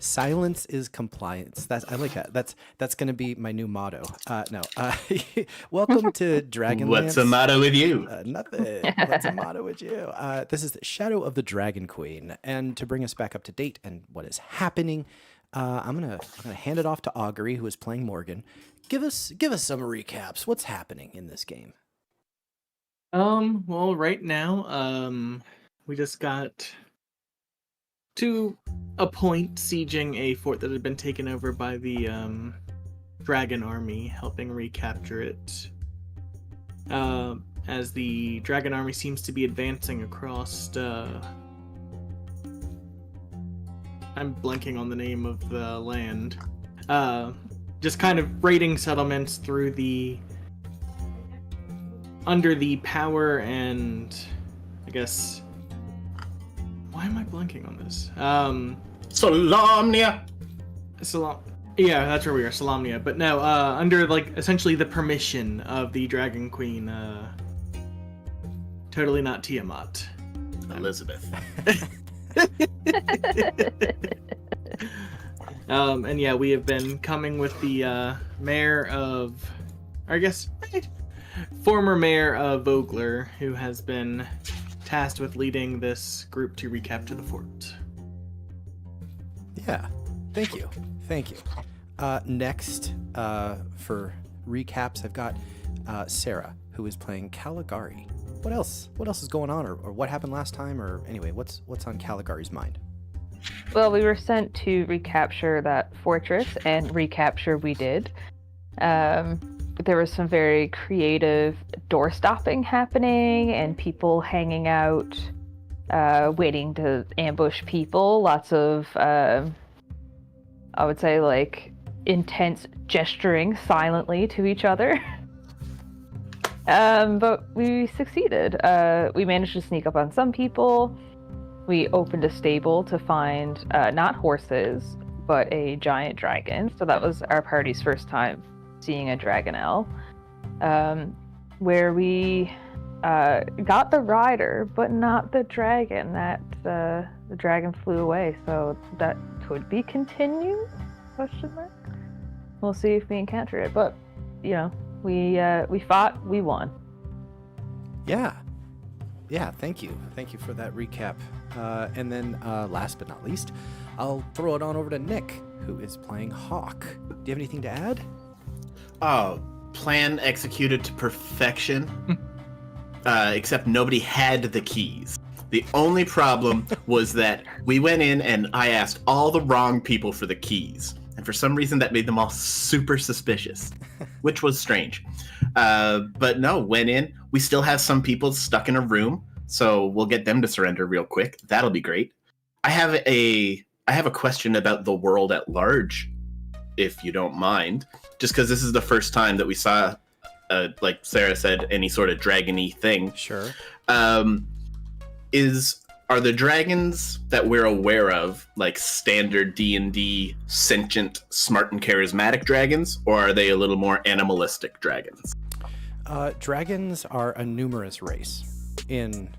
Silence is compliance. I like that. That's going to be my new motto. No. Welcome to Dragonlance. What's the motto with you? Nothing. What's the motto with you? This is the Shadow of the Dragon Queen, and to bring us back up to date and what is happening, I'm gonna hand it off to Augrey, who is playing Morgan. Give us some recaps. What's happening in this game? Well, right now, we just got to a point sieging a fort that had been taken over by the dragon army, helping recapture it. As the dragon army seems to be advancing across I'm blanking on the name of the land. Just kind of raiding settlements through under the power and, I guess, why am I blanking on this? Solamnia! Yeah, that's where we are, Solamnia. But no, under, essentially the permission of the Dragon Queen. Totally not Tiamat. Elizabeth. And yeah, we have been coming with the mayor of, or I guess, former mayor of Vogler, who has been tasked with leading this group to recapture the fort. Yeah, thank you. Next, for recaps, I've got Sarah, who is playing Kaligari. What else is going on, or what happened last time, or anyway, what's on Caligari's mind? Well, we were sent to recapture that fortress, and recapture we did. There was some very creative door stopping happening, and people hanging out, waiting to ambush people. Lots of, I would say, intense gesturing silently to each other. But we succeeded. We managed to sneak up on some people. We opened a stable to find not horses, but a giant dragon. So that was our party's first time seeing a dragonelle, where we got the rider, but not the dragon. The dragon flew away, so that could be continued? Question mark. We'll see if we encounter it, but we fought, we won. Yeah, thank you for that recap. And then last but not least, I'll throw it on over to Nick, who is playing Hawk. Do you have anything to add? Oh, plan executed to perfection. Except nobody had the keys. The only problem was that we went in and I asked all the wrong people for the keys. And for some reason that made them all super suspicious, which was strange. But no, went in. We still have some people stuck in a room, so we'll get them to surrender real quick. That'll be great. I have a question about the world at large, if you don't mind. Just because this is the first time that we saw, like Sarah said, any sort of dragon-y thing. Sure. Are the dragons that we're aware of like standard D&D sentient, smart, and charismatic dragons, or are they a little more animalistic dragons? Dragons are a numerous race in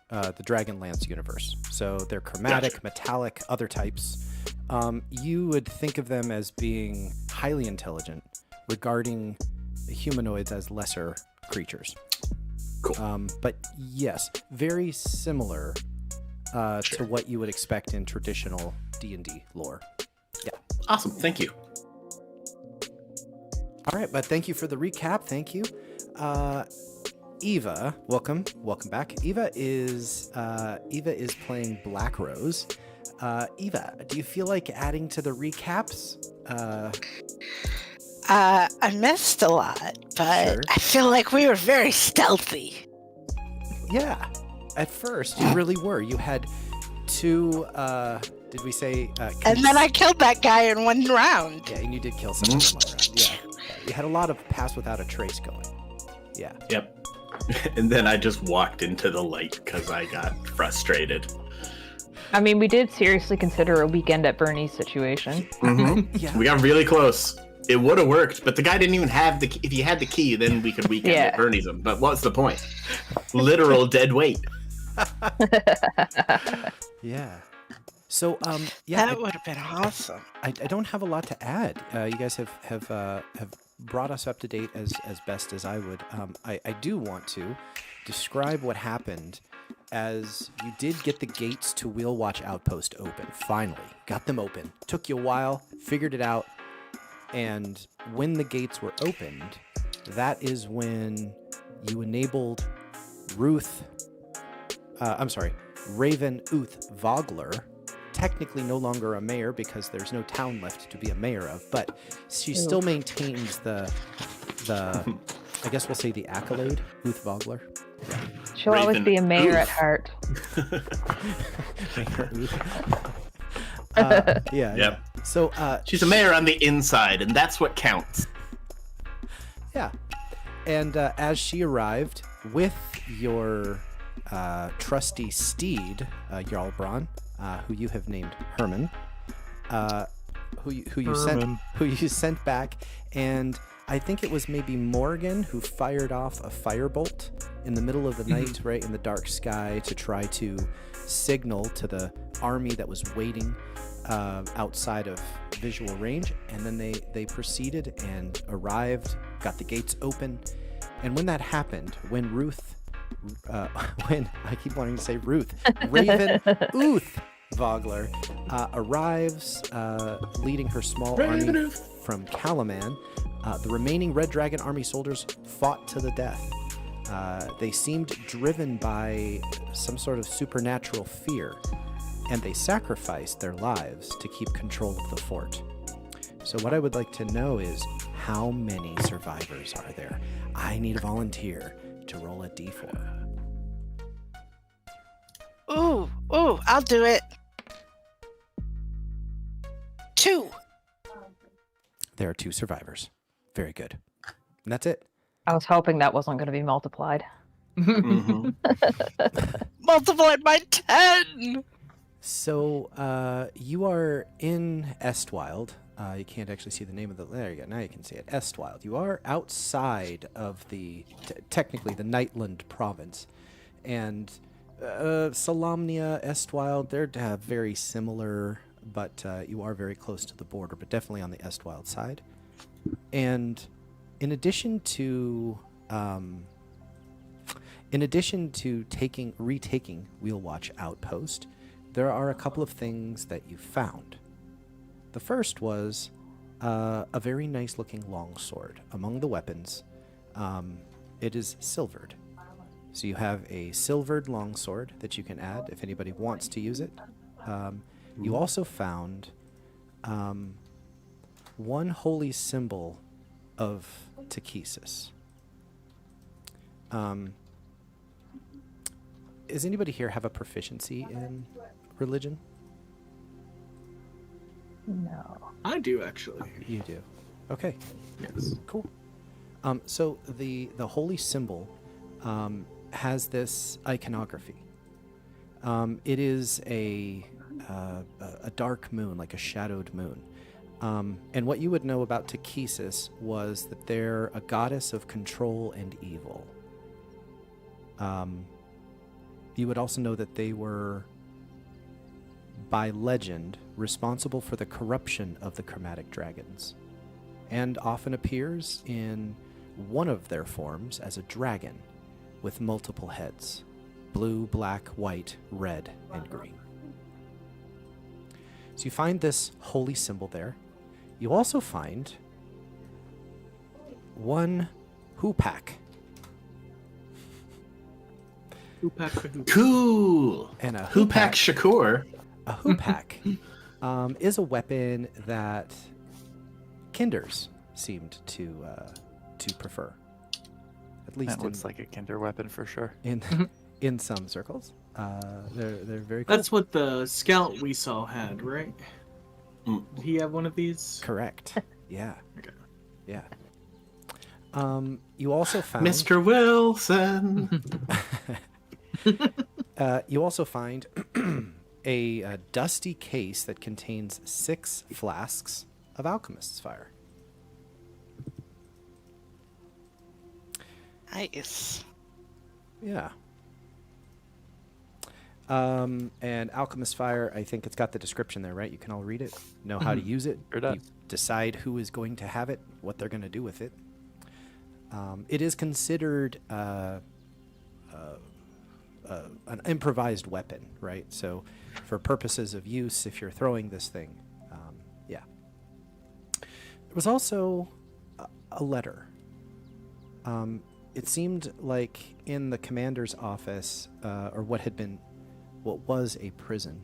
the Dragonlance universe. So they're chromatic, gotcha. Metallic, other types. You would think of them as being highly intelligent, regarding humanoids as lesser creatures. Cool. But yes, very similar to what you would expect in traditional D&D lore. Yeah. Awesome. Thank you. All right, but thank you for the recap. Thank you. Eyva, welcome back. Eyva is playing Blackrose. Eyva, do you feel like adding to the recaps? I missed a lot, but sure. I feel like we were very stealthy. Yeah, at first you really were. You had two, did we say? And then I killed that guy in one round. Yeah, and you did kill someone in one round. Yeah, you had a lot of pass without a trace going. Yeah. Yep. And then I just walked into the light because I got frustrated. I mean, we did seriously consider a weekend at Bernie's situation. Mm-hmm. Yeah. We got really close. It would have worked, but the guy didn't even have the key. If he had the key, then we could weekend at Bernie's him. But what's the point? Literal dead weight. Yeah. So yeah, That would have been awesome. I don't have a lot to add. You guys have brought us up to date as best as I would. I do want to describe what happened as you did get the gates to Wheelwatch Outpost open. Finally, got them open. Took you a while, figured it out, and when the gates were opened, that is when you enabled Raven Uth Vogler. Technically no longer a mayor because there's no town left to be a mayor of, but she still maintains the I guess we'll say the accolade, Uth Vogler. Yeah. She'll always Raven be a mayor Oof. at heart. Mayor Uth. Yeah. Yep. So She's a mayor on the inside, and that's what counts. yeah. And as she arrived with your trusty steed, Jarlbrawn, who you have named Herman, who you sent back, and I think it was maybe Morgan who fired off a firebolt in the middle of the night, right in the dark sky, to try to signal to the army that was waiting outside of visual range, and then they proceeded and arrived, got the gates open, and when that happened, when when I keep wanting to say Ruth, Raven Uth Vogler arrives, leading her small army from Kalaman. The remaining Red Dragon army soldiers fought to the death. They seemed driven by some sort of supernatural fear, and they sacrificed their lives to keep control of the fort. So what I would like to know is, how many survivors are there? I need a volunteer to roll a d4. Ooh, I'll do it. 2. There are 2 survivors. Very good. And that's it. I was hoping that wasn't going to be multiplied. Mhm. Multiplied by 10. So you are in Estwild. You can't actually see the name of the... There you go. Now you can see it. Estwild. You are outside of technically the Nightland province. And Solamnia, Estwild, they're very similar, but you are very close to the border, but definitely on the Estwild side. And in addition to retaking Wheelwatch Outpost, there are a couple of things that you found. The first was a very nice looking longsword. Among the weapons, it is silvered. So you have a silvered longsword that you can add if anybody wants to use it. You also found one holy symbol of Takesis. Does anybody here have a proficiency in religion? No. I do actually. You do. Okay. Yes. Cool. So the holy symbol has this iconography. It is a dark moon, like a shadowed moon. And what you would know about Takesis was that they're a goddess of control and evil. You would also know that they were, by legend, responsible for the corruption of the chromatic dragons, and often appears in one of their forms as a dragon with multiple heads: blue, black, white, red, and green. So you find this holy symbol there. You also find one hoopak. Cool. And a Hoopak Shakur. A hoopak is a weapon that Kinders seemed to prefer. At least That looks like a kinder weapon for sure. in some circles. They're very cool. That's what the scout we saw had, right? Mm. Did he have one of these? Correct. Yeah. Okay. Yeah. You also found Mr. Wilson. You also find a dusty case that contains 6 flasks of alchemist's fire. Nice. Yeah. And Alchemist Fire, I think it's got the description there, right? You can all read it, know how to use it. Sure does. You decide who is going to have it, what they're going to do with it. It is considered an improvised weapon, right? So for purposes of use, if you're throwing this thing, yeah. There was also a letter. It seemed like in the commander's office, or what was a prison,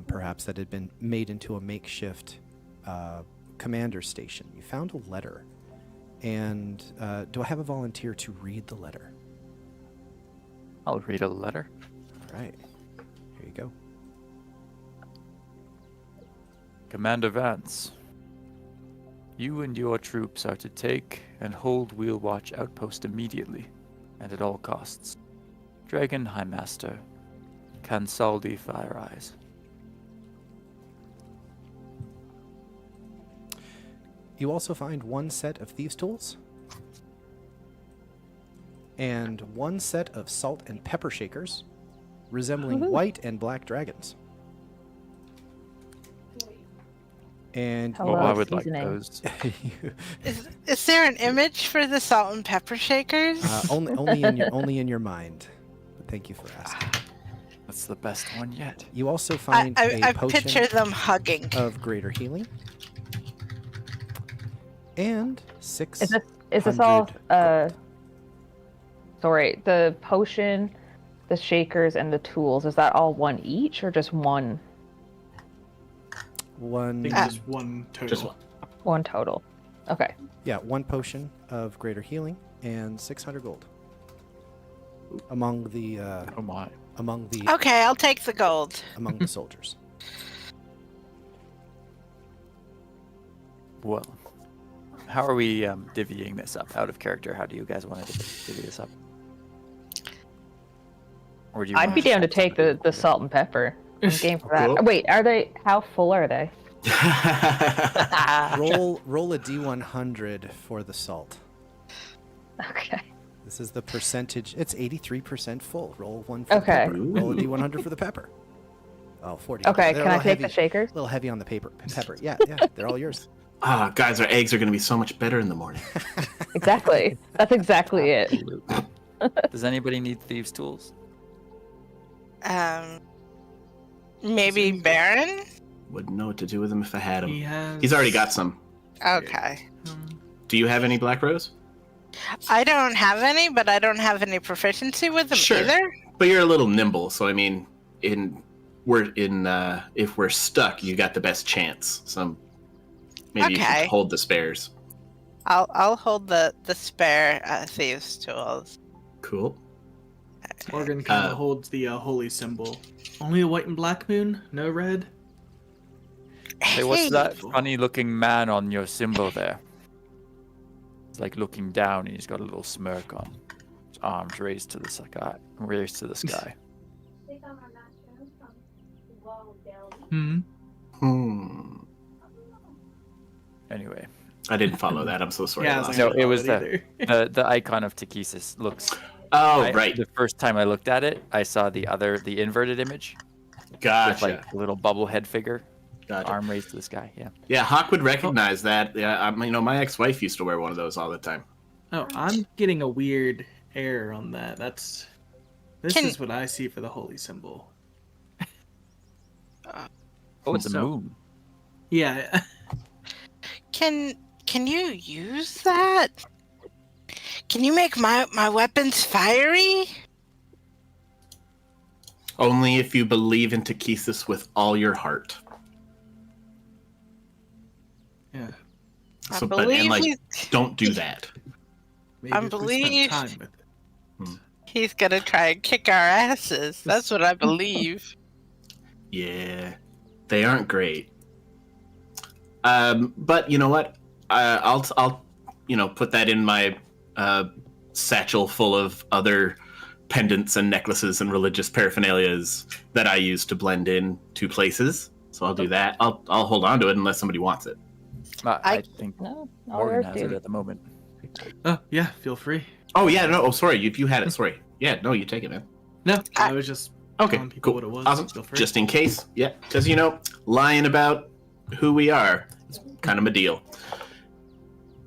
perhaps, that had been made into a makeshift commander station. You found a letter. And do I have a volunteer to read the letter? I'll read a letter. All right. Here you go. Commander Vance, you and your troops are to take and hold Wheel Watch outpost immediately, and at all costs. Dragon High Master, Kansaldi Fire Eyes. You also find one set of thieves' tools and one set of salt and pepper shakers resembling white and black dragons. And Hello, I would like seasoning. those. Is there an image for the salt and pepper shakers? only in your mind. Thank you for asking. That's the best one yet. You also find a I potion picture them hugging. of greater healing and six. Is this all? Sorry, the potion, the shakers, and the tools. Is that all one each, or just one? I One. think just one total. Just one. One total. Okay. Yeah, one potion of greater healing and 600 gold. Among the Oh my. Okay, I'll take the gold. among the soldiers. Well, how are we divvying this up? Out of character, how do you guys want to divvy this up? Or do you I'd want be down to take the salt and pepper. I'm game for that. Cool. Wait, are they? How full are they? Roll a d100 for the salt. Okay. This is the percentage. It's 83% full. Roll one for Okay. the pepper. Roll a d100 for the pepper. Oh, 40. Okay. They're Can a I little take the heavy- shakers? A little heavy on the pepper. Yeah, they're all yours. Guys, our eggs are going to be so much better in the morning. Exactly. That's exactly it. Absolutely. Does anybody need thieves' tools? Maybe Baron? Wouldn't know what to do with them if I had He them. has. He's already got some. Okay. Do you have any Blackrose? I don't have any, but I don't have any proficiency with them Sure. either. But you're a little nimble, so I mean, if we're stuck, you got the best chance. So maybe you Okay. should hold the spares. I'll hold the spare thieves' tools. Cool. Morgan kind of holds the holy symbol. Only a white and black moon, no red. Hey, what's Hey, that funny-looking man on your symbol there? He's like looking down, and he's got a little smirk on. His arms raised to the sky. Raised to the sky. Hmm. Anyway, I didn't follow that. I'm so sorry. I Yeah, I was lost like, No, I it don't was follow either. the icon of Takesis looks. Oh, right. The first time I looked at it, I saw the inverted image with Gotcha. like a little bubblehead figure, Gotcha. arm raised to the sky. Yeah. Yeah, Hawk would recognize that. Yeah, my ex-wife used to wear one of those all the time. Oh, I'm getting a weird error on that. This is what I see for the holy symbol. Oh, it's a So- moon. Yeah. Can you use that? Can you make my weapons fiery? Only if you believe in Takesis with all your heart. Yeah. I So, believe don't do that. Maybe I if we spent believe- time with it. he's gonna try and kick our asses. That's what I believe. Yeah, they aren't great. But you know what? I'll put that in my satchel full of other pendants and necklaces and religious paraphernalias that I use to blend in to places. So I'll do that. I'll hold on to it unless somebody wants it. I think No, all Morgan yours, has it dude. at the moment. Oh, yeah, feel free. Oh yeah, no. Oh, sorry. If you had it, sorry. Yeah, no, you take it, man. No, I was just Okay, telling people cool. what it was. Awesome. Feel free. Just in case. Yeah, because, lying about who we are is kind of a deal.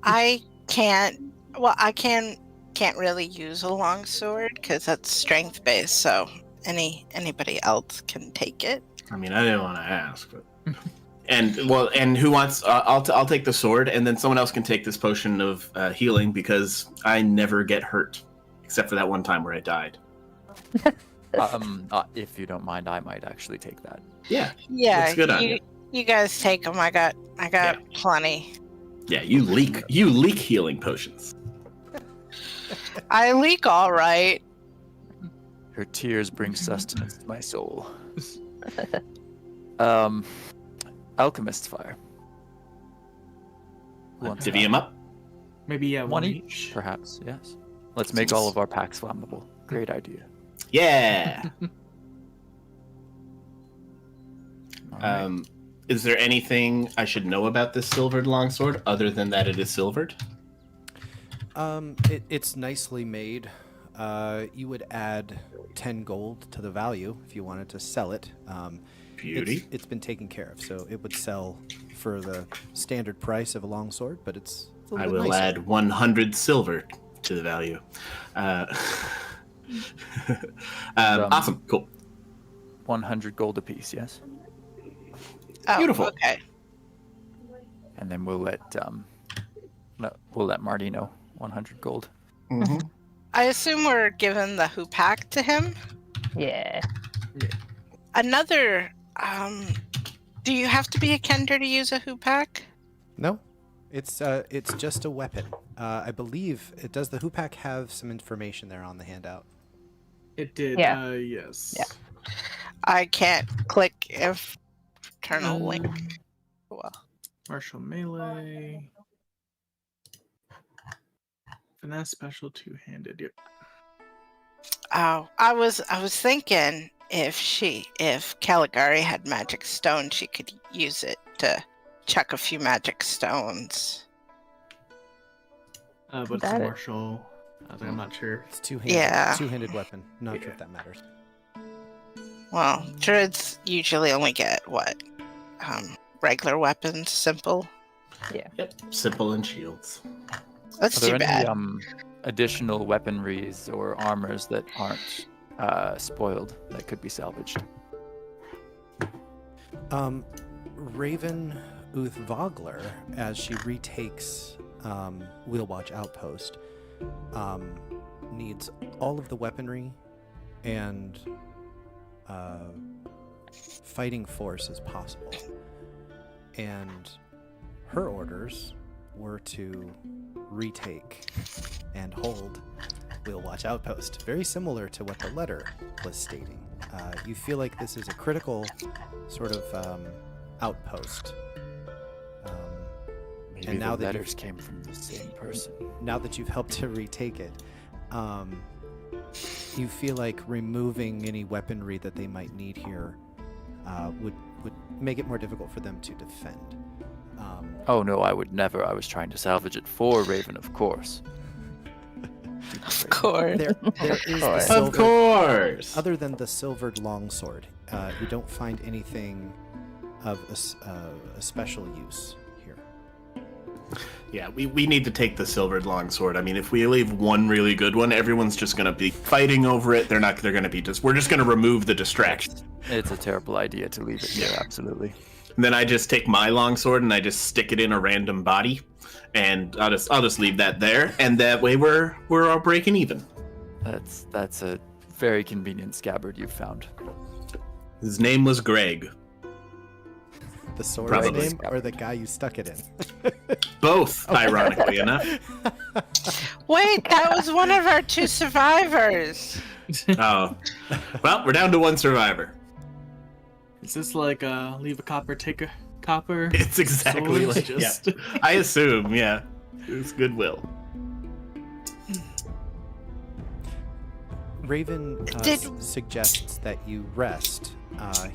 I can't. Well, I can't really use a longsword because that's strength based. So anybody else can take it. I mean, I didn't want to ask, but... And who wants... I'll take the sword, and then someone else can take this potion of healing, because I never get hurt. Except for that one time where I died. If you don't mind, I might actually take that. Yeah. Yeah, Looks good on you. you guys take them. I got plenty. Yeah, you leak healing potions. I leak all right. Her tears bring sustenance to my soul. Alchemist's fire. Who wants Divvy that? him up. Maybe One each, perhaps. Yes. Let's make all of our packs flammable. Great idea. Yeah. All right. Is there anything I should know about this silvered longsword other than that it is silvered? It's nicely made. You would add 10 gold to the value if you wanted to sell it. Beauty. It's been taken care of, so it would sell for the standard price of a longsword, but it's a I little will bit nicer. add 100 silver to the value. Awesome. Cool. 100 gold apiece, yes? Oh, Beautiful. Okay. And then we'll let Marty know. 100 gold. Mm-hmm. I assume we're giving the hoopak to him. Yeah. Another. Do you have to be a Kender to use a hoopak? No, it's just a weapon. I believe it does. The hoopak have some information there on the handout. It did. Yeah. Yes. Yeah. I can't click if internal link. Well, Martial melee. Finesse special two-handed. Yep. oh, I was thinking if Kaligari had magic stone, she could use it to chuck a few magic stones. But it's a That it. martial. I'm not sure. It's two-handed. Yeah. Two-handed weapon. Not sure if that matters. Well, druids usually only get what? Regular weapons, simple. Yep. Simple and shields. That's Are there too any bad. additional weaponries or armors that aren't spoiled that could be salvaged? Raven Uthvogler, as she retakes Wheelwatch Outpost, needs all of the weaponry and fighting force as possible. And her orders were to retake and hold Wheelwatch Outpost, very similar to what the letter was stating. You feel like this is a critical sort of outpost. Maybe And now the that letters came from the same person. Now that you've helped to retake it, you feel like removing any weaponry that they might need here would make it more difficult for them to defend. Oh no, I would never. I was trying to salvage it for Raven, of course. Of course. There is the course. silver, Of course. other than the silvered longsword, you don't find anything of a special use here. Yeah, we need to take the silvered longsword. I mean, if we leave one really good one, everyone's just gonna be fighting over it. They're gonna be we're just gonna remove the distraction. It's a terrible idea to leave it here, absolutely. And then I just take my longsword and I just stick it in a random body, and I'll just leave that there, and that way we're all breaking even. That's a very convenient scabbard you've found. His name was Greg. The sword's Probably. name or the guy you stuck it in? Both, ironically enough. Wait, that was one of our two survivors. Oh, well, we're down to one survivor. Is this like leave a copper, take a copper? It's exactly Swords, like just... yeah. I assume, yeah, it's goodwill. Raven Did- suggests that you rest.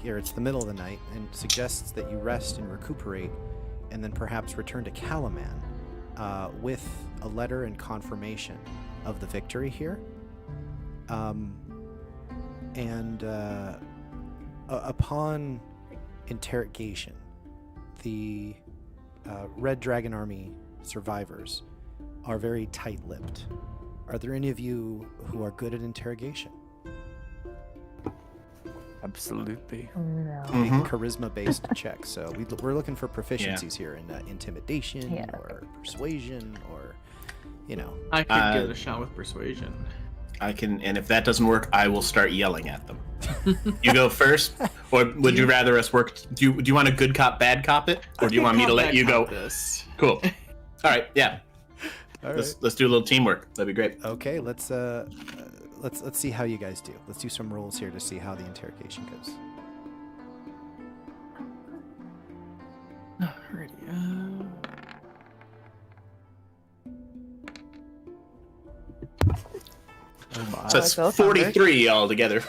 Here, it's the middle of the night, and suggests that you rest and recuperate, and then perhaps return to Kalaman with a letter and confirmation of the victory here. And upon interrogation, the Red Dragon Army survivors are very tight-lipped. Are there any of you who are good at interrogation? Absolutely. No. Make Mhm. charisma-based checks. So we're looking for proficiencies here in intimidation Yeah. or persuasion or, I could give it a shot with persuasion. I can, and if that doesn't work, I will start yelling at them. You go first, or would you rather us work? Do you want a good cop, bad cop it, or do you want me to let you go? This. Cool. All right, yeah. All right. Let's do a little teamwork. That'd be great. Okay, let's see how you guys do. Let's do some rolls here to see how the interrogation goes. Alrighty. Oh my. So that's go, 43 altogether.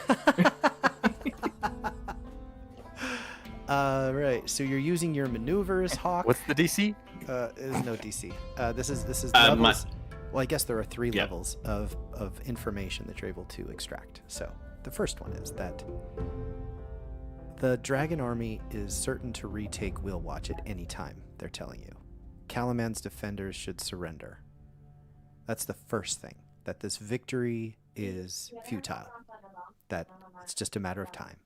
Right. So you're using your maneuvers, Hawk. What's the DC? There's no DC. This is my- levels. Well, I guess there are 3 Yeah. levels of information that you're able to extract. So the first one is that the Dragon Army is certain to retake Wheel Watch at any time, they're telling you. Kalaman's defenders should surrender. That's the first thing. That this victory is futile. That it's just a matter of time.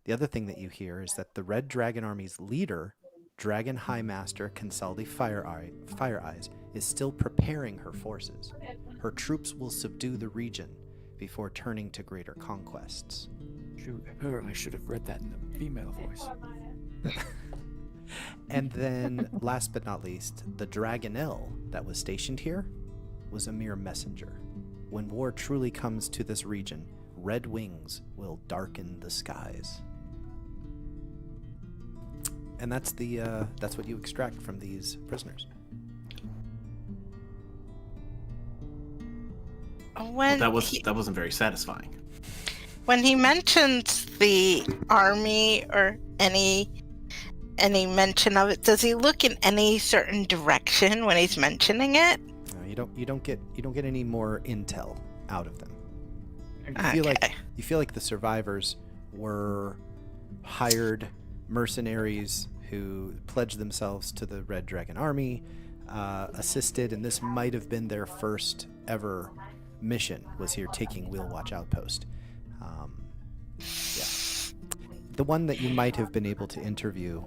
The other thing that you hear is that the Red Dragon Army's leader, Dragon High Master Consaldi Fire Eyes, is still preparing her forces. Her troops will subdue the region before turning to greater conquests. Shoot, I should have read that in the female voice. And then, last but not least, the Dragonel that was stationed here was a mere messenger. When war truly comes to this region, red wings will darken the skies. And that's what you extract from these prisoners. When That wasn't very satisfying. when he mentions the army or any mention of it, does he look in any certain direction when he's mentioning it? You don't get any more intel out of them. You Okay. feel like the survivors were hired mercenaries who pledged themselves to the Red Dragon Army, assisted, and this might have been their first ever mission, was here taking Wheel Watch Outpost. The one that you might have been able to interview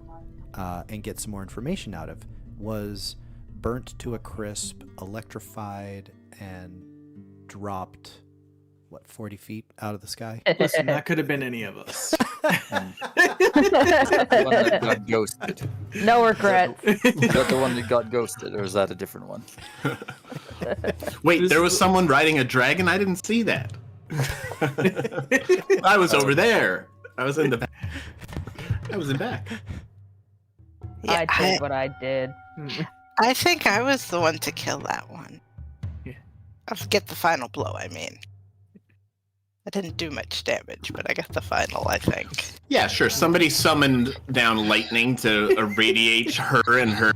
and get some more information out of was burnt to a crisp, electrified, and dropped, 40 feet out of the sky? Listen, that could have been any of us. The one that got ghosted. No regrets. Is that the one that got ghosted, or is that a different one? Wait, there was someone riding a dragon? I didn't see that. I was over there. I was in the back. I was in back. Yeah, I did what I did. I think I was the one to kill that one. Yeah. I'll get the final blow, I mean. I didn't do much damage, but I got the final, I think. Yeah, sure. Somebody summoned down lightning to irradiate her and her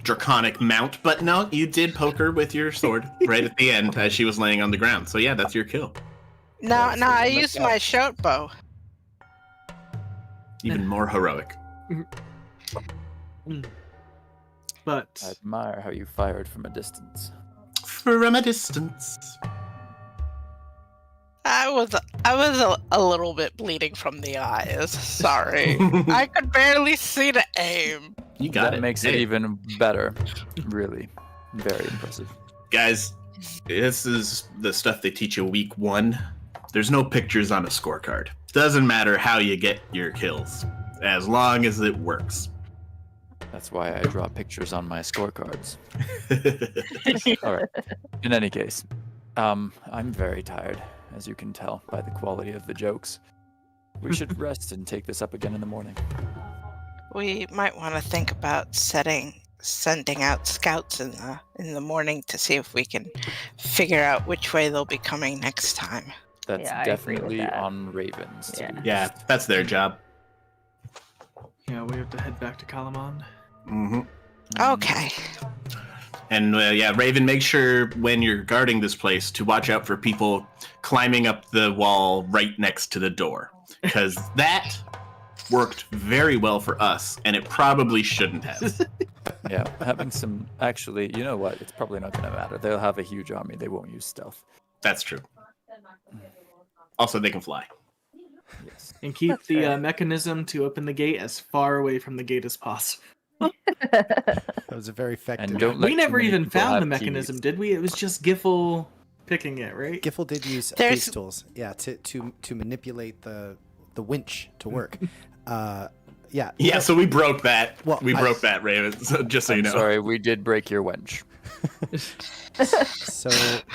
draconic mount, but no, you did poke her with your sword right at the end as she was laying on the ground. So yeah, that's your kill. No, I used my shout bow. Even more heroic. But I admire how you fired from a distance. From a distance. I was a little bit bleeding from the eyes. Sorry. I could barely see the aim. You got That it. makes it Hey, even better. Really. Very impressive. guys, this is the stuff they teach you week 1. There's no pictures on a scorecard. Doesn't matter how you get your kills, as long as it works. That's why I draw pictures on my scorecards. All right. In any case, I'm very tired, as you can tell by the quality of the jokes. We should rest and take this up again in the morning. We might want to think about sending out scouts in the morning to see if we can figure out which way they'll be coming next time. That's Yeah, I agree with definitely that. on Ravens. to Yeah. do. Yeah, that's their job. yeah, we have to head back to Kalaman. Mm-hmm. Okay. And yeah, Raven, make sure when you're guarding this place to watch out for people climbing up the wall right next to the door, because that worked very well for us, and it probably shouldn't have. Yeah, having some... Actually, you know what? It's probably not going to matter. They'll have a huge army. They won't use stealth. That's true. Also, they can fly. Yes. And keep the mechanism to open the gate as far away from the gate as possible. That was a very effective. And don't let We too never many even people found the have mechanism, keys. did we? It was just Giffle picking it, right? Giffle did use There's- these tools, yeah, to manipulate the winch to work. Yeah. Yeah, so we broke that. Well, we broke that, Raven. So just so you know. Sorry, we did break your wench. So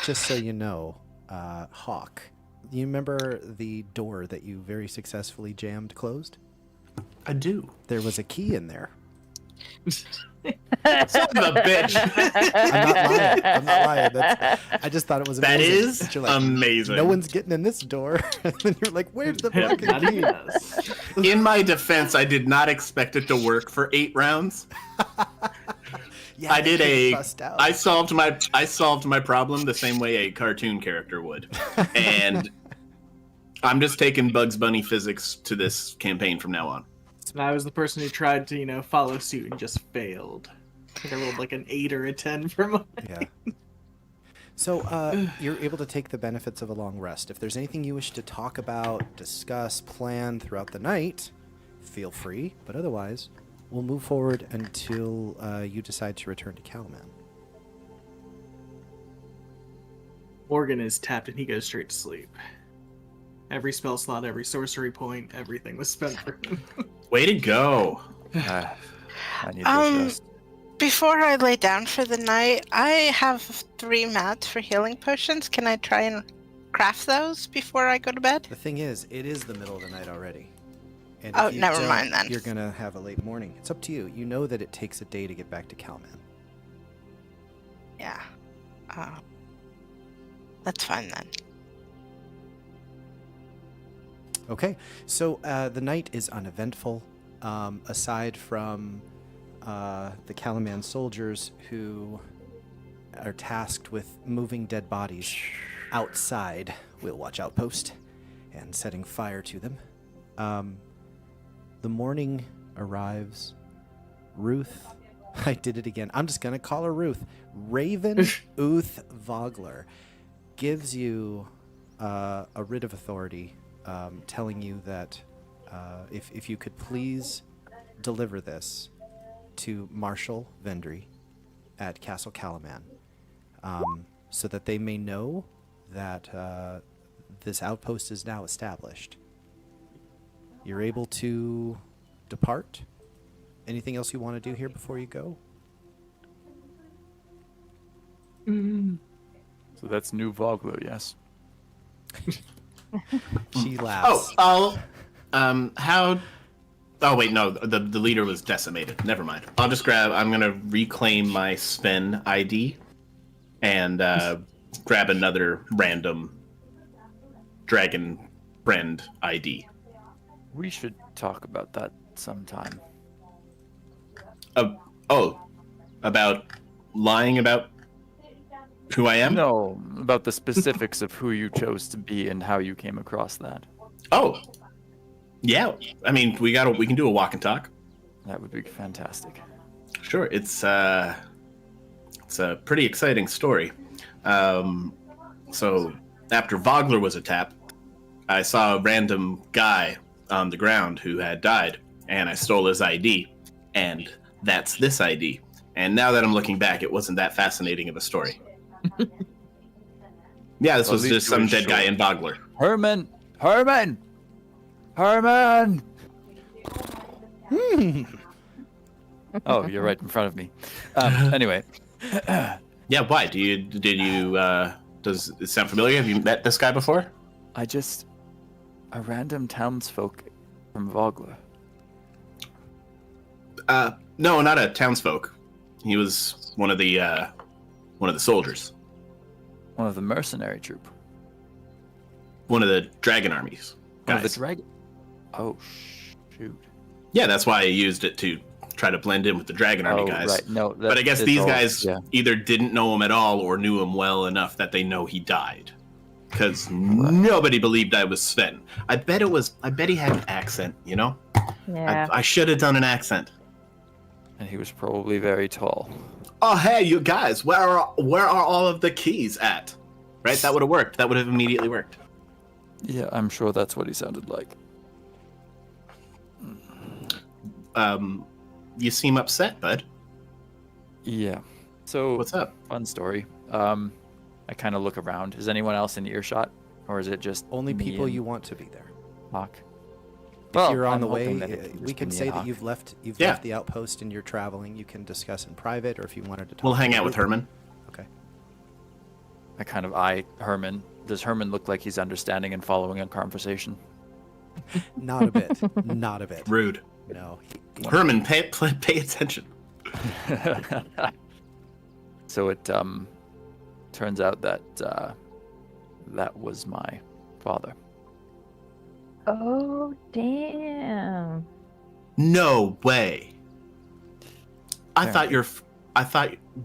just so you know, Hawk, you remember the door that you very successfully jammed closed? I do. There was a key in there. Son of a bitch. I'm not lying. I just thought it was That amazing. is That you're like, amazing. no one's getting in this door. And then you're like, where's the Yeah, fucking not key? even us. In my defense, I did not expect it to work for 8 rounds. Yeah, I the did kid a. bust out. I solved my problem the same way a cartoon character would, and I'm just taking Bugs Bunny physics to this campaign from now on. And I was the person who tried to, follow suit and just failed. I think I rolled like an 8 or a 10 for mine. Yeah. So you're able to take the benefits of a long rest. If there's anything you wish to talk about, discuss, plan throughout the night, feel free. But otherwise, we'll move forward until you decide to return to Kalaman. Morgan is tapped and he goes straight to sleep. Every spell slot, every sorcery point, everything was spent for him. Way to go! I need this rest. Before I lay down for the night, I have 3 mats for healing potions. Can I try and craft those before I go to bed? The thing is, it is the middle of the night already. And Oh, if you never don't, mind then. You're going to have a late morning. It's up to you. You know that it takes a day to get back to Kalaman. Yeah. That's fine then. Okay, so the night is uneventful, aside from the Kalaman soldiers who are tasked with moving dead bodies outside Wheelwatch Outpost and setting fire to them. The morning arrives. Ruth, I did it again. I'm just going to call her Ruth. Raven Uth Vogler gives you a writ of authority telling you that if you could please deliver this to Marshal Vendry at Castle Kalaman, so that they may know that this outpost is now established. You're able to depart. Anything else you want to do here before you go? So that's new Vogler, yes? She laughs. How? Oh wait, no. The leader was decimated. Never mind. I'm gonna reclaim my Sven ID, and grab another random dragon friend ID. We should talk about that sometime. About lying about who I am? No, about the specifics of who you chose to be and how you came across that. Oh, yeah. I mean, we can do a walk and talk. That would be fantastic. Sure. It's a pretty exciting story. So after Vogler was attacked, I saw a random guy on the ground who had died, and I stole his ID, and that's this ID. And now that I'm looking back, it wasn't that fascinating of a story. Yeah, this Well, was at least just you some were dead guy sure. in Vogler. Herman! Oh, you're right in front of me. Anyway. Yeah, why? Does it sound familiar? Have you met this guy before? A random townsfolk from Vogler. No, not a townsfolk. He was one of the soldiers. One of the mercenary troop. One of the dragon armies. One of the Guys. dragon. Oh, shoot. Yeah, that's why I used it to try to blend in with the Dragon Army guys. Right. No, But I guess these guys yeah. either didn't know him at all or knew him well enough that they know he died. Because nobody believed I was Sven. I bet he had an accent, you know? Yeah. I should have done an accent. And he was probably very tall. Oh, hey, you guys, where are all of the keys at? Right? That would have worked. That would have immediately worked. Yeah, I'm sure that's what he sounded like. You seem upset, bud. Yeah. So What's up? fun story. I kind of look around. Is anyone else in earshot, or is it just Only me people and you want to be there. Hawk? If you're on I'm the way, hoping that it can we just can be me say and that Hawk. you've left Yeah. the outpost and you're traveling. You can discuss in private, or if you wanted to talk. We'll hang to out the with group. Herman. Okay. I kind of eye Herman. Does Herman look like he's understanding and following a conversation? Not a bit. Not a bit. Rude. No. Herman, pay attention. So it turns out that that was my father. Oh, damn. No way. I thought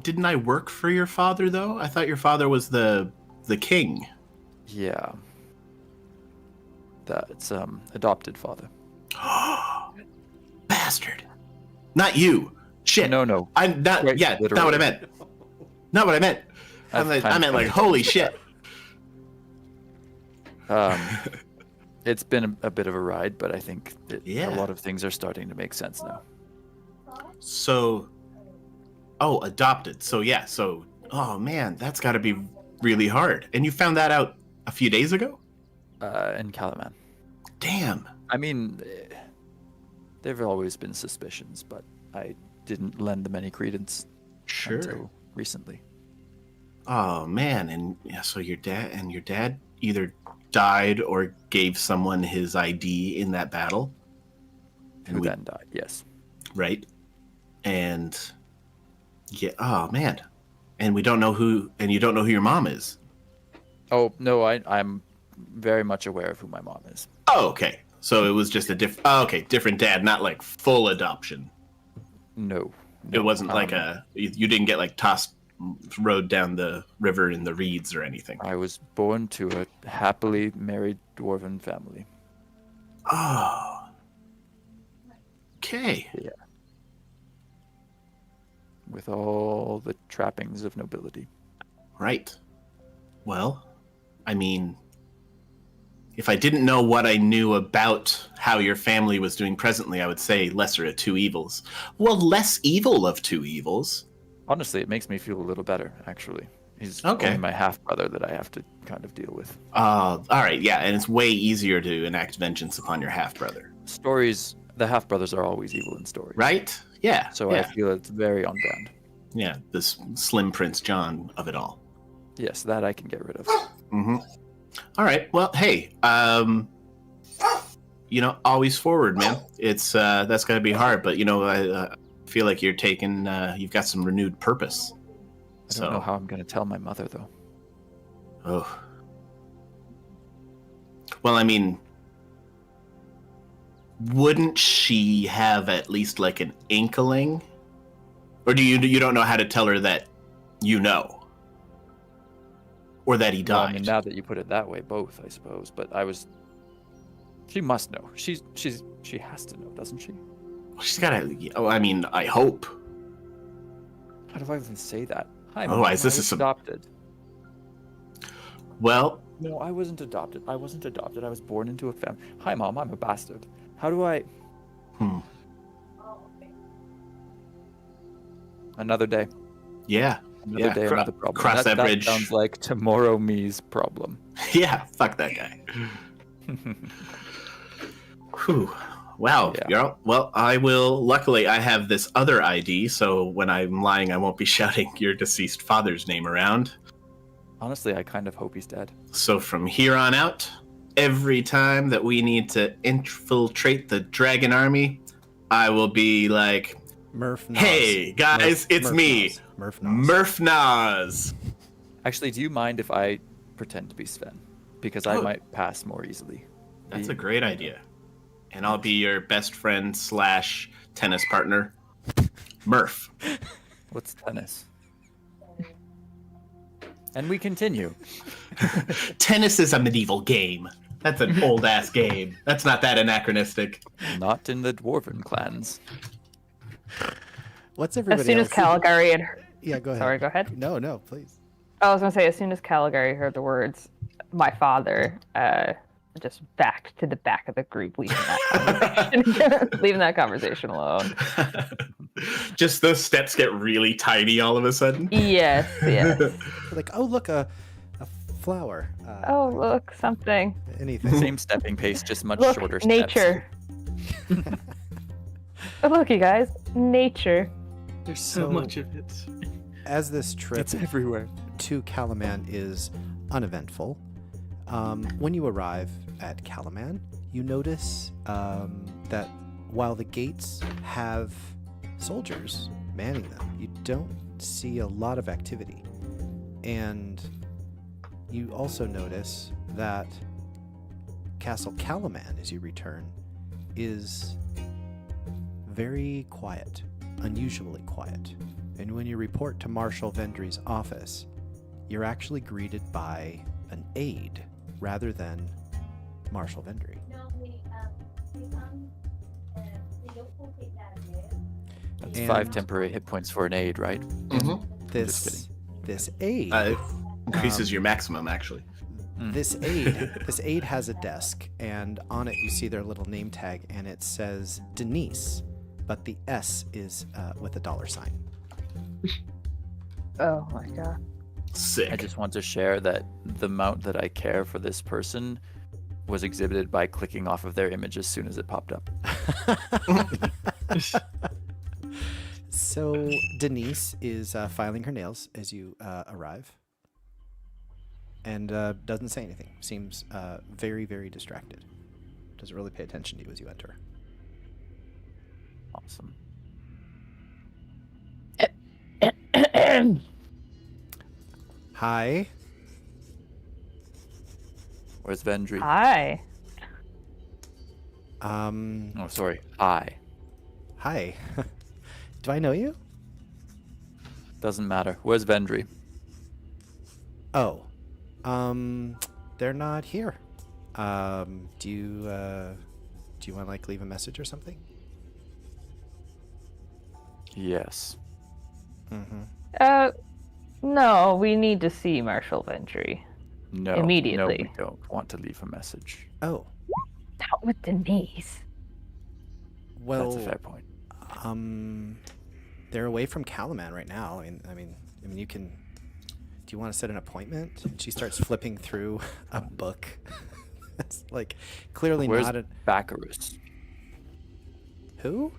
didn't I work for your father though? I thought your father was the king. Yeah. That's adopted father. Bastard. Not you. Shit. No. I'm not. Quite Yeah, not what I literally. meant. Not what I meant. I meant like holy shit. It's been a bit of a ride, but I think Yeah. a lot of things are starting to make sense now. So, adopted. So yeah. So, oh man, that's got to be really hard. And you found that out a few days ago? In Kalaman. Damn. I mean, there have always been suspicions, but I didn't lend them any credence Sure. until recently. Oh man, and yeah, so your dad either died or gave someone his ID in that battle. Who then died? Yes. Right? And yeah, oh man. And we don't know who, and you don't know who your mom is. Oh no, I'm very much aware of who my mom is. Oh, okay. So it was just a different dad, not like full adoption. No. It wasn't like you didn't get like rowed down the river in the reeds or anything. I was born to a happily married dwarven family. Oh. Okay. Yeah. With all the trappings of nobility. Right. Well, I mean, if I didn't know what I knew about how your family was doing presently, I would say lesser of two evils. Well, less evil of two evils. Honestly, it makes me feel a little better, actually. He's Okay. only my half-brother that I have to kind of deal with. All right, yeah, and it's way easier to enact vengeance upon your half-brother. Stories, the half-brothers are always evil in stories. Right? Yeah. So yeah. I feel it's very on brand. Yeah, this slim Prince John of it all. Yes, that I can get rid of. Mm-hmm. All right. Well, hey, always forward, man. It's that's got to be hard, but I feel like you've got some renewed purpose. I don't know how I'm going to tell my mother, though. Oh. Well, I mean, wouldn't she have at least like an inkling, or you don't know how to tell her that you know? Or that he died. Well, I mean, now that you put it that way, both, I suppose. But she must know. She has to know, doesn't she? She's got to. Oh, I mean, I hope. How do I even say that? Hi, Otherwise, Mom, this I is was some- adopted. Well, No, I wasn't adopted. I was born into a family. Hi, Mom, I'm a bastard. How do I? Another day. yeah. Another day, another problem. Cross that bridge. That sounds like tomorrow me's problem. Yeah, fuck that guy. Whew. Wow. Yeah. Well, I will. Luckily, I have this other ID, so when I'm lying, I won't be shouting your deceased father's name around. Honestly, I kind of hope he's dead. So from here on out, every time that we need to infiltrate the dragon army, I will be like, Murph Nas. "Hey guys, it's me, Nas. Murph Nas. Murph Nas." Actually, do you mind if I pretend to be Sven? Because I Oh. might pass more easily. That's a great idea. And I'll be your best friend / tennis partner. Murph. What's tennis? And we continue. Tennis is a medieval game. That's an old-ass game. That's not that anachronistic. Not in the dwarven clans. What's everybody As soon as else? Kaligari had heard... Yeah, go ahead. Sorry, go ahead. No, please. I was going to say, as soon as Kaligari heard the words, my father just backed to the back of the group, leaving that conversation alone. Just those steps get really tiny all of a sudden. Yes. Like, oh, look, a flower. Oh, look, something. Anything. Same stepping pace, just much Look, shorter steps. nature. Oh, look, you guys, nature. There's so much of it. As this trip It's everywhere. to Kalaman is uneventful, when you arrive at Kalaman, you notice that while the gates have soldiers manning them, you don't see a lot of activity. And you also notice that Castle Kalaman, as you return, is very quiet, unusually quiet. And when you report to Marshal Vendry's office, you're actually greeted by an aide rather than Marshal Vendry. That's And- 5 temporary hit points for an aid, right? Mm-hmm. This aide, Increases your maximum, actually. this aide has a desk, and on it you see their little name tag, and it says Denise, but the S is with a $sign. Oh my god. Sick. I just want to share that the amount that I care for this person was exhibited by clicking off of their image as soon as it popped up. So Denise is filing her nails as you arrive, and doesn't say anything. Seems very, very distracted. Doesn't really pay attention to you as you enter. Awesome. Hi. Where's Vendry? Hi. Oh, sorry. Hi. Hi. Do I know you? Doesn't matter. Where's Vendry? Oh, they're not here. Do you want to like leave a message or something? Yes. Mm-hmm. No, we need to see Marshal Vendry. No. Immediately. No, we don't want to leave a message. Oh, Not with Denise. well, That's a fair point. they're away from Kalaman right now. I mean, you can. Do you want to set an appointment? And she starts flipping through a book. It's like clearly Where's not a Baccarus? who?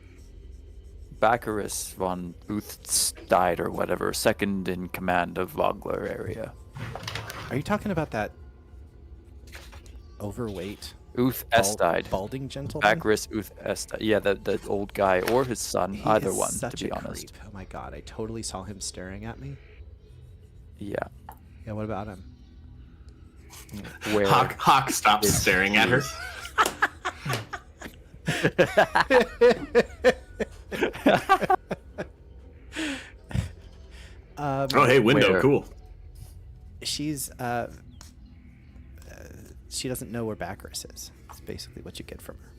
Baccarus von Uthstide or whatever, second in command of Vogler area. Are you talking about that overweight, Uthstide. balding gentleman? Baccarus Uthstide. Yeah, the old guy or his son, He either is one, such to be a honest. creep. Oh my god, I totally saw him staring at me. Yeah. Yeah, what about him? Where Hawk stops is staring at her. Oh, hey, window, Where? cool. She's she doesn't know where Baccarus is. That's basically what you get from her.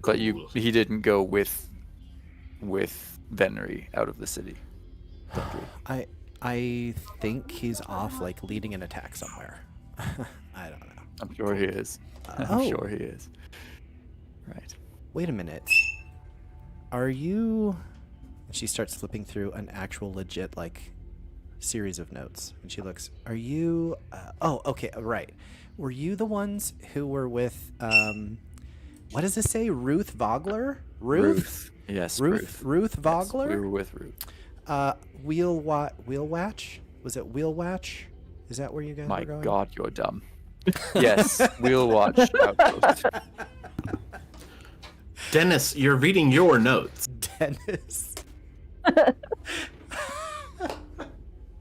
But he didn't go with Venry out of the city. I think he's off, like leading an attack somewhere. I don't know. I'm sure he is. Oh. I'm sure he is. Right. Wait a minute. Are you? She starts flipping through an actual legit like series of notes, and she looks. Are you? Oh, okay, right. Were you the ones who were with? What does this say? Ruth Vogler? Ruth? Yes, Ruth Vogler? Yes, we were with Ruth. Wheelwatch? Was it Wheelwatch? Is that where you guys My were going? God, you're dumb. Yes, we'll watch Outpost. Dennis, you're reading your notes. Dennis.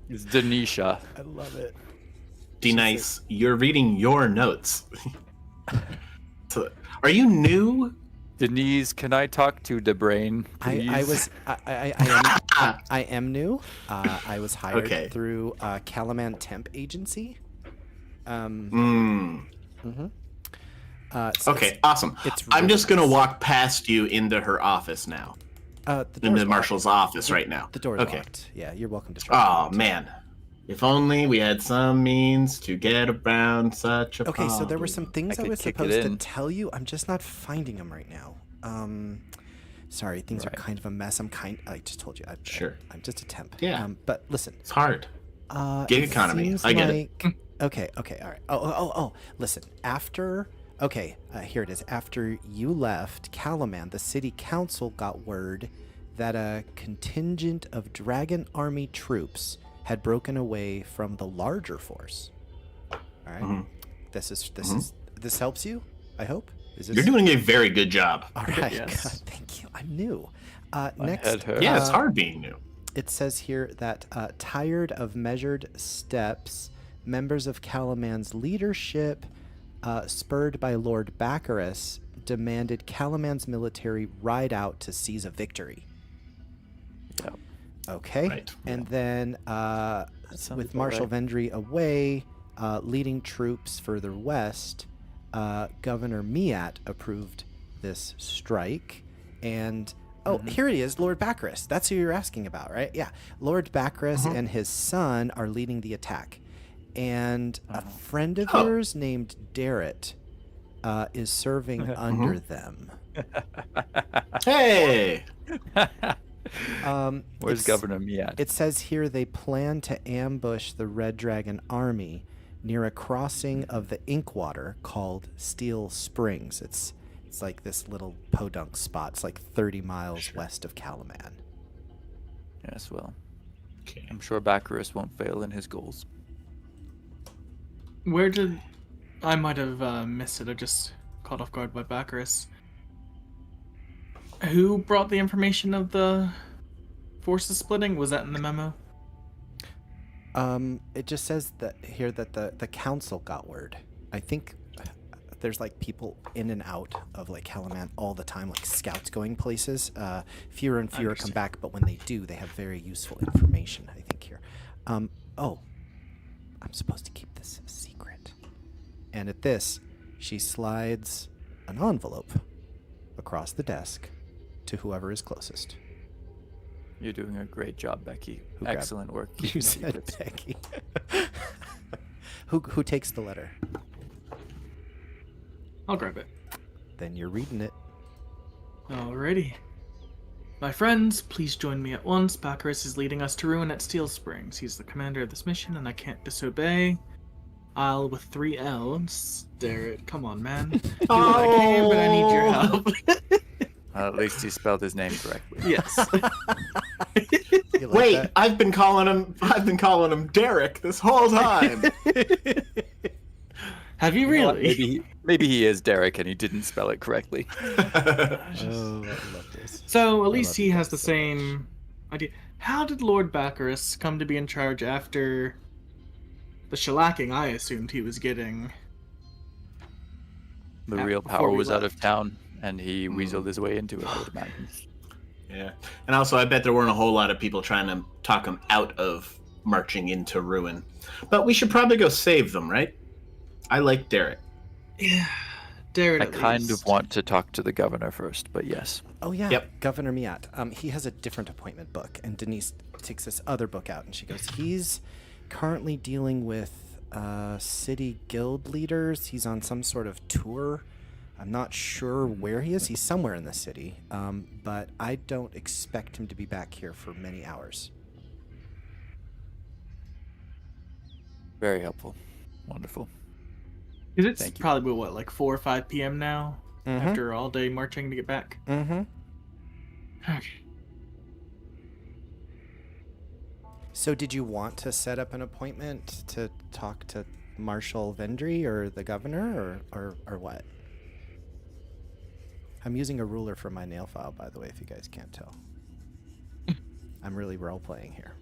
It's Denisha. I love it. D-Nice, you're reading your notes. So, are you new Denise, can I talk to the brain, please? I am new. I was hired Okay. through Kalaman Temp Agency. Okay, awesome. I'm really just gonna nice. walk past you into her office now. The Into door's Marshall's office right now. The door's Okay. locked. Yeah, you're welcome to try. Oh man, if only we had some means to get around such a Okay, so there were problem. some things I could was kick it supposed to in. tell you. I'm just not finding them right now. Sorry, things are Right. kind of a mess. I just told you. Sure. I'm just a temp. Yeah. But listen. It's hard. Gig It economy. seems I get it. like- Okay, all right. Oh. Listen, here it is. After you left Kalaman, the city council got word that a contingent of dragon army troops had broken away from the larger force. All right. Mhm. This helps you, I hope. Is this You're doing a very good job. all right? Yes. God, thank you. I'm new. My Next, head hurts. Yeah, it's hard being new. it says here that tired of measured steps, members of Kalaman's leadership, spurred by Lord Blackrose, demanded Kalaman's military ride out to seize a victory. Yep. Okay. Right. And then sounds with about Marshal right. Vendry away, leading troops further west, Governor Miat approved this strike. And here it is, Lord Blackrose. That's who you're asking about, right? Yeah. Lord Blackrose and his son are leading the attack. And a friend of yours named Darrett is serving under them. Hey. Where's it's- Governor Miat? It says here they plan to ambush the Red Dragon army near a crossing of the Inkwater called Steel Springs. It's like this little podunk spot. It's like 30 miles west of Kalaman. Yes, well, Okay. I'm sure Blackrose won't fail in his goals. Where did I might have missed it? I just caught off guard by Blackrose. Who brought the information of the forces splitting? Was that in the memo? It just says that here that the council got word. I think there's like people in and out of like Kalaman all the time, like scouts going places. Fewer and fewer come Understand. back, but when they do, they have very useful information, I think here. I'm supposed to keep this a secret. And at this, she slides an envelope across the desk to whoever is closest. You're doing a great job, Becky. Who grabbed- Excellent work. You keeping said secrets. Becky. Who takes the letter? I'll grab it. Then you're reading it. Alrighty. My friends, please join me at once. Blackrose is leading us to ruin at Steel Springs. He's the commander of this mission, and I can't disobey. I'll with 3 L's. Darrett, come on, man. Do what I can, but I need your help. Well, at least he spelled his name correctly. Yes. You like Wait, that? I've been calling him Derek this whole time. Have you You know what? really? Maybe he is Derek and he didn't spell it correctly. Oh, I love this. So at love least he you has guys the so same idea. How did Lord Blackrose come to be in charge after the shellacking I assumed he was getting? The Yeah, real before power we was out left. of town and he weaseled his way into it, I would imagine. Yeah, and also I bet there weren't a whole lot of people trying to talk him out of marching into ruin. But we should probably go save them, right? I like Derek. Yeah, Darrett. I at kind least. of want to talk to the governor first, but yes. Oh yeah, Yep. Governor Miat. He has a different appointment book, and Denise takes this other book out, and she goes, "He's currently dealing with city guild leaders. He's on some sort of tour. I'm not sure where he is. He's somewhere in the city, but I don't expect him to be back here for many hours." Very helpful. Wonderful. 'Cause it's Thank you. probably what, like 4 or 5 p.m. now, Mhm. after all day marching to get back. Mm-hmm. Okay. So did you want to set up an appointment to talk to Marshal Vendry or the governor, or what? I'm using a ruler for my nail file, by the way, if you guys can't tell. I'm really role-playing here.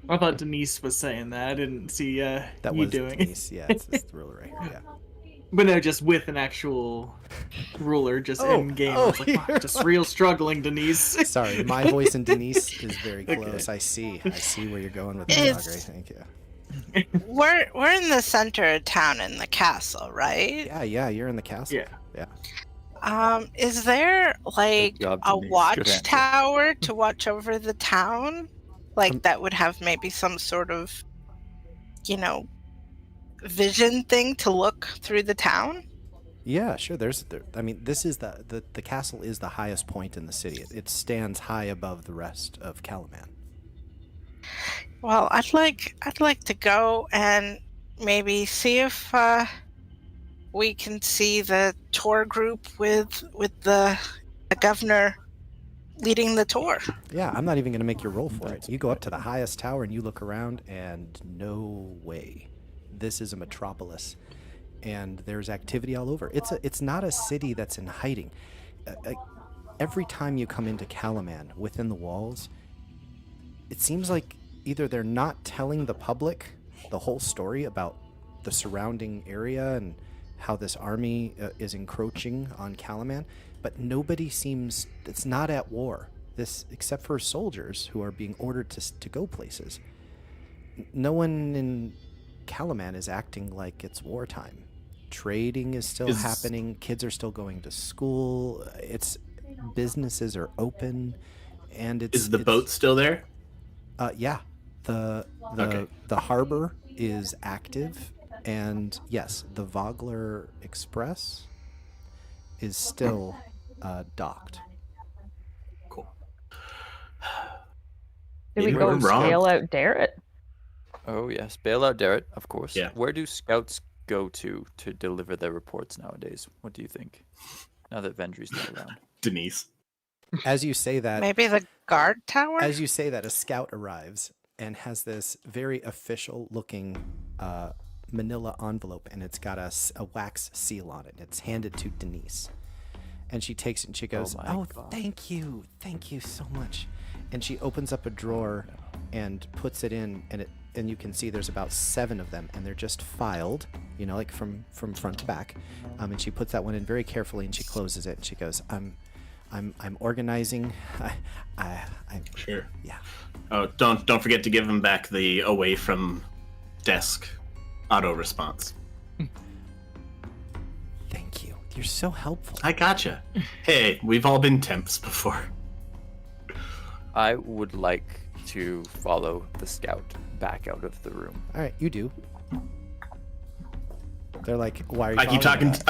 I thought Denise was saying that. I didn't see That you was doing Denise. Yeah, it's this ruler right here, yeah. But no, just with an actual ruler, just in game. I was like, wow, just real struggling, Denise. Sorry, my voice and Denise is very close. I see where you're going with this, Augrey. Thank you. We're in the center of town in the castle, right? Yeah, you're in the castle. Yeah. Is there like Good job, a Denise. Good answer. watchtower to watch over the town? Like that would have maybe some sort of, vision thing to look through the town? Yeah, sure. This is the castle is the highest point in the city. It stands high above the rest of Kalaman. Well, I'd like to go and maybe see if we can see the tour group with the governor leading the tour. Yeah, I'm not even going to make you roll for it. You go up to the highest tower and you look around, and no way. This is a metropolis, and there's activity all over. It's not a city that's in hiding. Every time you come into Kalaman within the walls, it seems like either they're not telling the public the whole story about the surrounding area and how this army is encroaching on Kalaman, but nobody seems, it's not at war. This, except for soldiers who are being ordered to go places. No one in Kalaman is acting like it's wartime. Trading is still happening. Kids are still going to school. Businesses are open, and Is the boat still there? Yeah. The harbor is active, and yes, the Vogler Express is still docked. Cool. Did we Maybe go we're wrong. bail out Darrett? Oh yes, bail out Darrett, of course. Yeah. Where do scouts go to deliver their reports nowadays? What do you think? Now that Vendry's not around. Denise. As you say that, Maybe the guard tower? a scout arrives and has this very official-looking manila envelope, and it's got a wax seal on it. It's handed to Denise, and she takes it and she goes, my "Oh, God. thank you so much." And she opens up a drawer and puts it in, and you can see there's about 7 of them, and they're just filed, like from front to back. And she puts that one in very carefully, and she closes it, and she goes, I'm organizing. I'm Sure. Yeah. Oh, don't forget to give him back the away from desk auto response. Thank you. You're so helpful. I gotcha. Hey, we've all been temps before. I would like to follow the scout back out of the room. All right, you do. They're like, "Why are you?" I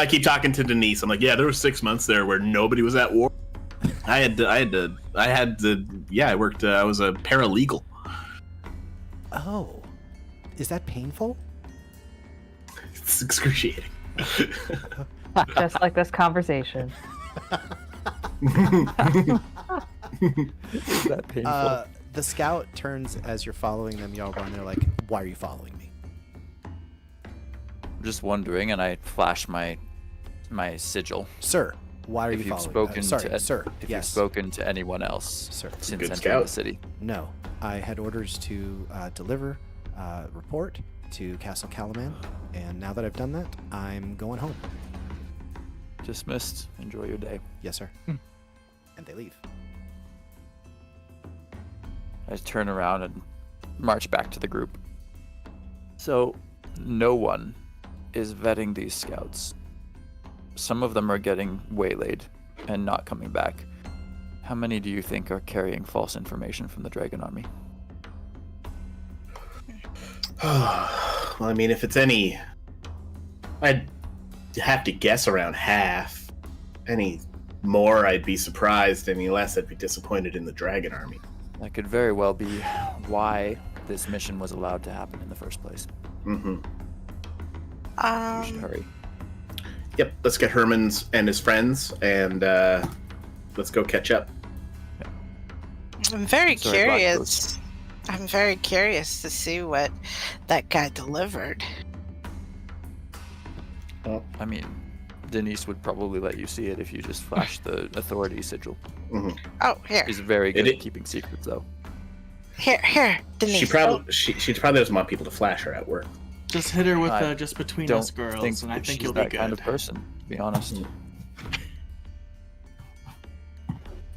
keep talking to Denise. I'm like, yeah, there were 6 months there where nobody was at war. I worked. I was a paralegal. Oh, is that painful? It's excruciating. Just like this conversation. Is that painful? The scout turns as you're following them, Jarlbrawn. They're like, "Why are you following me?" I'm just wondering, and I flash my sigil. Sir, why are If you you've following spoken me? Sorry, to sir. If Yes. you've spoken to anyone else Sir. since Good entering scout. the city. No, I had orders to deliver report to Castle Kalaman, and now that I've done that, I'm going home. Dismissed. Enjoy your day. Yes, sir. And they leave. I turn around and march back to the group. So, no one is vetting these scouts. Some of them are getting waylaid and not coming back. How many do you think are carrying false information from the Dragon Army? Well, I mean, if it's any, I'd have to guess around half. Any more, I'd be surprised. Any less, I'd be disappointed in the Dragon Army. That could very well be why this mission was allowed to happen in the first place. Mm-hmm. We should hurry. Yep, let's get Herman's and his friends, and let's go catch up. I'm very Sorry, curious. I'm very curious to see what that guy delivered. I mean, Denise would probably let you see it if you just flash the authority sigil. Mm-hmm. Oh, here, She's very good It- at keeping secrets, though. here, Denise. She probably doesn't want people to flash her at work. Just hit her with I just between don't us girls, think and I that think she's you'll be that good. kind of person, to be honest.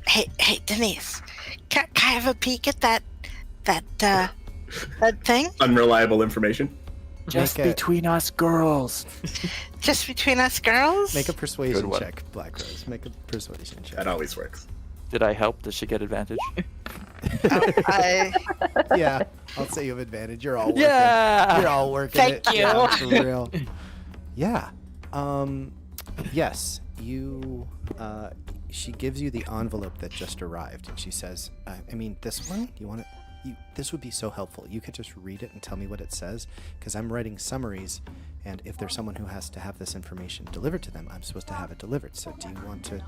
Hey, Denise, can I have a peek at that thing? Unreliable information. Just Make a- between us girls. Just between us girls? Make a persuasion one. check, Blackrose. Make a persuasion check. That always works. Did I help? Does she get advantage? Yeah, I'll say you have advantage. You're all working. Yeah! You're all working. Thank it. you. Yeah, for real. Yeah. Yes. You. She gives you the envelope that just arrived, and she says, "I mean, this one. You want it? This would be so helpful. You could just read it and tell me what it says, because I'm writing summaries, and if there's someone who has to have this information delivered to them, I'm supposed to have it delivered. So, do you want to?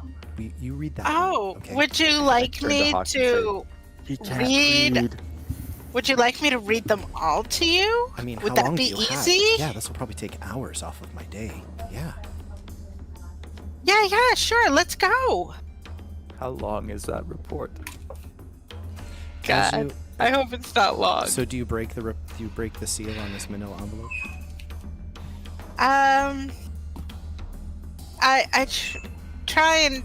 You read that. Oh, one, okay? would you like Turn me Hawk and to He can't read? Would you like me to read them all to you? I mean, would how that long be do you have? easy? Yeah, this will probably take hours off of my day. Yeah. Yeah, sure. Let's go. How long is that report? As God, you- I hope it's not long. So do you break the seal on this manila envelope? I try and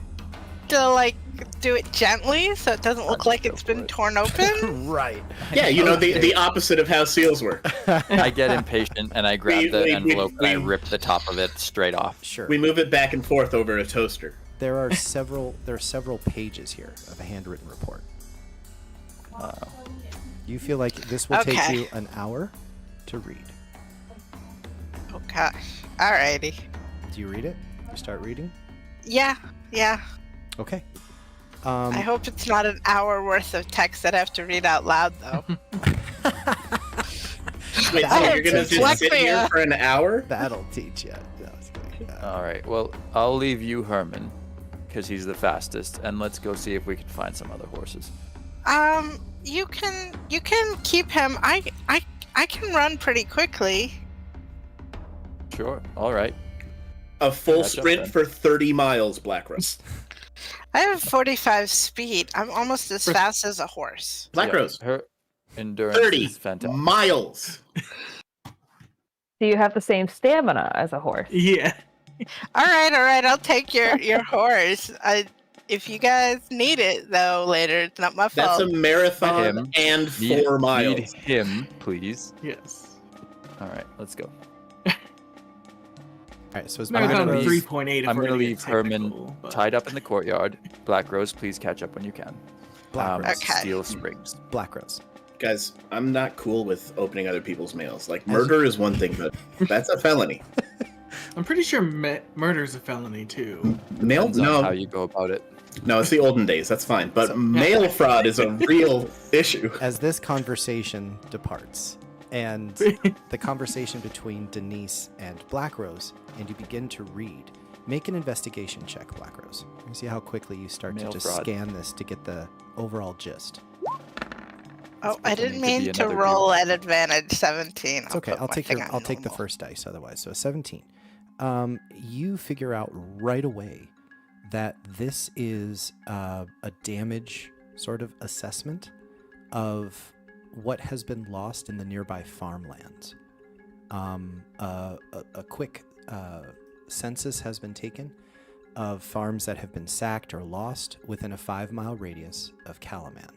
to do it gently so it doesn't look like it's been torn open. Right. Yeah, you know, Okay. the opposite of how seals work. I get impatient and I grab the we- envelope and I we- rip the top of it straight off. Sure. We move it back and forth over a toaster. There are several pages here of a handwritten report. You feel like this will take Okay. you an hour to read. Oh gosh. Alrighty. Do you read it? You start reading? Yeah. Okay. I hope it's not an hour worth of text that I have to read out loud though. Wait, so That'll you're gonna teach just sit here Lexia. for an hour? That'll teach you. No, it's kidding. All right. Well, I'll leave you, Herman, because he's the fastest, and let's go see if we can find some other horses. You can keep him. I can run pretty quickly. Sure. All right. A full Catch up sprint then. for 30 miles, Blackrose. I have 45 speed. I'm almost as fast as a horse. Blackrose, Her endurance 30 is fantastic. miles. Do you have the same stamina as a horse? Yeah. All right. I'll take your horse. If you guys need it though later, it's not my That's fault. a marathon Him. and 4 Need miles. him, please. Yes. All right. Let's go. All right. So it's Marathon gonna leave- 3.8. if I'm we're gonna gonna get leave Herman technical, but- tied up in the courtyard. Blackrose, please catch up when you can. Blackrose. Okay. Steel Springs. Blackrose. Guys, I'm not cool with opening other people's mails. Like, murder is one thing, but that's a felony. I'm pretty sure murder is a felony too. Mail? Depends on how No. you go about it. No, it's the olden days. That's fine. But So- mail fraud is a real issue. As this conversation departs, and the conversation between Denise and Blackrose, and you begin to read, make an investigation check, Blackrose. And see how quickly you start Mail to just fraud. scan this to get the overall gist. Oh, I didn't beginning to be mean to another roll at advantage 17. It's okay. I'll take the normal. first dice otherwise. So 17. You figure out right away that this is a damage sort of assessment of what has been lost in the nearby farmlands. A quick census has been taken of farms that have been sacked or lost within a 5-mile radius of Kalaman.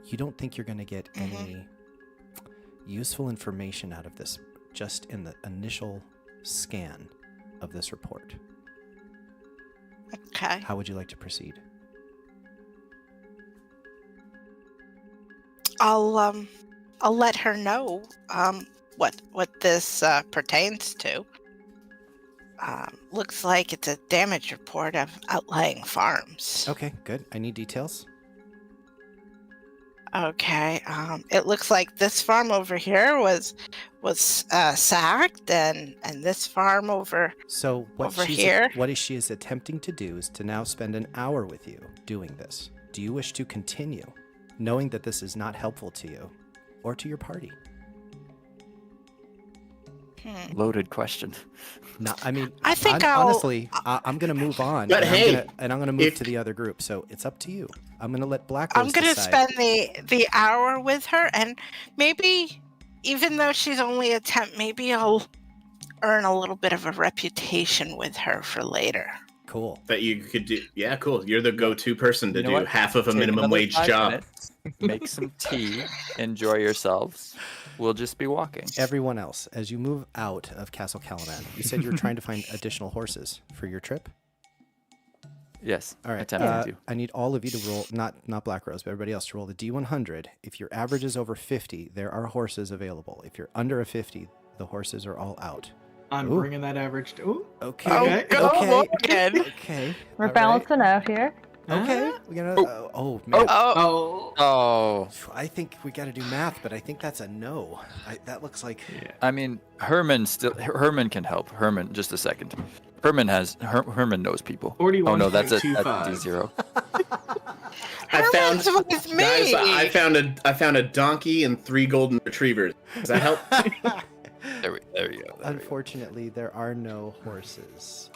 You don't think you're going to get any useful information out of this just in the initial scan of this report. Okay. How would you like to proceed? I'll let her know what this pertains to. Looks like it's a damage report of outlying farms. Okay, good. I need details. Okay. It looks like this farm over here was sacked, and this farm over. So Over here? what she is attempting to do is to now spend an hour with you doing this. Do you wish to continue, knowing that this is not helpful to you or to your party? Loaded question. No, I mean, I think I'll- honestly, I'm going to move on. But and hey, I'm going to move if- to the other group. So it's up to you. I'm going to let Blackrose I'm gonna decide. spend the hour with her, and maybe even though she's only a temp, maybe I'll earn a little bit of a reputation with her for later. Cool. That you could do. Yeah, cool. You're the go-to person to You know do what? half of a Take minimum another wage 5 job. minutes, make some tea, enjoy yourselves. We'll just be walking. Everyone else, as you move out of Castle Kalaman, you said you were trying to find additional horses for your trip. Yes. All right. Attempting to. I need all of you to roll, not Blackrose, but everybody else to roll the D100. If your average is over 50, there are horses available. If you're under a 50, the horses are all out. I'm Ooh. bringing that average to. Ooh. Okay. Okay. Go, Okay. Morgan. Okay. We're all right. balancing out here. Okay. We gotta. Oh man. Oh, Oh. I think we got to do math, but I think that's a no. That looks like. Yeah. I mean, Herman can help. Herman, just a second. Herman knows people. 41. Oh no, that's a 25. D0. I found Herman's with me. guys. I found a donkey and 3 golden retrievers. Does that help? There you go. Unfortunately, there are no horses.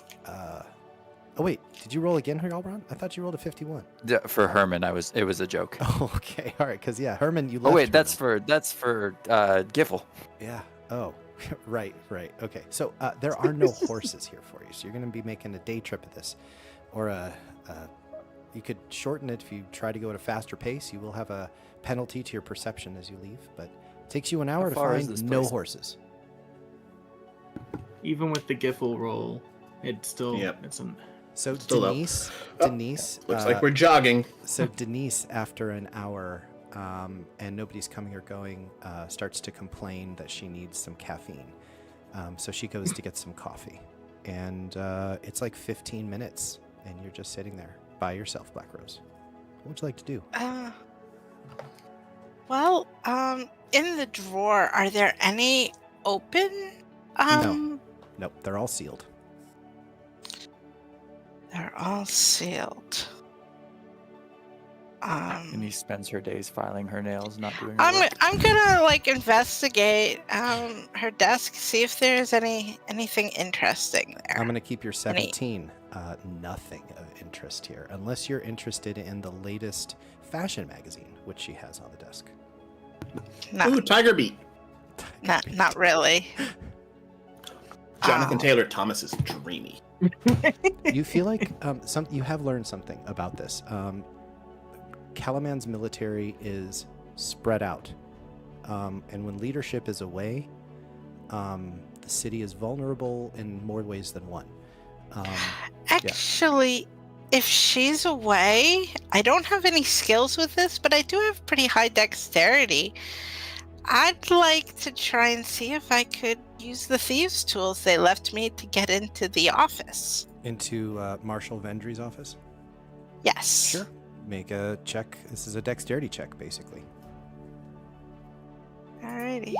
Oh wait, did you roll again, Jarlbrawn? I thought you rolled a 51. Yeah, for Herman, it was a joke. Oh, okay, all right, because Herman, you. Oh left wait, that's Herman. for Giffel. Yeah. Oh, right. Okay, so there are no horses here for you, so you're going to be making a day trip of this, or you could shorten it if you try to go at a faster pace. You will have a penalty to your perception as you leave, but it takes you an hour to far is find this no place? horses. Even with the Giffel roll, it's still. Yep. It's an. So Still up. Denise. Looks like we're jogging. So Denise, after an hour, and nobody's coming or going, starts to complain that she needs some caffeine. So she goes to get some coffee, and it's like 15 minutes, and you're just sitting there by yourself, Blackrose. What would you like to do? Well, in the drawer, are there any open? No. Nope, they're all sealed. They're all sealed. And he spends her days filing her nails, not doing her work. I'm gonna investigate her desk, see if there's anything interesting there. I'm going to keep your 17. Nothing of interest here, unless you're interested in the latest fashion magazine, which she has on the desk. Ooh, Tiger Beat. Not really. Jonathan Oh. Taylor Thomas is dreamy. You feel like you have learned something about this. Kalaman's military is spread out, and when leadership is away, the city is vulnerable in more ways than one. Actually, if she's away, I don't have any skills with this, but I do have pretty high dexterity. I'd like to try and see if I could use the thieves' tools they left me to get into the office. Into Marshal Vendry's office? Yes. Sure. Make a check. This is a dexterity check, basically. Alrighty.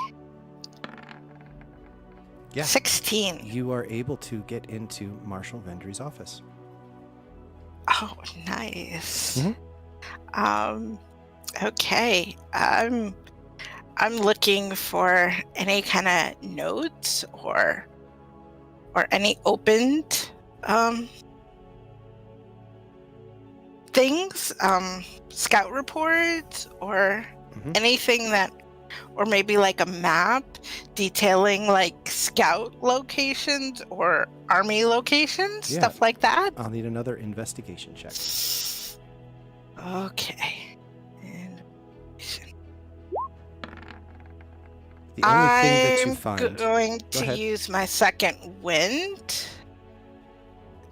Yeah. 16. You are able to get into Marshal Vendry's office. Oh, nice. Mhm. Okay. I'm looking for any kind of notes or any opened things, scout reports or Mhm. anything that, or maybe like a map detailing like scout locations or army locations, Yeah. stuff like that. I'll need another investigation check. Okay. The only thing that you I'm find. going Go to ahead. use my second wind.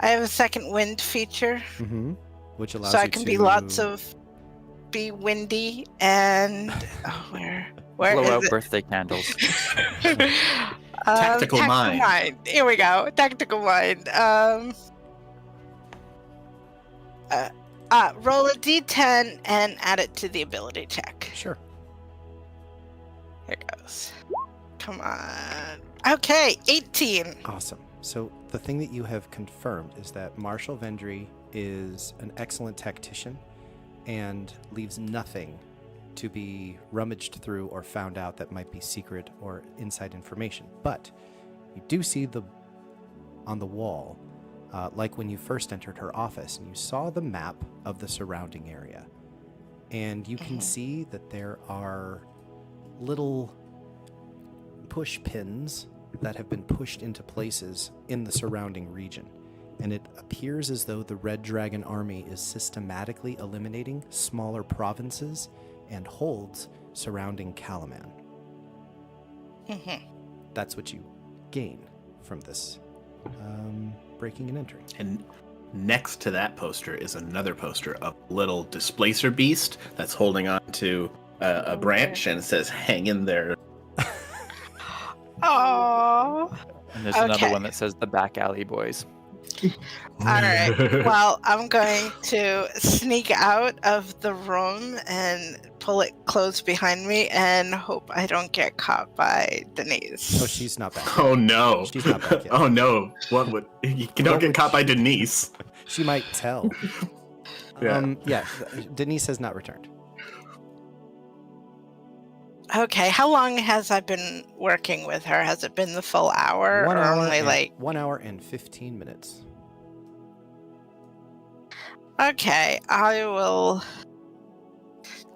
I have a second wind feature, Mm-hmm. Which allows so you I can to be windy and where Blow is out it? birthday candles. Tactical mind. Here we go. Tactical mind. Roll a d10 and add it to the ability check. Sure. Here goes. Come on. Okay, 18. Awesome. So the thing that you have confirmed is that Marshal Vendry is an excellent tactician and leaves nothing to be rummaged through or found out that might be secret or inside information. But you do see on the wall, like when you first entered her office, and you saw the map of the surrounding area. And you can see that there are little push pins that have been pushed into places in the surrounding region. And it appears as though the Red Dragon army is systematically eliminating smaller provinces and holds surrounding Kalaman. That's what you gain from this breaking and entering. And next to that poster is another poster of a little displacer beast that's holding on to a branch, and it says, "Hang in there." Oh. And there's another one that says the back alley boys. All right. Well, I'm going to sneak out of the room and pull it closed behind me and hope I don't get caught by Denise. Oh, she's not back. Oh no! She's not back yet. Oh no! What would you don't get caught by Denise? She might tell. Yeah. Denise has not returned. Okay. How long has I been working with her? Has it been the full hour, or only like 1 hour and 15 minutes? Okay, I will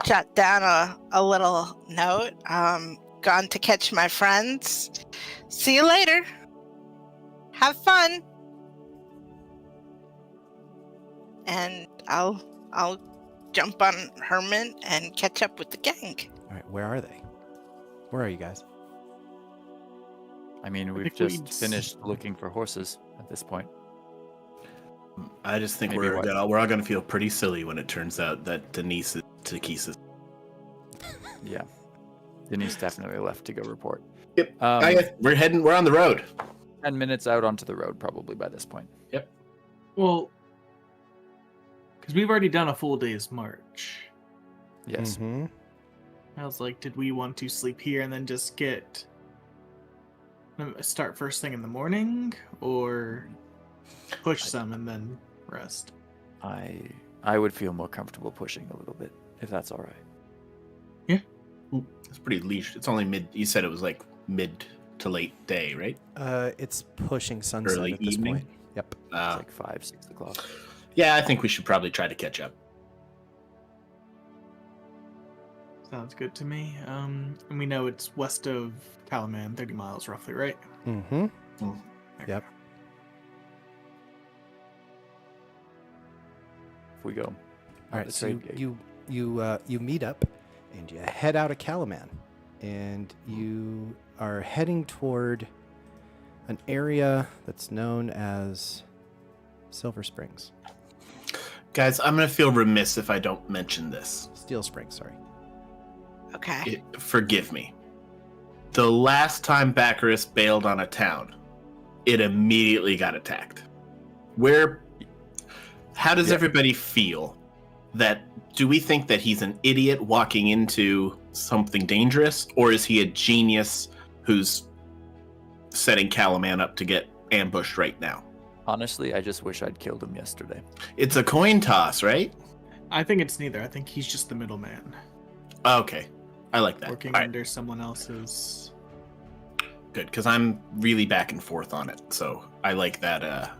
jot down a little note. Gone to catch my friends. See you later. Have fun. And I'll jump on Herman and catch up with the gang. All right, where are they? Where are you guys? I mean, we've think just we'd finished looking for horses at this point. I just think Maybe we're all going to feel pretty silly when it turns out that Denise is Takesis. Yeah. Denise definitely left to go report. Yep. We're on the road. 10 minutes out onto the road probably by this point. Well, because we've already done a full day's march. Yes. Mm-hmm. I was like, did we want to sleep here and then just start first thing in the morning, or push some and then rest? I would feel more comfortable pushing a little bit, if that's all right. It's pretty leisure. It's only mid. You said it was like mid to late day, right? It's pushing sunset Early at this evening? point. Yep. It's like 5, 6 o'clock. Yeah, I think we should probably try to catch up. Sounds good to me. And we know it's west of Kalaman, 30 miles roughly, right? Mm-hmm. Mm. Yep. If we go. All right, so you meet up, and you head out of Kalaman, and you are heading toward an area that's known as Silver Springs. Guys, I'm going to feel remiss if I don't mention this. Steel Springs, sorry. Okay. Forgive me. The last time Blackrose bailed on a town, it immediately got attacked. How does everybody feel? Do we think that he's an idiot walking into something dangerous, or is he a genius who's setting Kalaman up to get ambushed right now? Honestly, I just wish I'd killed him yesterday. It's a coin toss, right? I think it's neither. I think he's just the middleman, Okay. I like that. working All right. under someone else's. Good, because I'm really back and forth on it. So I like that.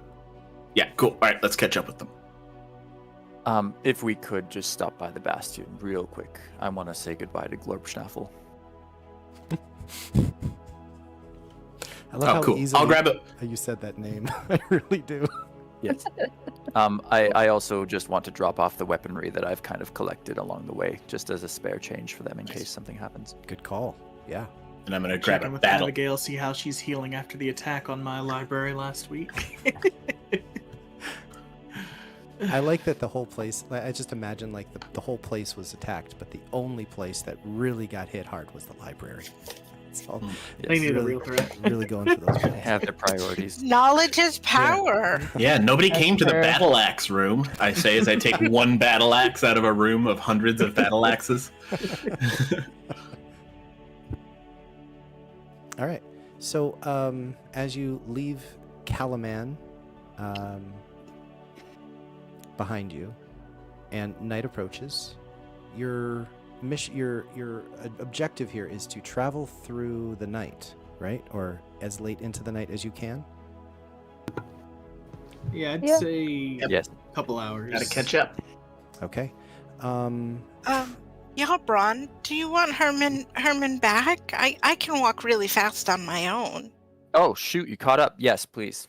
Yeah, cool. All right, let's catch up with them. If we could just stop by the Bastion real quick. I want to say goodbye to Glorpschnaffel. I love how cool. easily I'll grab it. how you said that name. I really do. Yes. I also just want to drop off the weaponry that I've kind of collected along the way, just as a spare change for them in case something happens. Good call. Yeah. And I'm going to grab Check in a with battle. Abigail, see how she's healing after the attack on my library last week. I like that the whole place, I just imagine like the whole place was attacked, but the only place that really got hit hard was the library. So They need a really, real threat. really going for those They roles. have their priorities. Knowledge is power. Yeah, nobody came to the fair. battle axe room. I say as I take one battle axe out of a room of hundreds of battle axes. All right. So as you leave Kalaman behind you, and night approaches, your objective here is to travel through the night, right? Or as late into the night as you can. Yeah, I'd Yeah. say Yes. a couple hours. Gotta catch up. Okay. Jarlbrawn, do you want Herman back? I can walk really fast on my own. Oh, shoot, you caught up. Yes, please.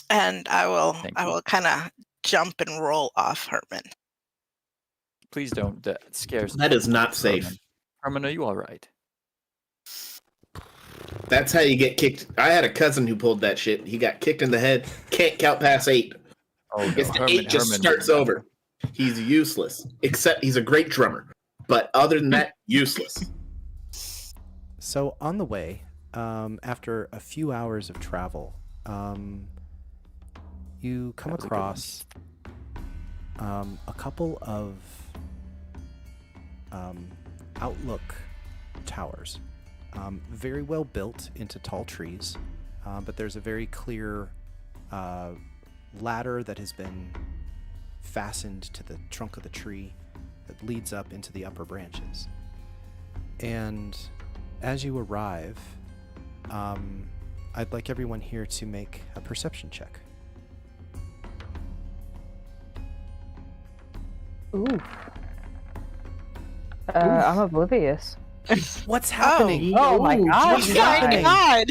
And I Thank you. will kind of jump and roll off Herman. Please don't. That scares That is not safe. Herman, are you all right? That's how you get kicked. I had a cousin who pulled that shit. He got kicked in the head. Can't count past 8. Oh, Gets to 8, just starts over. He's useless. Except he's a great drummer. But other than that, useless. So on the way, after a few hours of travel, you come That was a good across a couple of outlook towers. Very well built into tall trees, but there's a very clear ladder that has been fastened to the trunk of the tree that leads up into the upper branches. And as you arrive, I'd like everyone here to make a perception check. Ooh. I'm oblivious. What's happening? Oh my Ooh, god! what's Oh my happening? God!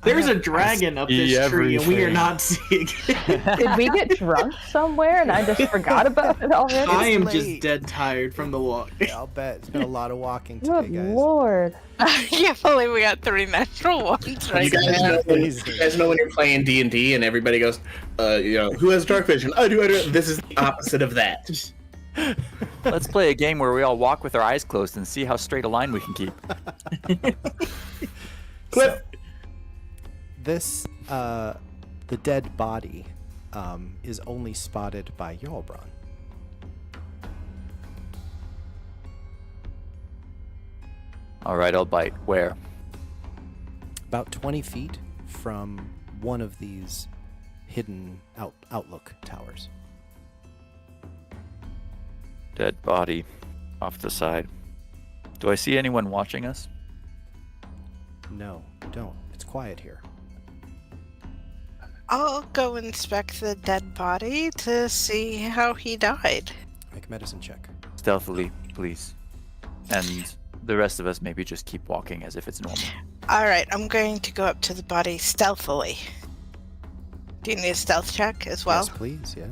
There's a dragon up see this tree, and we are everything. not seeing it. Did we get drunk somewhere and I just forgot about it already? I am late. just dead tired from the walk. I'll bet it's been a lot of walking today, Good guys. lord. I can't believe we got 3 natural ones You right guys, now. know when you're playing D&D and everybody goes, who has dark vision? I do. This is the opposite of that. Let's play a game where we all walk with our eyes closed and see how straight a line we can keep. Clip. This, the dead body, is only spotted by Jarlbrawn. All right, I'll bite. Where? About 20 feet from one of these hidden outlook towers. Dead body. Off the side. Do I see anyone watching us? No, don't. It's quiet here. I'll go inspect the dead body to see how he died. Make a medicine check. Stealthily, please. And the rest of us maybe just keep walking as if it's normal. All right, I'm going to go up to the body stealthily. Do you need a stealth check as well? Yes, please, yeah.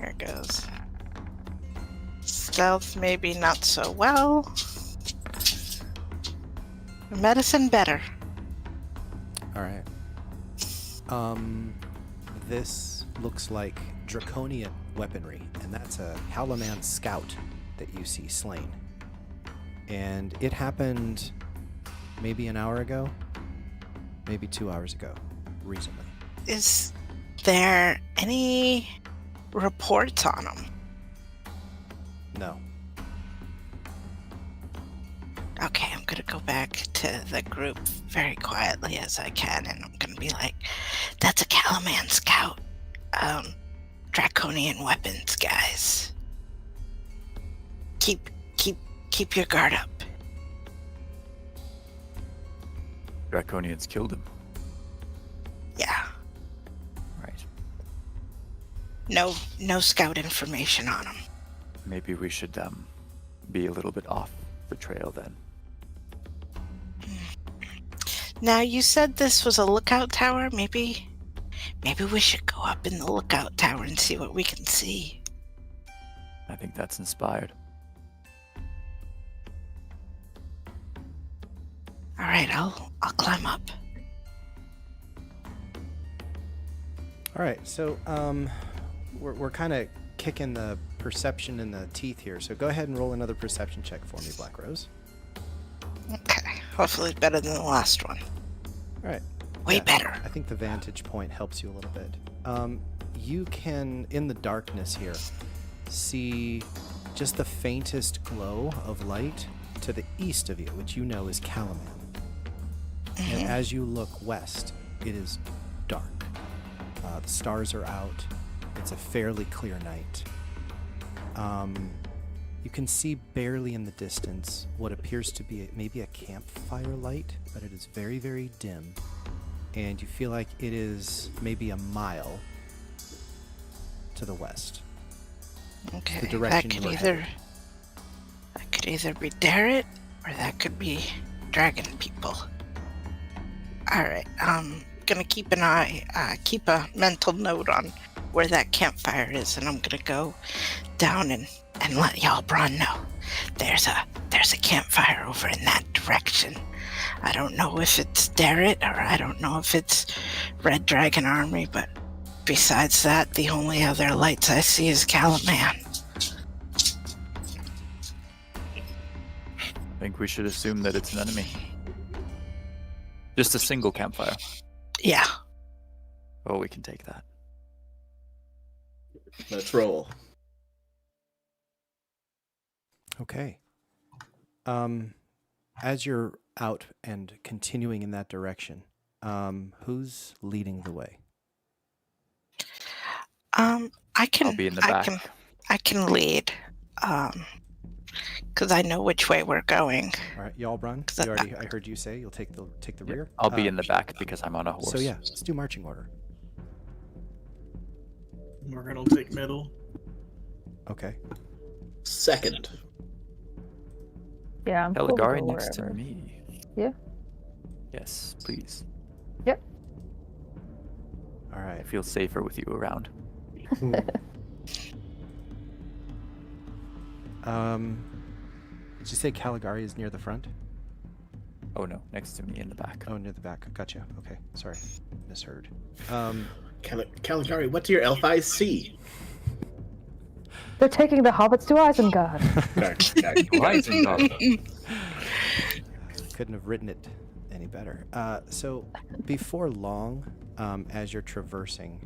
Here it goes. Stealth, maybe not so well. Medicine, better. All right. This looks like Draconian weaponry, and that's a Kalaman scout that you see slain. And it happened maybe an hour ago, maybe 2 hours ago, recently. Is there any reports on him? No. Okay, I'm gonna go back to the group very quietly as I can, and I'm gonna be like, "That's a Kalaman scout. Draconian weapons, guys. Keep your guard up." Draconians killed him. Yeah. Right. No scout information on him. Maybe we should be a little bit off the trail then. Now, you said this was a lookout tower. Maybe we should go up in the lookout tower and see what we can see. I think that's inspired. All right, I'll climb up. All right, so we're kind of kicking the perception in the teeth here. So go ahead and roll another perception check for me, Blackrose. Okay, hopefully better than the last one. All right. Way Yeah, better. I think the vantage point helps you a little bit. You can, in the darkness here, see just the faintest glow of light to the east of you, which you know is Kalaman. And as you look west, it is dark. The stars are out. It's a fairly clear night. You can see barely in the distance what appears to be maybe a campfire light, but it is very, very dim. And you feel like it is maybe a mile to the west. Okay. the direction that you could were either headed. that could either be Darrett or that could be dragon people. All right. Gonna keep an eye, keep a mental note on where that campfire is, and I'm gonna go down and let Jarlbrawn know. There's a campfire over in that direction. I don't know if it's Darrett or I don't know if it's Red Dragon Army, but besides that, the only other lights I see is Kalaman. I think we should assume that it's an enemy. Just a single campfire. Yeah. Oh, we can take that. Let's roll. Okay. As you're out and continuing in that direction, who's leading the way? I can. I'll be in the back. I can lead. Because I know which way we're going. All right, Jarlbrawn, I heard you say you'll take the rear. I'll be in the back because I'm on a horse. So yeah, let's do marching order. Morgan will take middle. Okay. Second. Yeah, I'm cool with Kaligari next to wherever. me. Yeah. Yes, please. Yep. All I right. feel safer with you around. Did you say Kaligari is near the front? Oh no, next to me in the back. Oh, near the back. Gotcha. Okay. Sorry. Misheard. Kaligari, what do your elf eyes see? They're taking the hobbits to Isengard. Couldn't have written it any better. So before long, as you're traversing,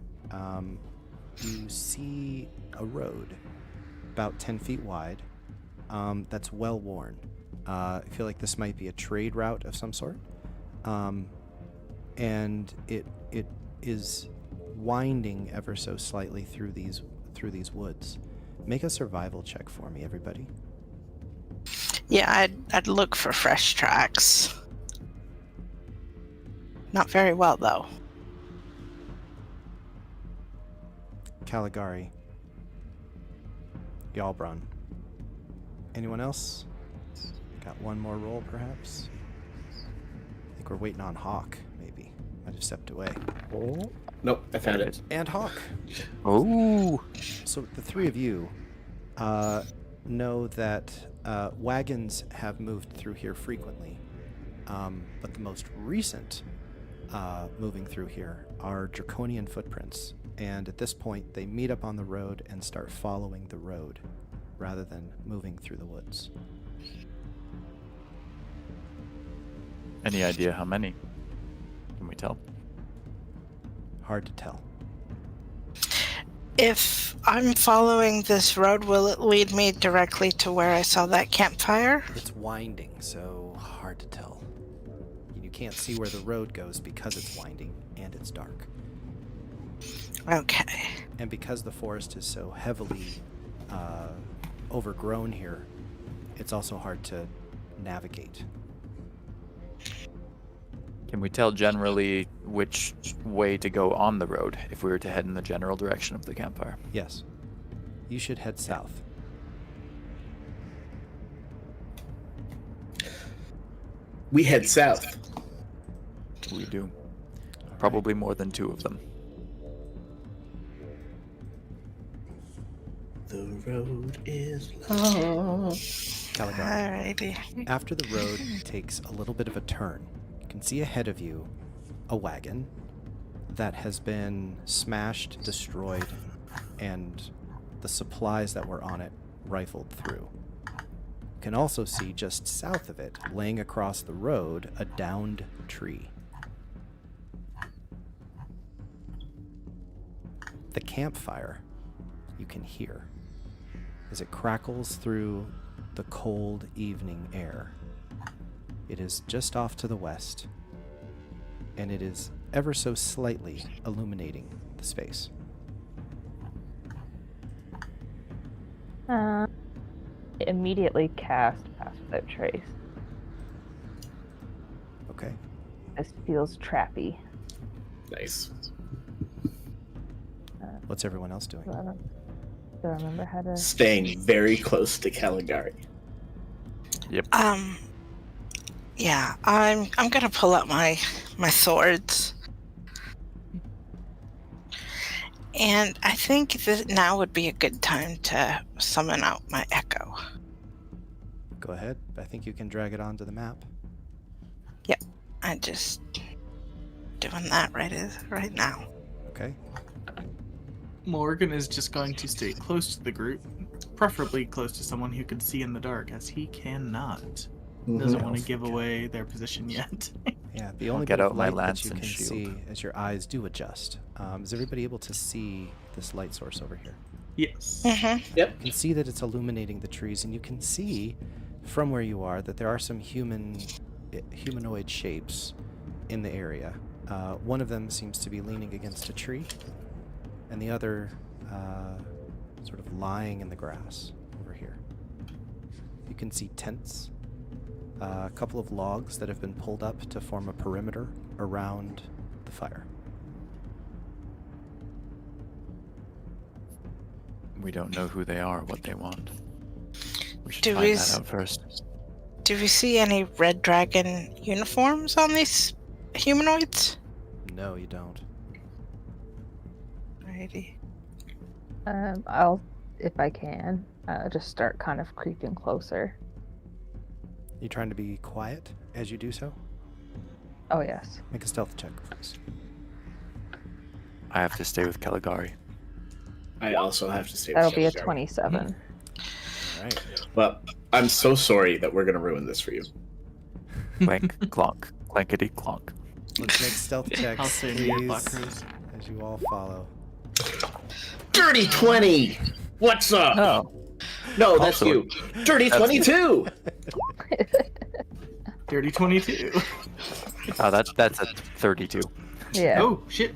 you see a road about 10 feet wide that's well worn. I feel like this might be a trade route of some sort. And it is winding ever so slightly through these woods. Make a survival check for me, everybody. Yeah, I'd look for fresh tracks. Not very well, though. Kaligari. Jarlbrawn. Anyone else? Got one more roll, perhaps? I think we're waiting on Hawk, maybe. Might have stepped away. Oh. Nope, I found it. And Hawk. Oh. So the three of you know that wagons have moved through here frequently, but the most recent moving through here are draconian footprints, and at this point they meet up on the road and start following the road rather than moving through the woods. Any idea how many? Can we tell? Hard to tell. If I'm following this road, will it lead me directly to where I saw that campfire? It's winding, so hard to tell. You can't see where the road goes because it's winding and it's dark. Okay. And because the forest is so heavily overgrown here, it's also hard to navigate. Can we tell generally which way to go on the road if we were to head in the general direction of the campfire? Yes. You should head south. We head south. We do. Probably more than two of them. The road is long. Kaligari. Alrighty. After the road takes a little bit of a turn, you can see ahead of you a wagon that has been smashed, destroyed, and the supplies that were on it rifled through. You can also see just south of it, laying across the road, a downed tree. The campfire you can hear as it crackles through the cold evening air. It is just off to the west, and it is ever so slightly illuminating the space. Immediately cast Pass Without Trace. Okay. This feels trappy. Nice. What's everyone else doing? Don't remember how to. staying very close to Kaligari. Yep. Yeah, I'm gonna pull out my swords. And I think that now would be a good time to summon out my echo. Go ahead. I think you can drag it onto the map. Yep, I'm just doing that right now. Okay. Morgan is just going to stay close to the group, preferably close to someone who can see in the dark, as he cannot. Doesn't want to give away their position yet. Yeah, the only get bit of out my light lance that you and can shield. see as your eyes do adjust. Is everybody able to see this light source over here? Yes. Mm-hmm. You can see that it's illuminating the trees, and you can see from where you are that there are some humanoid shapes in the area. One of them seems to be leaning against a tree, and the other sort of lying in the grass over here. You can see tents, a couple of logs that have been pulled up to form a perimeter around the fire. We don't know who they are, what they want. We should Do find we that out first. Do we see any red dragon uniforms on these humanoids? No, you don't. Alrighty. I'll, if I can, just start kind of creeping closer. You trying to be quiet as you do so? Oh yes. Make a stealth check, please. I have to stay with Kaligari. I also have to stay. That'll with be a Kaligari. 27. All right. Well, I'm so sorry that we're gonna ruin this for you. Clank, clonk, clankety clonk. Let's make stealth checks, I'll say to you, please, Blackrose. as you all follow. Dirty 20. What's up? Oh, No, that's Also- you. Dirty That's- 22. Dirty 22. oh that's a 32. Yeah. Oh, shit.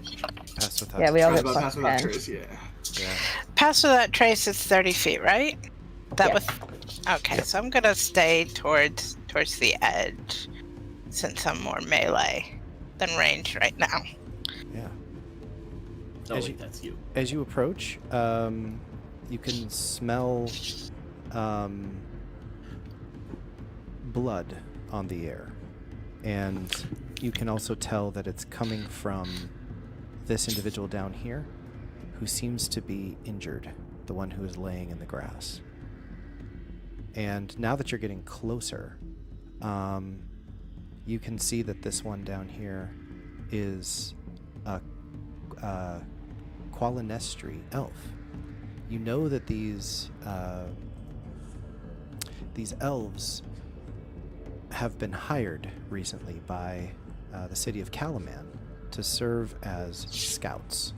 Pass without. Yeah, we all I was get about to pass plus without 10. trace, yeah. Yeah. Pass without trace is 30 feet, right? That Yeah. was okay. So I'm gonna stay towards the edge, since I'm more melee than range right now. Yeah. Oh, As wait, you- that's you. As you approach, you can smell blood on the air, and you can also tell that it's coming from this individual down here, who seems to be injured, the one who is laying in the grass. And now that you're getting closer, you can see that this one down here is a Qualinestri elf. You know that these elves have been hired recently by the city of Kalaman to serve as scouts.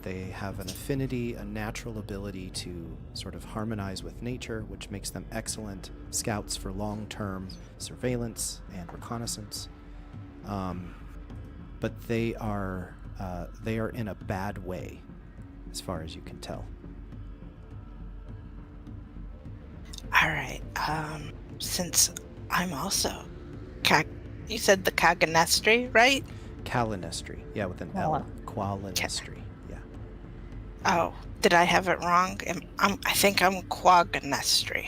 They have an affinity, a natural ability to sort of harmonize with nature, which makes them excellent scouts for long-term surveillance and reconnaissance. But they are in a bad way, as far as you can tell. All right. Since I'm also, you said the Kaganestri, right? Kalinestri, yeah, with an L. Qualinestri, yeah. Oh, did I have it wrong? I think I'm Quaganestri.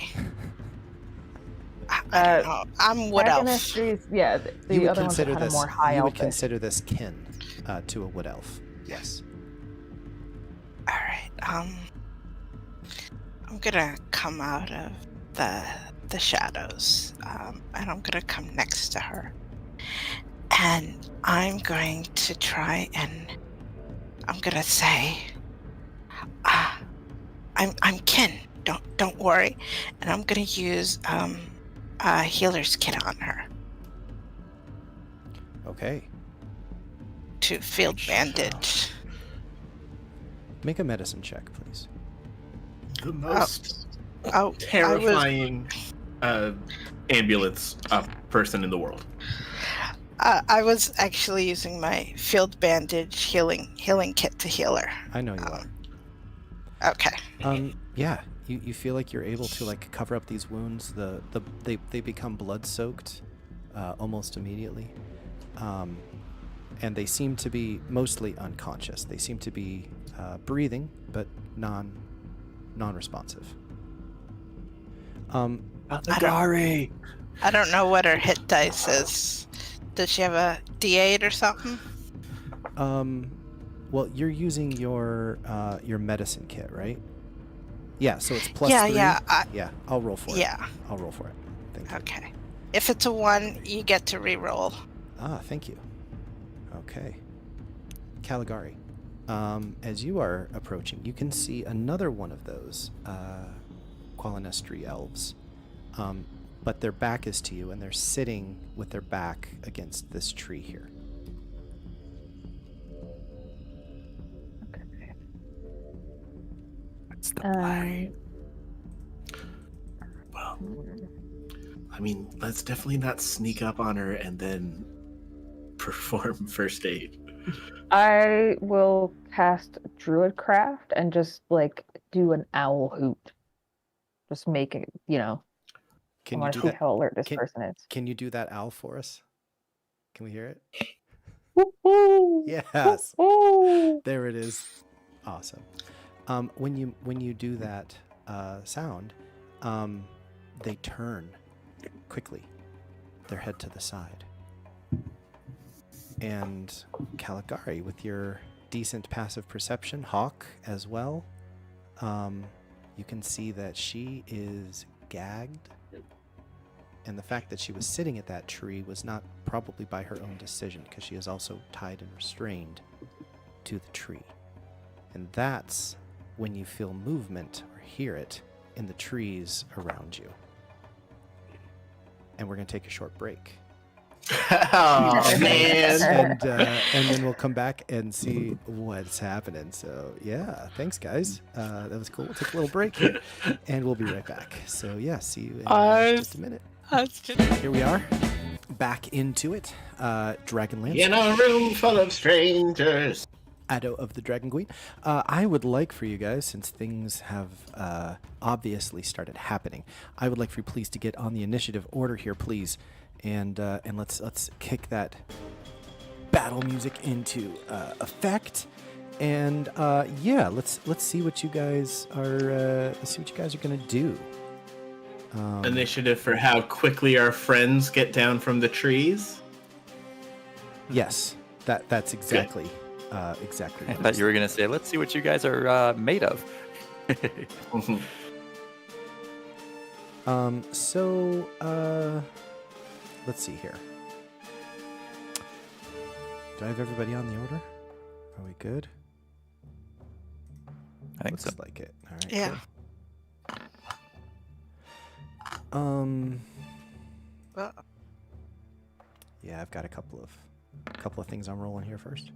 I don't know. I'm wood elf. Dragonestries, yeah, the You would other ones are consider kind of this. more high You would elfish. consider this kin to a wood elf. Yes. All right. I'm gonna come out of the shadows, and I'm gonna come next to her, and I'm going to try and I'm gonna say, I'm kin. Don't worry, and I'm gonna use a healer's kit on her Okay. to field bandage. Make a medicine check, please. The most Oh, terrifying ambulance person in the world. I was actually using my field bandage healing kit to heal her. I know you are. Okay. Yeah. You feel like you're able to like cover up these wounds. They become blood soaked, almost immediately, and they seem to be mostly unconscious. They seem to be breathing, but non-responsive. Kaligari! I don't know what her hit dice is. Does she have a D8 or something? Well, you're using your medicine kit, right? Yeah, so it's plus 3. Yeah. I'll roll for it. Yeah. I'll roll for it. Thank you. Okay. If it's a 1, you get to re-roll. Ah, thank you. Okay. Kaligari. As you are approaching, you can see another one of those Qualinestri elves. But their back is to you, and they're sitting with their back against this tree here. Okay. What's the play? Well, I mean, let's definitely not sneak up on her and then perform first aid. I will cast Druidcraft and just like do an owl hoot. Just make it, I Can you want do to see that? how alert this person is. Can you do that owl for us? Can we hear it? Woo-hoo! Yes. Woo-hoo! There it is. Awesome. When you do that sound, they turn quickly, their head to the side. And Kaligari, with your decent passive perception, Hawk as well, you can see that she is gagged. And the fact that she was sitting at that tree was not probably by her own decision, because she is also tied and restrained to the tree. And that's when you feel movement or hear it in the trees around you. And we're going to take a short break. Oh, man. And then we'll come back and see what's happening. So, yeah, thanks, guys. That was cool. We'll take a little break here, and we'll be right back. So, yeah, see you in just a minute. Here we are, back into it. Dragonlance. In a room full of strangers. Addo of the Dragon Queen. I would like for you guys, since things have obviously started happening, I would like for you please to get on the initiative order here, please, and let's kick that battle music into effect, and yeah, let's see what you guys are gonna do. Initiative for how quickly our friends get down from the trees. Yes, that's exactly. Exactly. I thought you were going to say, let's see what you guys are made of. Let's see here. Do I have everybody on the order? Are we good? I think so. Looks like it. All right. Yeah. Cool. Well, Yeah, I've got a couple of things I'm rolling here first.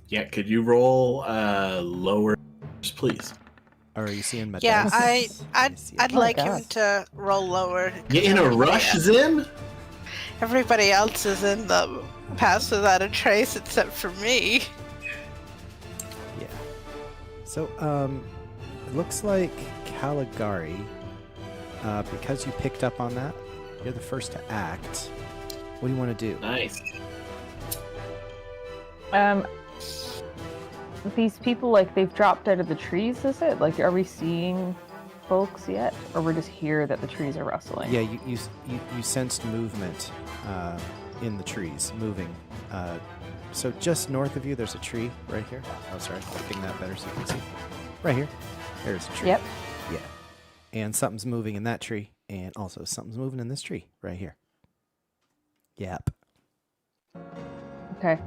Yeah, could you roll lower, please? Or are you seeing my yeah, dice? I'd my like him God. to roll lower. You in a rush, Zim? Everybody else is in the pass without a trace except for me. Yeah. So, it looks like Kaligari, because you picked up on that, you're the first to act. What do you want to do? Nice. These people, like, they've dropped out of the trees, is it? Like, are we seeing folks yet? Or we're just here that the trees are rustling? Yeah, you sensed movement in the trees, moving. So just north of you, there's a tree right here. Oh, sorry, looking that better so you can see. Right here, there's a tree. Yep. Yeah. And something's moving in that tree, and also something's moving in this tree right here. Yep. Okay.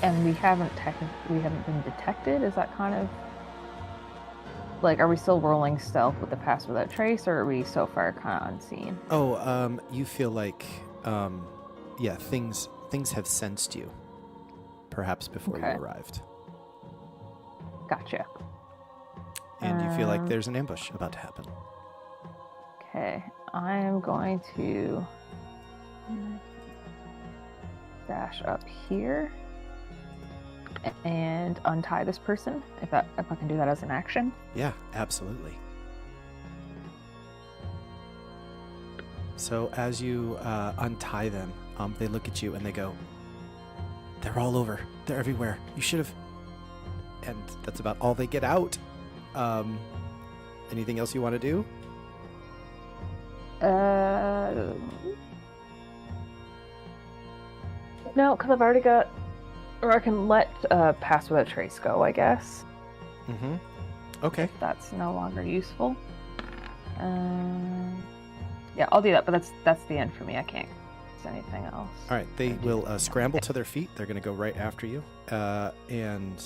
And we haven't been detected. Is that kind of like, are we still rolling stealth with the pass without trace, or are we so far kind of unseen? Oh, you feel like, yeah, things have sensed you, perhaps before Okay. you arrived, Gotcha. and you feel like there's an ambush about to happen. Okay, I am going to dash up here and untie this person, if I can do that as an action. Yeah, absolutely. So as you untie them, they look at you and they go, "They're all over. They're everywhere. You should have..." And that's about all they get out. Anything else you want to do? No, because I've already got... Or I can let Pass Without Trace go, I guess. Mm-hmm. Okay. That's no longer useful. Yeah, I'll do that, but that's the end for me. I can't use anything else. All right, they will scramble to their feet. They're going to go right after you, and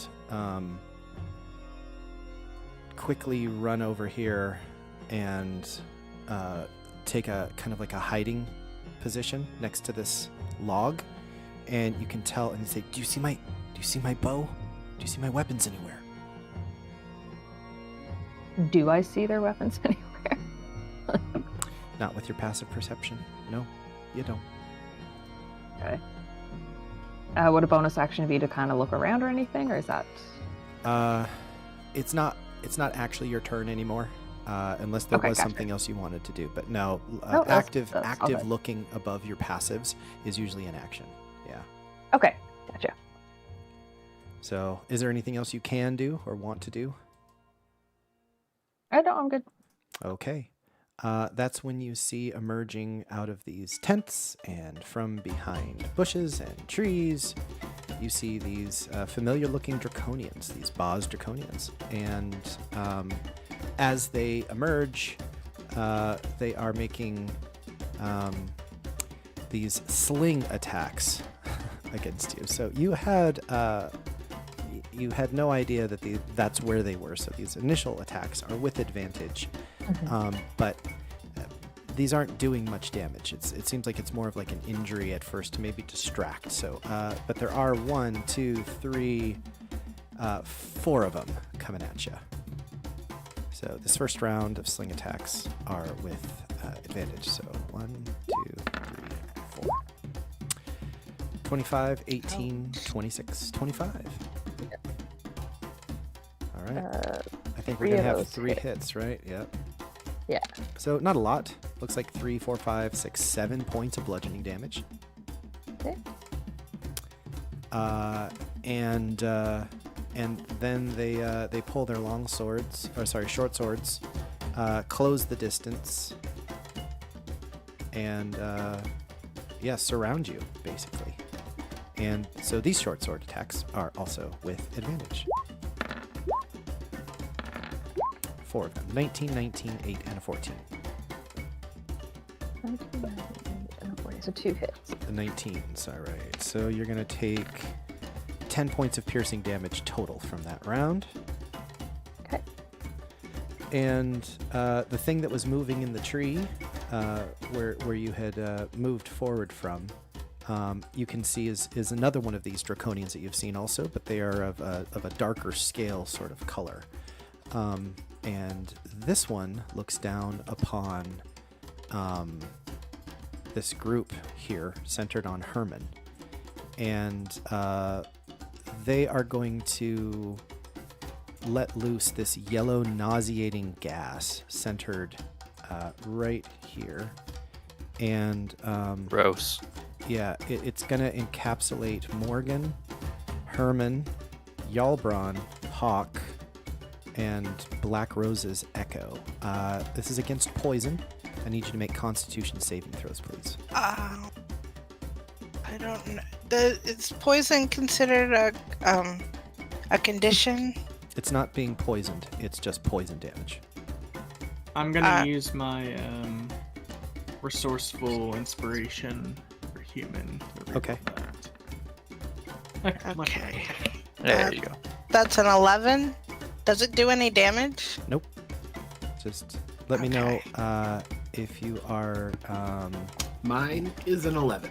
quickly run over here and take a kind of like a hiding position next to this log. And you can tell, and say, "Do you see my bow? Do you see my weapons anywhere?" Do I see their weapons anywhere? Not with your passive perception. No, you don't. Okay. Would a bonus action be to kind of look around or anything, or is that? It's not actually your turn anymore, unless there was something else you wanted to do. But no, active looking above your passives is usually an action. Yeah. Okay, gotcha. So, is there anything else you can do or want to do? I don't. I'm good. Okay. That's when you see emerging out of these tents and from behind bushes and trees, you see these familiar-looking draconians, these Boz draconians. And as they emerge, they are making these sling attacks against you. So you had no idea that that's where they were. So these initial attacks are with advantage. Mm-hmm. But these aren't doing much damage. It seems like it's more of like an injury at first to maybe distract. So, but there are 1, 2, 3, 4 of them coming at you. So this first round of sling attacks are with advantage. So 1, 2, 3, 4. 25, 18, 26, 25. All right. I think we're going to have 3 hits, right? Yep. Yeah. So not a lot. Looks like 3, 4, 5, 6, 7 points of bludgeoning damage. Okay. And then they pull their short swords, close the distance, and surround you basically. And so these short sword attacks are also with advantage. 4 of them. 19, 19, 8, and a 14. 19, 19, 8, and a 14. So 2 hits. The 19s, all right. So you're going to take 10 points of piercing damage total from that round. Okay. And the thing that was moving in the tree, where you had moved forward from, you can see is another one of these draconians that you've seen also, but they are of a darker scale sort of color. And this one looks down upon this group here centered on Herman. And they are going to let loose this yellow nauseating gas centered right here. And Gross. yeah, it's going to encapsulate Morgan, Herman, Jarlbrawn, Hawk, and Blackrose's Echo. This is against poison. I need you to make Constitution saving throws, please. I don't know. Is poison considered a condition? It's not being poisoned. It's just poison damage. I'm gonna use my resourceful inspiration for human. Okay. Okay. There you go. That's an 11. Does it do any damage? Nope. Just let me know if you are... Mine is an 11.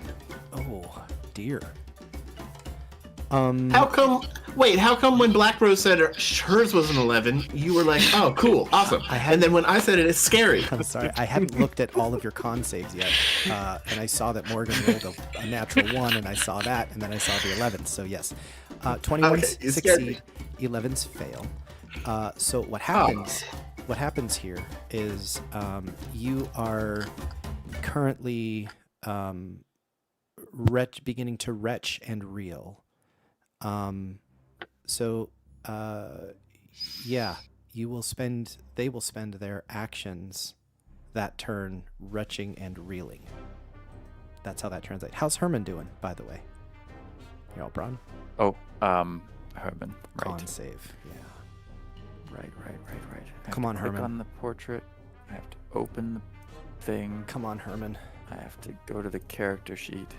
Oh, dear. How come when Blackrose said hers was an 11, you were like, oh, cool, awesome. And then when I said it, it's scary. I'm sorry. I hadn't looked at all of your con saves yet. And I saw that Morgan rolled a natural 1, and I saw that, and then I saw the 11. So, yes. 21s succeed, 11s fail. So what happens here is you are currently beginning to retch and reel. So yeah, they will spend their actions that turn retching and reeling. That's how that translates. How's Herman doing, by the way? Jarlbrawn? Oh, Herman. Con Right. save. Yeah. Right. I have Come to on, click Herman. on the portrait. I have to open the thing. Come on, Herman. I have to go to the character sheet.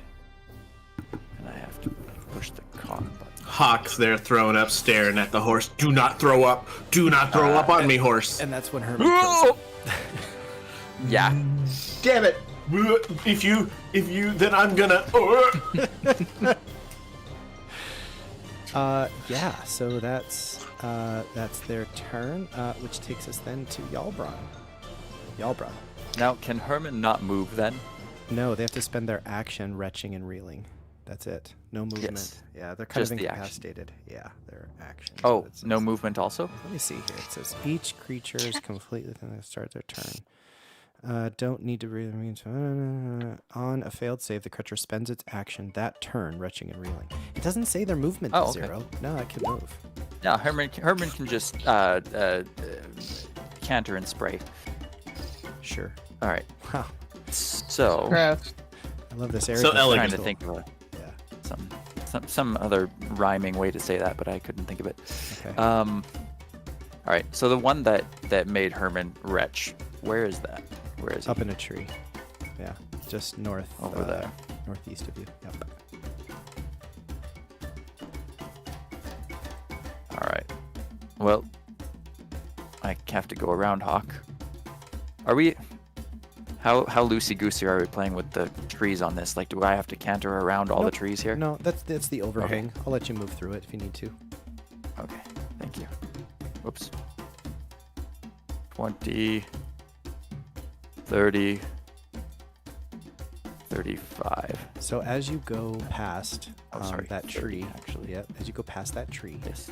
And I have to push the con button. Hawk's there throwing up, staring at the horse. Do not throw up. Do not throw up on me, horse. And that's when Herman kills. Yeah. Damn it. If you, then I'm gonna. Yeah, so that's their turn, which takes us then to Jarlbrawn. Now, can Herman not move then? No, they have to spend their action retching and reeling. That's it. No movement. Yes. Yeah, they're kind Just of the action. incapacitated. Yeah, their action. Oh, So it no says- movement also? Let me see here. It says each creature is completely within the start of their turn. Don't need to really mean on a failed save, the creature spends its action that turn, retching and reeling. It doesn't say their movement Oh, is okay. 0. No, I can move. No, Herman can just canter and spray. Sure. All right. Wow, So, Gross. I love this area. So trying elegant. to think of Yeah. some other rhyming way to say that, but I couldn't think of it. Okay. All right. So the one that made Herman retch, where is that? Where is he? Up in a tree. Yeah, just north. Over there. Northeast of you. Yep. All right. Well, I have to go around Hawk. Are we? How loosey goosey are we playing with the trees on this? Like, do I have to canter around all Nope. the trees here? No, that's the overhang. I'll let you move through it if you need to. Okay. Thank you. Whoops. 20, 30, 35. So as you go past Oh, sorry, that 30, tree, actually. yep, as you go past that tree, Yes.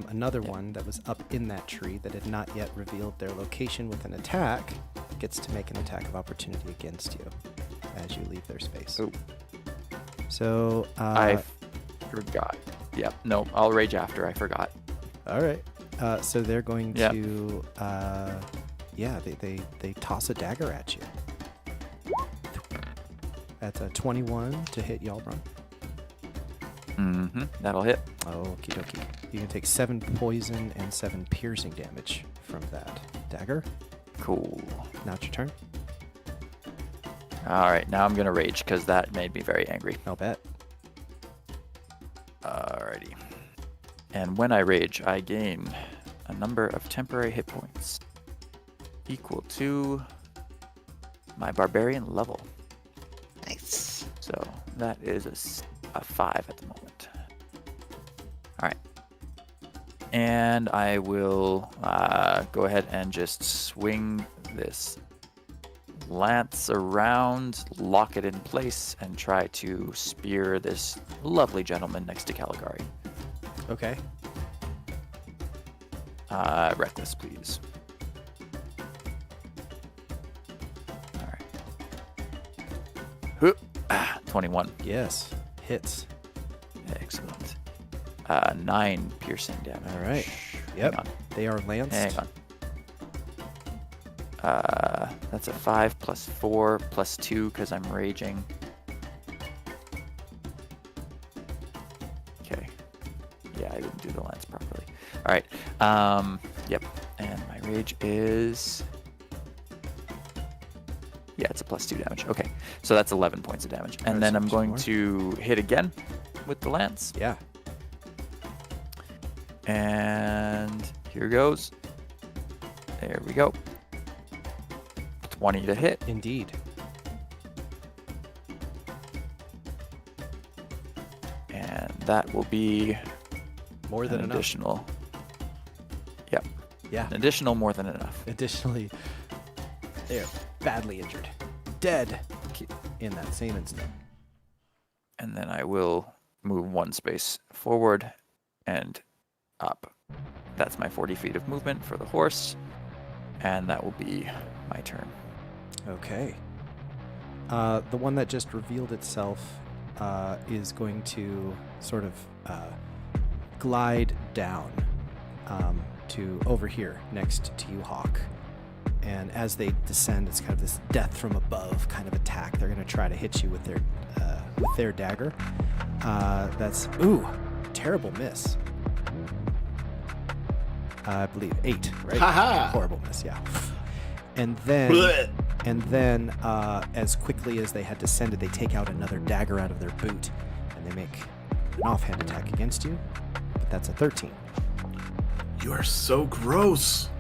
another one that was up in that tree that had not yet revealed their location with an attack gets to make an attack of opportunity against you as you leave their space. Oh. So I forgot. Yep. No, I'll rage after. I forgot. all right. So they're going Yep. to they toss a dagger at you. That's a 21 to hit Jarlbrawn. Mm-hmm. That'll hit. Okie dokie. You can take 7 poison and 7 piercing damage from that dagger. Cool. Now it's your turn. All right. Now I'm gonna rage because that made me very angry. I'll bet. Alrighty. And when I rage, I gain a number of temporary hit points equal to my barbarian level. Nice. So that is a 5 at the moment. All right. And I will go ahead and just swing this lance around, lock it in place, and try to spear this lovely gentleman next to Kaligari. Okay. Reckless, please. All right. 21. Yes. Hits. Excellent. 9 piercing damage. All right. Hang Yep. on. They are lanced. Hang on. That's a 5 plus 4 plus 2 because I'm raging. Okay. Yeah, I didn't do the lance properly. All right. Yep. And my rage is. Yeah, it's a plus 2 damage. Okay. So that's 11 points of damage. And Alright, then so I'm two going more. to hit again with the lance. Yeah. And here goes. There we go. 20 to hit. Indeed. And that will be More than an enough. additional. Yep. Yeah. An additional more than enough. Additionally, they are badly injured. Dead in that same instant. And then I will move 1 space forward and up. That's my 40 feet of movement for the horse. And that will be my turn. Okay. The one that just revealed itself is going to sort of glide down to over here next to you, Hawk. And as they descend, it's kind of this death from above kind of attack. They're going to try to hit you with their dagger. That's terrible miss. I believe 8, right? Ha-ha! Horrible miss, yeah. And then, Blech. as quickly as they had descended, they take out another dagger out of their boot, and they make an offhand attack against you. But that's a 13. You are so gross.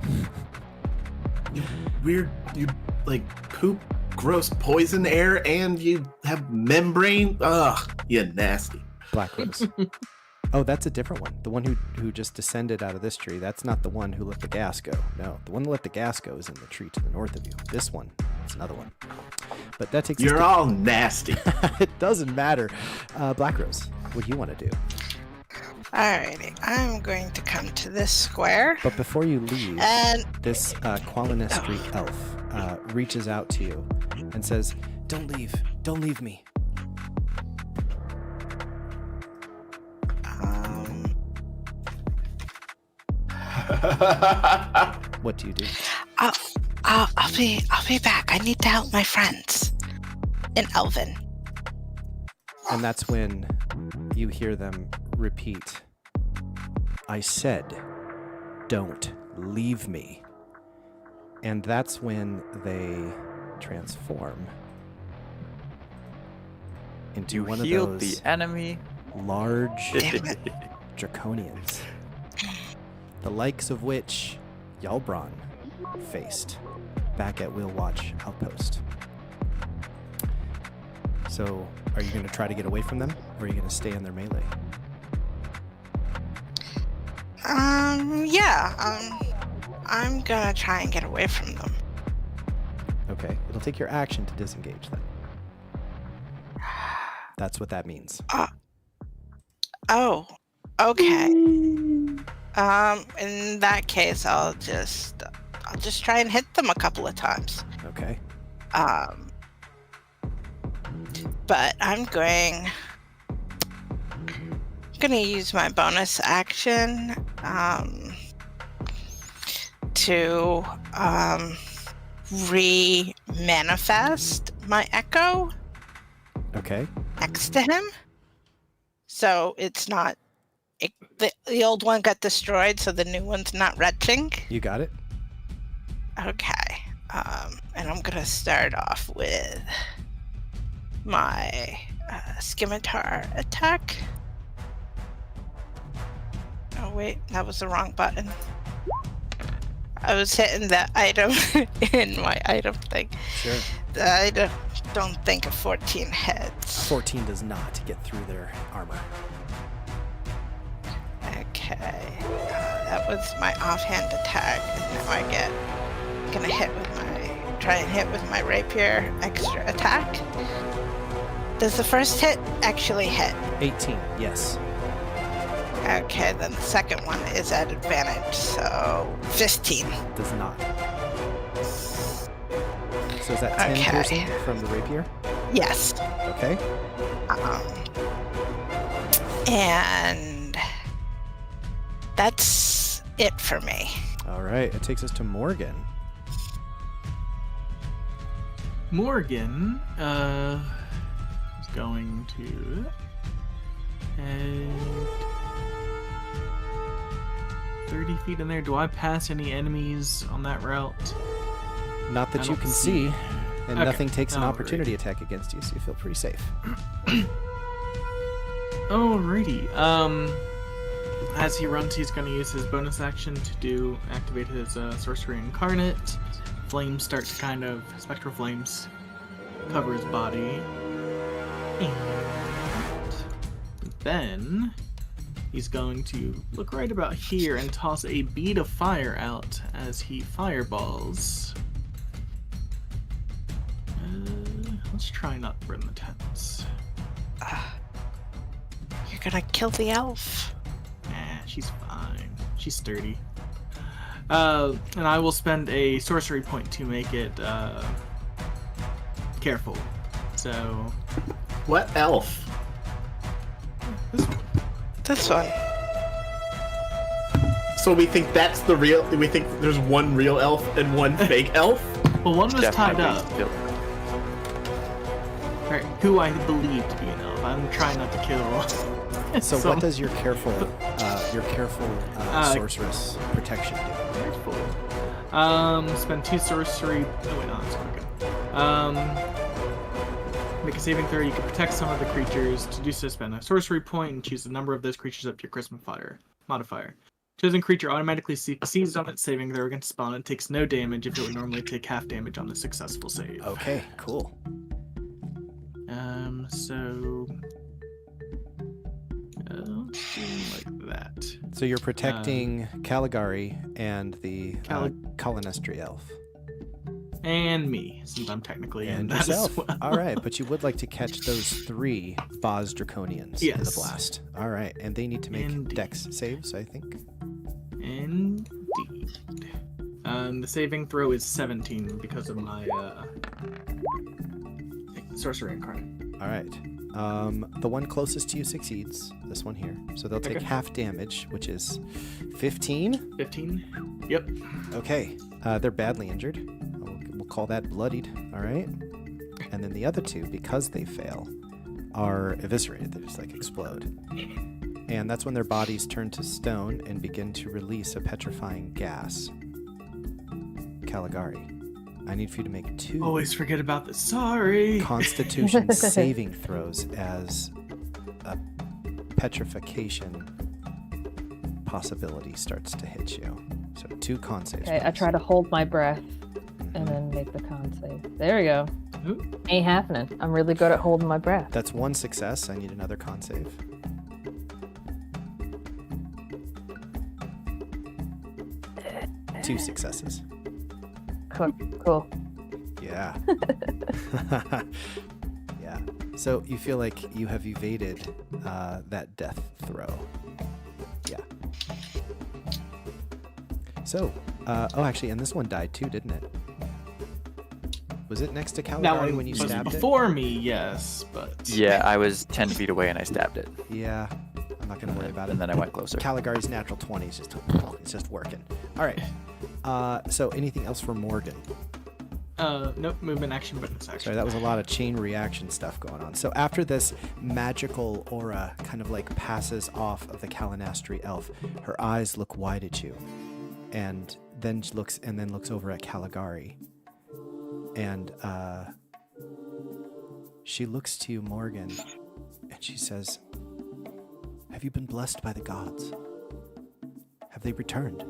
You weird. You like poop, gross poison air, and you have membrane. Ugh, you nasty. Blackrose. Oh, that's a different one. The one who just descended out of this tree. That's not the one who let the gas go. No, the one that let the gas go is in the tree to the north of you. This one is another one. But that takes. You're all nasty. It doesn't matter. Blackrose, what do you want to do? Alrighty, I'm going to come to this square. But before you leave, And this Qualina Street elf reaches out to you and says, "Don't leave. Don't leave me." What do you do? I'll be back. I need to help my friends in Elven. And that's when you hear them repeat, "I said, don't leave me." And that's when they transform into You one of healed those the enemy. large Damn it. draconians, the likes of which Jarlbrawn faced back at Wheelwatch Outpost. So, are you going to try to get away from them, or are you going to stay in their melee? I'm gonna try and get away from them. Okay, it'll take your action to disengage then. That's what that means. Oh, okay. In that case, I'll just try and hit them a couple of times. Okay. But I'm gonna use my bonus action to re-manifest my echo Okay. next to him. So it's not the old one got destroyed, so the new one's not retching. You got it. Okay. And I'm gonna start off with my scimitar attack. Oh wait, that was the wrong button. I was hitting the item in my item thing. Sure. I don't think a 14 hits. 14 does not get through their armor. Okay. That was my offhand attack. And now I gonna try and hit with my rapier extra attack. Does the first hit actually hit? 18, yes. Okay, then the second one is at advantage, so 15. Does not. So is that 10 Okay. piercing from the rapier? Yes. Okay. And that's it for me. All right. It takes us to Morgan. Morgan is going to head 30 feet in there. Do I pass any enemies on that route? Not that I you don't can see. see, and Okay. nothing takes an Alright. opportunity attack against you, so you feel pretty safe. Alrighty. As he runs, he's going to use his bonus action to activate his sorcery incarnate. Flames start to spectral flames cover his body. And then he's going to look right about here and toss a bead of fire out as he fireballs. Let's try not to burn the tents. You're gonna kill the elf. She's fine. She's sturdy. And I will spend a sorcery point to make it careful. So What elf? This one. So we think that's the real. We think there's one real elf and one fake elf. well, one was tied Definitely up. still- All right, who I believe to be an elf. I'm trying not to kill. So some- what does your careful sorceress protection do? Careful. Spend 2 sorcery. Oh wait, no, that's okay. Make a saving throw. You can protect some of the creatures. To do so, spend a sorcery point and choose the number of those creatures up to your charisma modifier. Chosen creature automatically succeeds on its saving throw against spawn and takes no damage if it would normally take half damage on a successful save. Okay, cool. So let's do like that. So you're protecting Kaligari and the Kalanestri elf. And me, since I'm technically in And that yourself. as well. All right, but you would like to catch those 3 Boz Draconians in the Yes. blast. All right, and they need to make Indeed. dex saves, I think. Indeed. The saving throw is 17 because of my sorcery incarnate. All right. The one closest to you succeeds. This one here. So they'll take Okay. half damage, which is 15. 15. Yep. Okay. They're badly injured. We'll call that bloodied. All right. And then the other 2, because they fail, are eviscerated. They just like explode. And that's when their bodies turn to stone and begin to release a petrifying gas. Caligari, I need for you to make 2 Always forget about this. Sorry. Constitution saving throws as a petrification possibility starts to hit you. So 2 con saves. Okay, I please. try to hold my breath and then make the con save. There we go. Ooh. Ain't happening. I'm really good at holding my breath. That's 1 success. I need another con save. Two successes. Cool. Yeah. Yeah. So you feel like you have evaded that death throw. Yeah. So, actually, and this one died too, didn't it? Was it next to That Caligari one when you was stabbed before me, yes, but Yeah, I was 10 feet away and I stabbed it. it? Yeah. I'm not going to worry about it. And then I went closer. Caligari's natural 20 is just working. All right. So anything else for Morgan? nope, movement, action, bonus action. Sorry, that was a lot of chain reaction stuff going on. So after this magical aura kind of like passes off of the Kalanastri elf, her eyes look wide at you, and then looks over at Kaligari, and she looks to you, Morgan, and she says, "Have you been blessed by the gods? Have they returned?"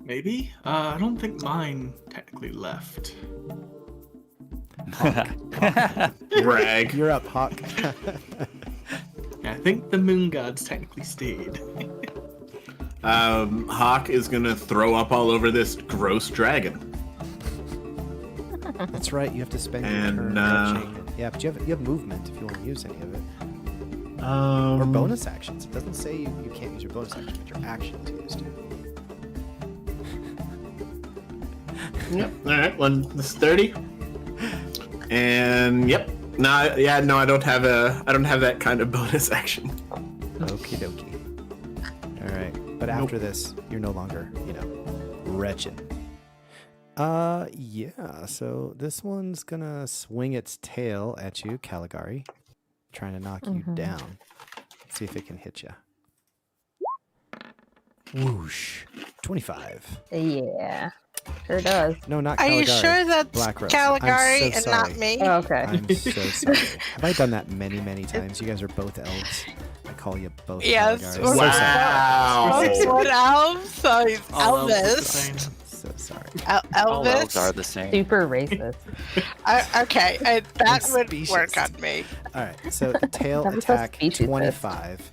Maybe? I don't think mine technically left. Brag. You're up, Hawk. Yeah, I think the moon gods technically stayed. Hawk is gonna throw up all over this gross dragon. That's right. You have to spend your And, turn catching. Yeah, but you have movement if you want to use any of it, or bonus actions. It doesn't say you can't use your bonus action, but your actions used. Yep. All right. One. This is 30. And yep. No. I don't have that kind of bonus action. Okie dokie. All right. But after this, you're no longer, wretched. Yeah. So this one's gonna swing its tail at you, Kaligari, trying to knock you down. See if it can hit you. Whoosh. 25. Yeah, sure does. No, not Are Kaligari. you sure that's Blackrose. Caligari I'm so and sorry. not me? Oh, okay. I'm so sorry. Have I done that many, many times? You guys are both elves. I call you both Yes. Caligari. Well, So sorry. Wow. What else? So he's All elves are the Elvis. same. So sorry. All elves Elvis. are the same. Super racist. Okay, that I'm would specious. work on me. All right. So tail That was so attack speciesist. 25.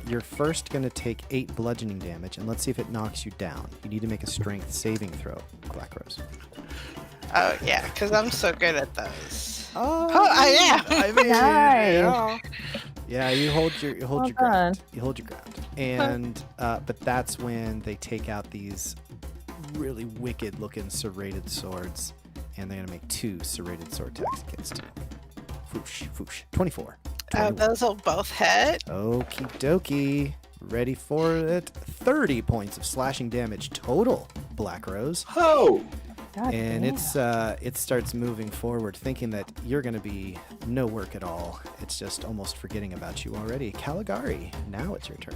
You're first going to take 8 bludgeoning damage, and let's see if it knocks you down. You need to make a strength saving throw, Blackrose. Oh yeah, because I'm so good at those. Oh, I am. I mean, Nice. yeah, you hold your Well ground. done. You hold your ground. And but that's when they take out these really wicked looking serrated swords. And they're going to make 2 serrated sword attacks against you. Foosh, foosh. 24. 21. Those will both hit. Okie dokie. Ready for it. 30 points of slashing damage total, Blackrose. Oh! God And damn. it starts moving forward, thinking that you're going to be no work at all. It's just almost forgetting about you already. Kaligari, now it's your turn.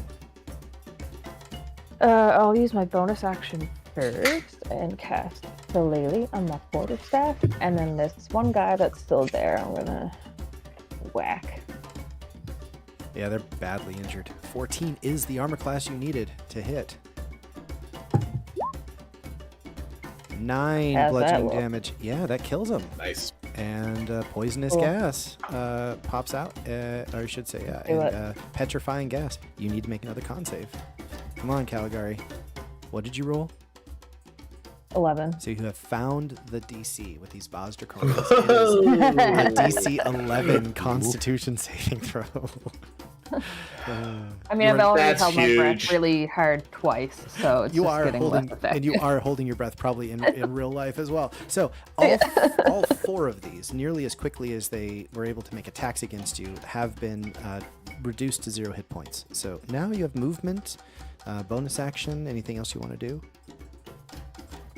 I'll use my bonus action first and cast the Lily on my quarterstaff, and then this one guy that's still there, I'm gonna whack. Yeah, they're badly injured. 14 is the armor class you needed to hit. 9 How's that bludgeoning look? damage. Yeah, that kills him. Nice. And poisonous Cool. gas pops out, or I should say, yeah, Do and petrifying gas. You need to make another con save. Come on, Kaligari. What did you roll? 11. So you have found the DC with these Baz Draconians. It is a DC 11 Constitution saving throw. I mean, I've already That's held my breath huge. really hard twice, so it's You just are getting holding, less effective. and you are holding your breath probably in real life as well. So all 4 of these, nearly as quickly as they were able to make attacks against you, have been reduced to 0 hit points. So now you have movement, bonus action. Anything else you want to do?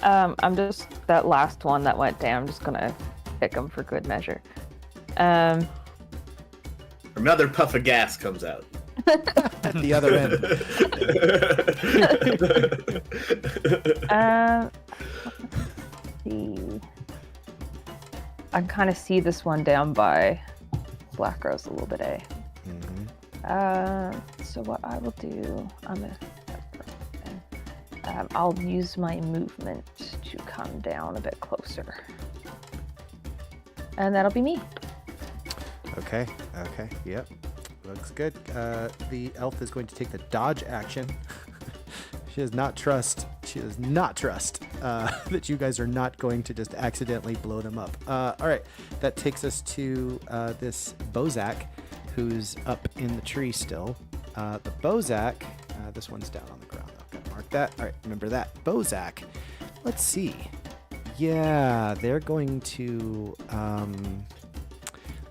I'm just that last one that went down. I'm just gonna pick him for good measure. Another puff of gas comes out. At the other end. Let's see. I kind of see this one down by Blackrose a little bit, eh? Mhm. So what I will do, I'll use my movement to come down a bit closer. And that'll be me. Okay. Yep. Looks good. The elf is going to take the dodge action. She does not trust that you guys are not going to just accidentally blow them up. All right. That takes us to this Bozak, who's up in the tree still. The Bozak, this one's down on the ground. I've got to mark that. All right. Remember that. Bozak. Let's see. Yeah, they're going to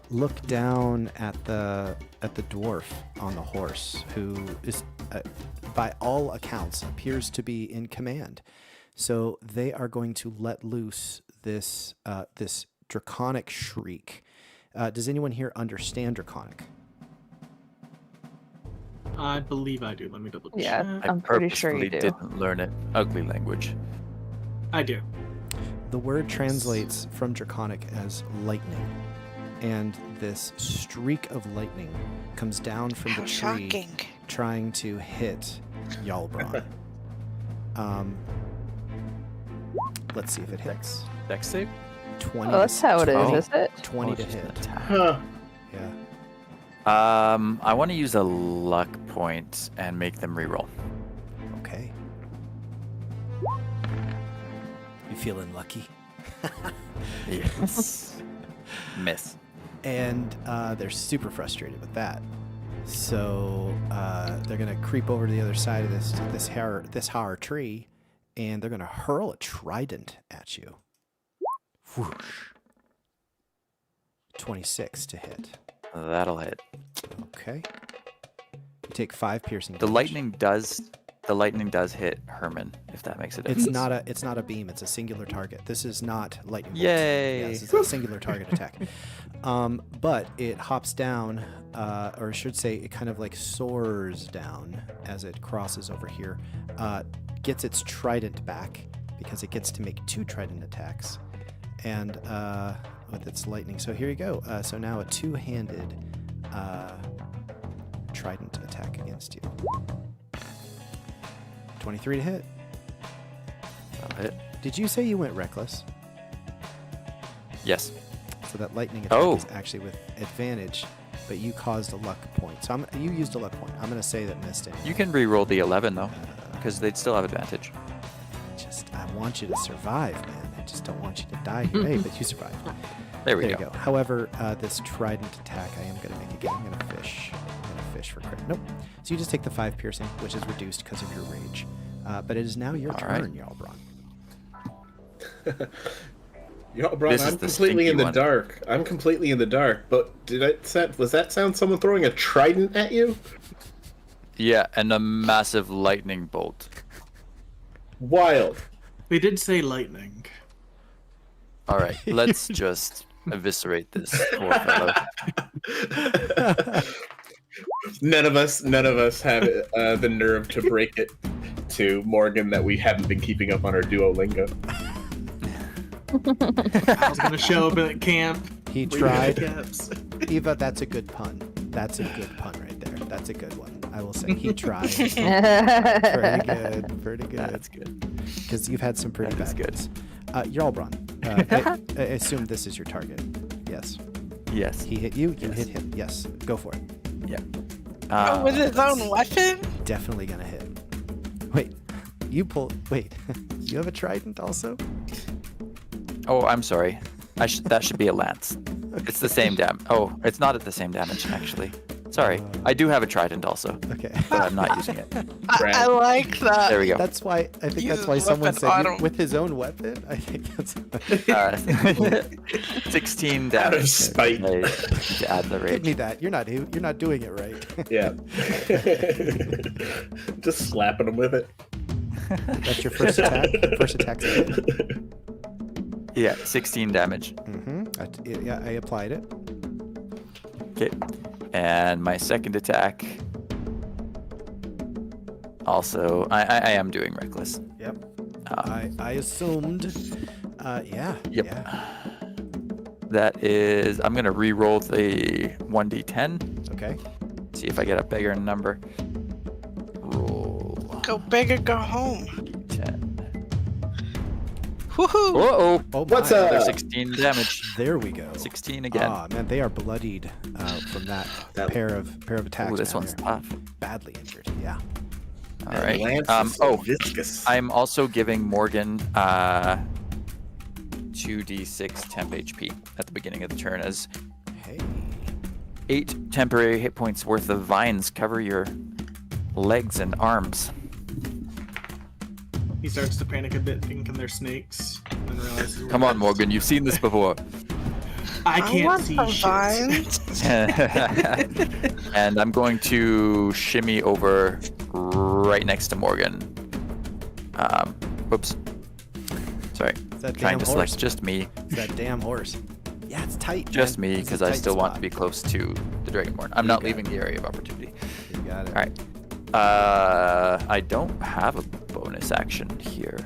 look down at the dwarf on the horse, who is, by all accounts, appears to be in command. So they are going to let loose this this draconic shriek. Does anyone here understand draconic? I believe I do. Let me double check. Yeah. I I'm pretty sure you purposefully do. didn't learn it. Ugly language. I do. The word translates from draconic as lightning, and this streak of lightning comes down from How the tree, shocking. trying to hit Jarlbrawn. Let's see if it hits. Dex save? 20. Oh, that's how it Oh. is it? 20 Oh, to just an hit. attack. Huh. Yeah. I want to use a luck point and make them reroll. Okay. You feeling lucky? Yes. Miss. And they're super frustrated with that. So they're gonna creep over to the other side of this Har tree, and they're gonna hurl a trident at you. Whoosh. 26 to hit. That'll hit. Okay. You take 5 piercing The damage. lightning does hit Herman, if that makes a difference. It's not a beam. It's a singular target. This is not lightning bolt. Yay. Yeah, this is a singular target attack. But it hops down, or I should say, it kind of like soars down as it crosses over here. Gets its trident back because it gets to make 2 trident attacks, and with its lightning. So here you go. So now a 2-handed trident attack against you. 23 to hit. That'll hit. Did you say you went reckless? Yes. So that lightning attack Oh. is actually with advantage, but you caused a luck point. So you used a luck point. I'm going to say that missed it. You can re-roll the 11 though, because they'd still have advantage. I want you to survive, man. I just don't want you to die here. Hey, but you survived. There we There you go. go. However, this trident attack, I am going to make again. I'm going to fish. For crit. Nope. So you just take the 5 piercing, which is reduced because of your rage. But it is now your All turn, right. Jarlbrawn. Jarlbrawn, This is I'm the completely in stinky the one. dark. I'm completely in the dark. But was that sound someone throwing a trident at you? Yeah, and a massive lightning bolt. Wild. We did say lightning. All right, let's just eviscerate this poor fellow. None of us have the nerve to break it to Morgan that we haven't been keeping up on our Duolingo. I was gonna show up at camp. He We tried. had caps. Eva, that's a good pun. That's a good pun right there. That's a good one. I will say he tried. Pretty good. Pretty good. That's good. Because you've had some pretty That is bad good. ones. Jarlbrawn, I assume this is your target. Yes. Yes. He hit you. You Yes. hit him. Yes. Go for it. With his own weapon? Definitely gonna hit. Wait. You pull. Wait. You have a trident also? Oh, I'm sorry. That should be a lance. It's the same Oh, it's not at the same damage actually. Sorry. I do have a trident also, Okay. but I'm not using it. I like that. There we go. That's why I think Use that's why someone weapon said auto. with his own weapon. I think that's. 16 Out of damage. spite. I need to add the Give rage. me that. You're not doing it right. Yeah. Just slapping him with it. That's your first attack. First attack's a hit. Yeah, 16 damage. Yeah, I applied it. Okay. And my second attack. Also, I am doing reckless. Yep. Um, I assumed. Yeah. Yep. Yeah. That is, I'm gonna re-roll the 1d10. Okay. See if I get a bigger number. Roll Go big or go home. 10. Woohoo! Uh-oh. Oh, What's my. up? Another 16 damage. There we go. 16 again. Ah, man, they are bloodied from that That- pair of attacks. Ooh, this man. one's They're tough. badly injured. Yeah. All right. Lance is so Oh, viscous. I'm also giving Morgan 2d6 temp HP at the beginning of the turn as Hey. 8 temporary hit points worth of vines cover your legs and arms. He starts to panic a bit, thinking they're snakes, and then realizes. Come on, Morgan, you've seen this before. I I can't want see some shit. vines. And I'm going to shimmy over right next to Morgan. Whoops. Sorry. It's that Trying damn to horse. select just me. It's that damn horse. Yeah, it's tight. Just man. me, It's a because I tight still want spot. to be close to the Dragonborn. I'm not leaving the area of opportunity. You got it. All right. I don't have a bonus action here.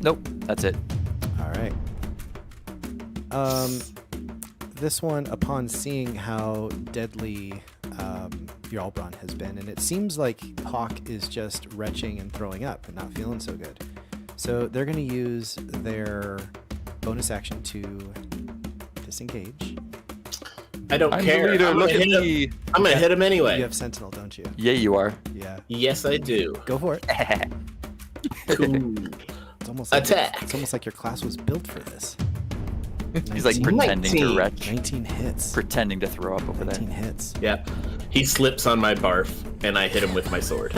Nope, that's it. All right. This one, upon seeing how deadly Jarlbrawn has been, and it seems like Hawk is just retching and throwing up and not feeling so good. So they're going to use their bonus action to disengage. I don't I'm care. the leader, I'm look gonna at hit him. me. I'm gonna hit him anyway. You have Sentinel, don't you? Yeah, you are. Yeah. Yes, I do. Go for it. Cool. It's almost like Attack. It's almost like your class was built for this. He's like 19 pretending to 19. retch, 19 hits. pretending to throw up over 19 there. hits. Yeah. He slips on my barf, and I hit him with my sword.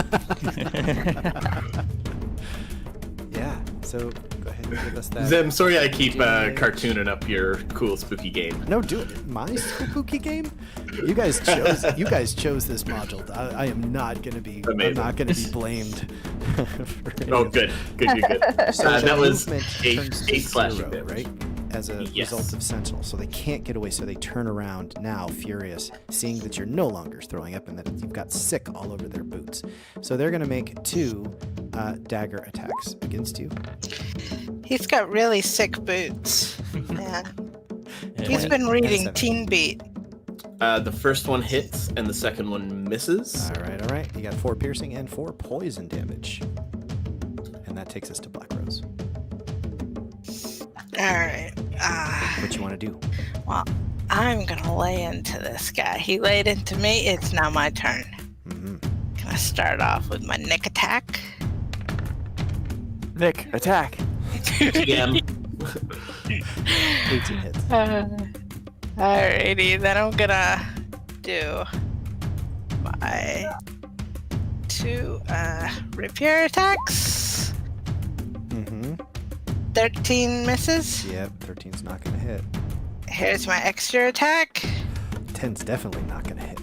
Yeah. So go ahead and give us that. Zim, sorry I keep damage. cartooning up your cool spooky game. No, do it. My spooky game. You guys chose. This module. I am not gonna be. I'm Amazing. not gonna be blamed. for any Oh, of good. Good. So That their was movement eight turns to slashing zero, damage. right? As a Yes. result of Sentinel, so they can't get away. So they turn around now, furious, seeing that you're no longer throwing up and that you've got sick all over their boots. So they're gonna make 2 dagger attacks against you. He's got really sick boots. Man. He's 20 been and reading 7. Teen Beat. The first one hits, and the second one misses. All right. You got 4 piercing and 4 poison damage, and that takes us to Blackrose. Alright. What you want to do? Well, I'm gonna lay into this guy. He laid into me. It's now my turn. Mm-hmm. Gonna start off with my Nick attack. Nick, attack! TM. 18 hits. Alrighty, then I'm gonna do my 2 rapier attacks. Mm-hmm. 13 misses. Yep, 13's not gonna hit. Here's my extra attack. 10's definitely not gonna hit.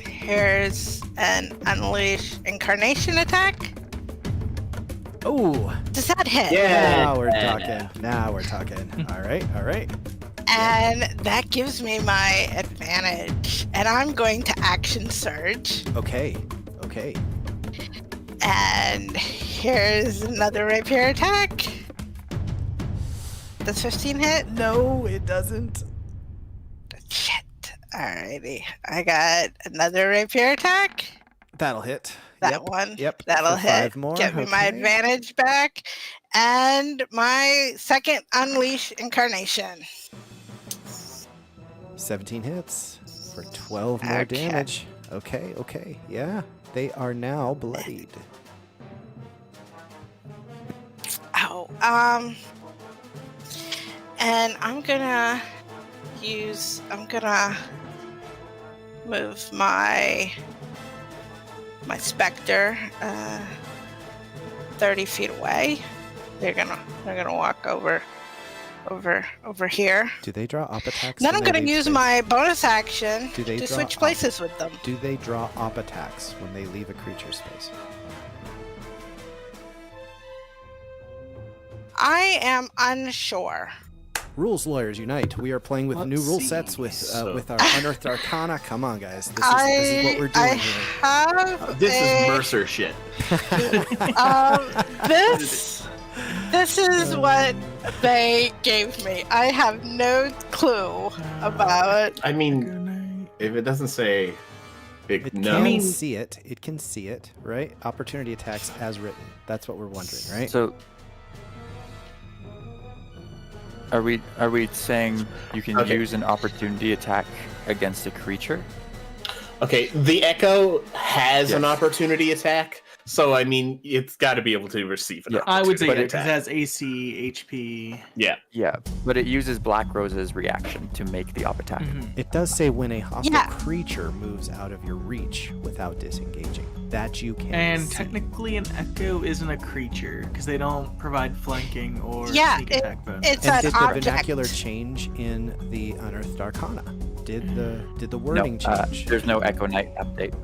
Here's an Unleash Incarnation attack. Oh, Does that hit? Yeah. now we're talking. Now we're talking. All right, all right. And that gives me my advantage. And I'm going to action surge. Okay, okay. And here's another rapier attack. Does 15 hit? No, it doesn't. Shit. Alrighty. I got another rapier attack. That'll hit. That Yep, one. Yep. That'll for hit. 5 more. Get me my okay. advantage back. And my second Unleash Incarnation. 17 hits for 12 more Okay. damage. Okay, okay. Yeah, they are now bloodied. Oh, and I'm gonna move my Spectre 30 feet away. They're gonna walk over here. Do they draw op attacks? Then when I'm they gonna leave use space? my bonus action Do they to draw switch op- places with them. Do they draw op attacks when they leave a creature's space? I am unsure. Rules lawyers unite. We are playing with new Let's rule see. sets with So- our Unearthed Arcana. Come on, guys. This is what we're doing I here. have This a- is Mercer shit. This is what they gave me. I have no clue about. I mean, if it doesn't say big It no, can see it. It can see it, right? Opportunity attacks as written. That's what we're wondering, right? So, are we saying you can Okay. use an opportunity attack against a creature? okay, the Echo has an Yes. opportunity attack, so I mean, it's got to be able to receive an Yeah. I would say opportunity because it attack. has AC, HP. Yeah, Yeah, but it uses Blackrose's reaction to make the op attack. It does say when a hostile Yeah. creature moves out of your reach without disengaging. That you can And see. technically, an echo isn't a creature because they don't provide flanking or Yeah, sneak attack bonus. It's And an did the object. vernacular change in the Unearthed Arcana? Did the wording No, change? there's no Echo Knight update.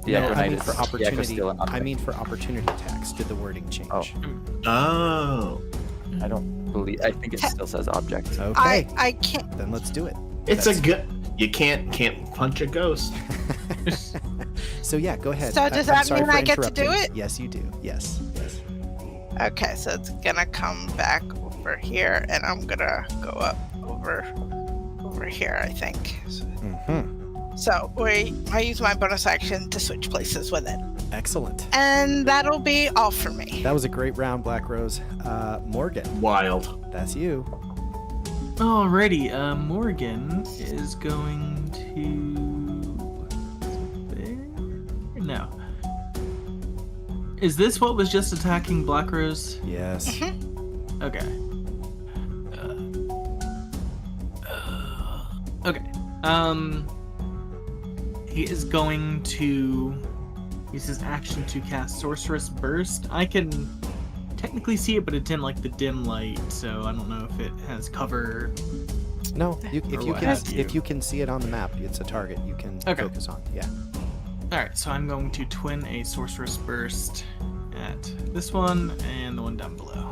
The No, Echo I Knight mean is for the Echo's opportunity. still an I update. mean for opportunity attacks. Did the wording change? Oh. Oh, I don't believe. I think it still says object. Okay, I can't. then let's do it. it's That's- a good. You can't punch a ghost. So yeah, go ahead. So does I'm that sorry mean for I get to do interrupting. it? Yes, you do. Yes. Yes. Okay, so it's gonna come back over here, and I'm gonna go up over here, I think. Mm-hmm. So I use my bonus action to switch places with it, Excellent. and that'll be all for me. That was a great round, Blackrose. Morgan, Wild. that's you. Alrighty, Morgan is going to. There? No. Is this what was just attacking Blackrose? Yes. Okay. Okay. He is going to use his action to cast Sorceress Burst. I can technically see it, but it's in like the dim light, so I don't know if it has cover. No, if Or you what can have you. if you can see it on the map, it's a target you can Okay. focus on. Yeah. Alright, so I'm going to twin a Sorceress Burst at this one and the one down below.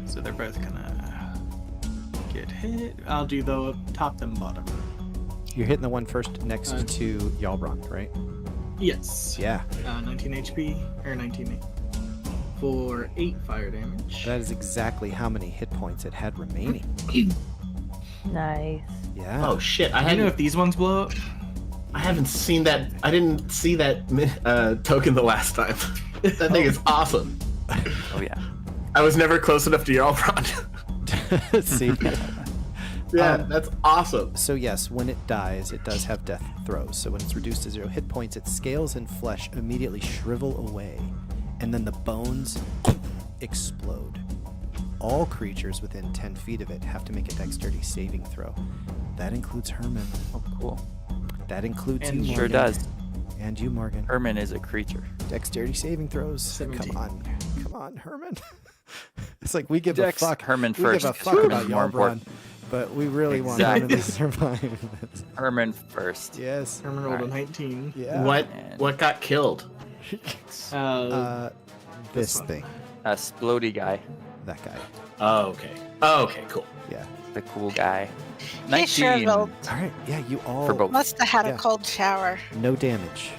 So they're both gonna get hit. I'll do the top then bottom. You're hitting the one first next Uh, to Jarlbrawn, right? Yes. Yeah. 19 HP, or 19 for 8 fire damage. That is exactly how many hit points it had remaining. Nice. Yeah. Oh shit! I don't know if these ones blow up. I haven't seen that. I didn't see that token the last time. That thing is awesome. Oh yeah. I was never close enough to Jarlbrawn. See. Yeah, that's awesome. So yes, when it dies, it does have death throes. So when it's reduced to 0 hit points, its scales and flesh immediately shrivel away, and then the bones explode. All creatures within 10 feet of it have to make a dexterity saving throw. That includes Herman. Oh cool. That includes And you, sure Morgan. does. And you, Morgan. Herman is a creature. Dexterity saving throws. 17. Come on, Herman. It's like we give Dex, a fuck. Herman we first. give a fuck about More Jarlbrawn, important. but we really want Herman to survive. Herman first. Yes. Herman rolled a 19. Yeah. What got killed? This thing. A splody guy. That guy. Oh, okay. Oh, okay, cool. Yeah. The cool guy. He sure 19 will. All right. Yeah, you all for both. Must have had Yeah. a cold shower. no damage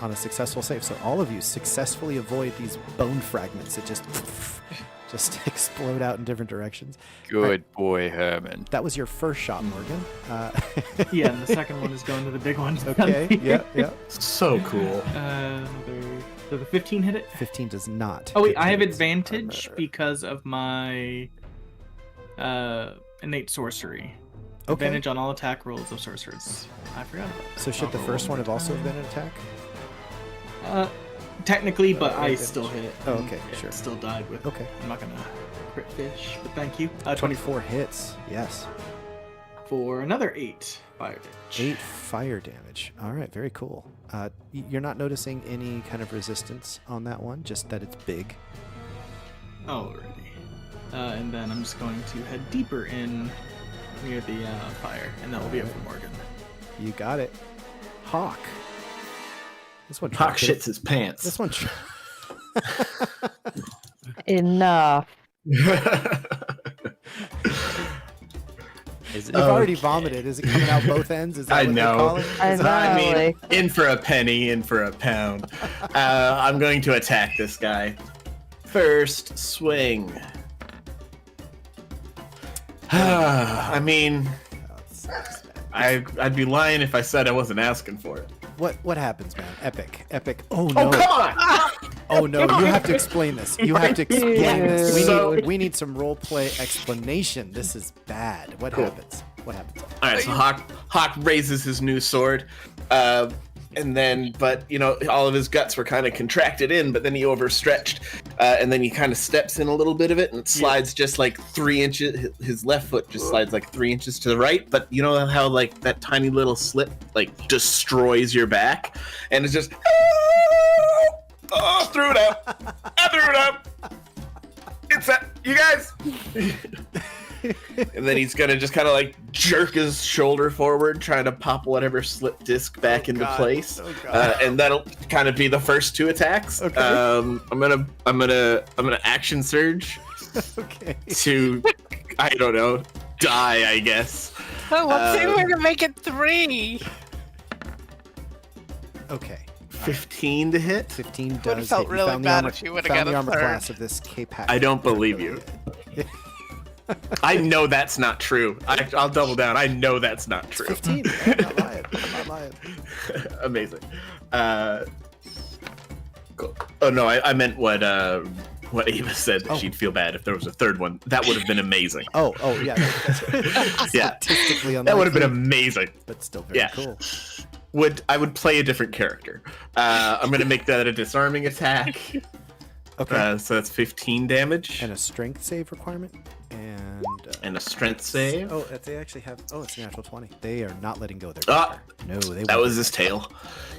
on a successful save. So all of you successfully avoid these bone fragments that just explode out in different directions. Good boy, Herman. That was your first shot, Morgan. Yeah, and the second one is going to the big one. Okay. Yeah. So cool. Does the 15 hit it? 15 does not. Oh wait, I have hit advantage armor. because of my innate sorcery. Okay. Advantage on all attack rolls of sorcerers. I forgot about that. So should the I'll first roll one have also been an attack? Technically, but I damage. still hit it. Oh, and okay, it sure. Still died with. Okay. I'm not gonna crit fish, but thank you. 24 hits. Yes. For another 8 fire damage. 8 fire damage. All right, very cool. You're not noticing any kind of resistance on that one, just that it's big. Alrighty. And then I'm just going to head deeper in near the fire, and that will be it for Morgan. You got it. Hawk. This one. Hawk tried to- shits his pants. This one. Enough. Is it? You've already vomited. Is it coming out both ends? Is that I what know. They call it? I Is know. that- I mean, like- in for a penny, in for a pound. I'm going to attack this guy. First swing. I mean, I'd be lying if I said I wasn't asking for it. What happens, man? Epic. Oh no. Oh, come on! Oh no, you have to explain this. You have to explain this. Dude. We need some role play explanation. This is bad. What happens? What happens? All right, so Hawk raises his new sword, and then, but you know, all of his guts were kind of contracted in, but then he overstretched, and then he kind of steps in a little bit of it, and it slides just like 3 inches. His left foot just slides like 3 inches to the right, but you know how like that tiny little slip like destroys your back, and it's just. Oh, threw it up. I threw it up. It's that, you guys. And then he's gonna just kind of like jerk his shoulder forward, trying to pop whatever slip disc back into place, and that'll kind of be the first 2 attacks. Okay. I'm gonna action surge Okay. to, I don't know, die, I guess. Oh, let's see if we can make it 3. Okay. 15 to hit. 15 Would've does felt hit. You really found the bad armor, if you would've found got the a armor third. class of this K-Pack. I don't believe you. I know that's not true. I'll double down. I know that's not true. 15. I'm not lying. I'm not lying. Amazing. Cool. Oh no, I meant what Eyva said, that Oh. she'd feel bad if there was a third one. That would have been amazing. Oh yeah. That's Yeah. statistically unlikely. That would have been amazing. But still very Yeah. cool. I would play a different character. I'm gonna make that a disarming attack. Okay. So that's 15 damage And a strength save requirement. and a strength save. Oh, they actually have. Oh, it's a natural 20. They are not letting go of their Ah! power. No, they. That won't. was his tail.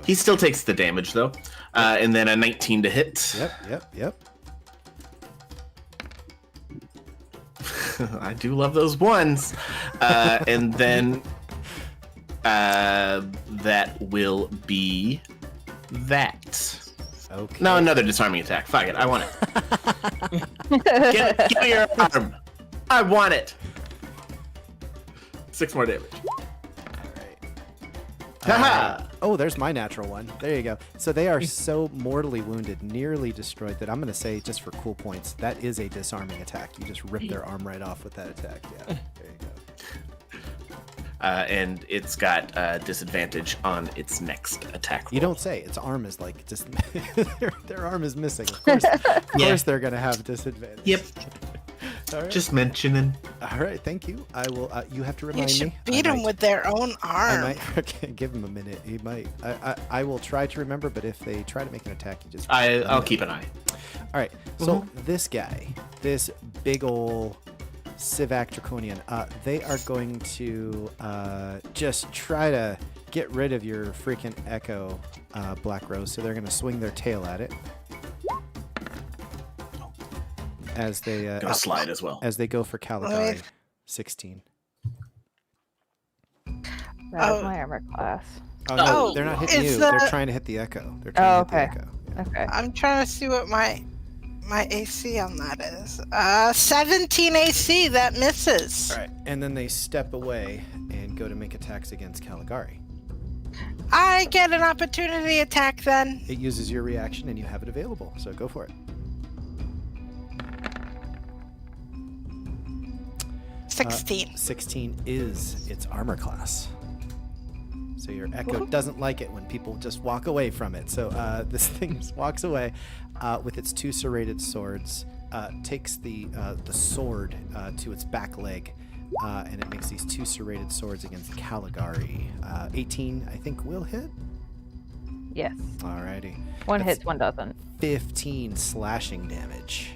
He still takes the damage though, and then a 19 to hit. Yep. I do love those ones. And then that will be that. Okay. No, another disarming attack. Fuck it, I want it. Give me your arm. I want it. 6 more damage. Haha! Oh, there's my natural one. There you go. So they are so mortally wounded, nearly destroyed, that I'm going to say, just for cool points, that is a disarming attack. You just rip their arm right off with that attack. Yeah, there you go. And it's got disadvantage on its next attack. You roll. don't say. Its arm is like just their arm is missing. Of course, they're going to have disadvantage. Yep. All right. Just mentioning. All right. Thank you. I will. You have to You remind should me. beat I them might- with their own I arm. might. Okay, give him a minute. He might. I will try to remember. But if they try to make an attack, you just. I'll keep an eye. All right. So this guy, this big ol' Civac Draconian, they are going to just try to get rid of your freaking echo, Blackrose. So they're going to swing their tail at it. As they Gonna slide as well. as they go for Kaligari. 16. That is my armor class. Oh no, Oh, they're not hitting is you. that- They're trying to hit the echo. They're trying to hit the echo. Yeah. Okay. I'm trying to see what my AC on that is. 17 AC. That misses. All right, and then they step away and go to make attacks against Kaligari. I get an opportunity attack then. It uses your reaction, and you have it available. So go for it. 16. 16 is its armor class. So your echo doesn't like it when people just walk away from it. So this thing just walks away with its 2 serrated swords, takes the sword to its back leg, and it makes these 2 serrated swords against Kaligari. 18, I think, will hit. Yes. Alrighty. One That's hits, one doesn't. 15 slashing damage.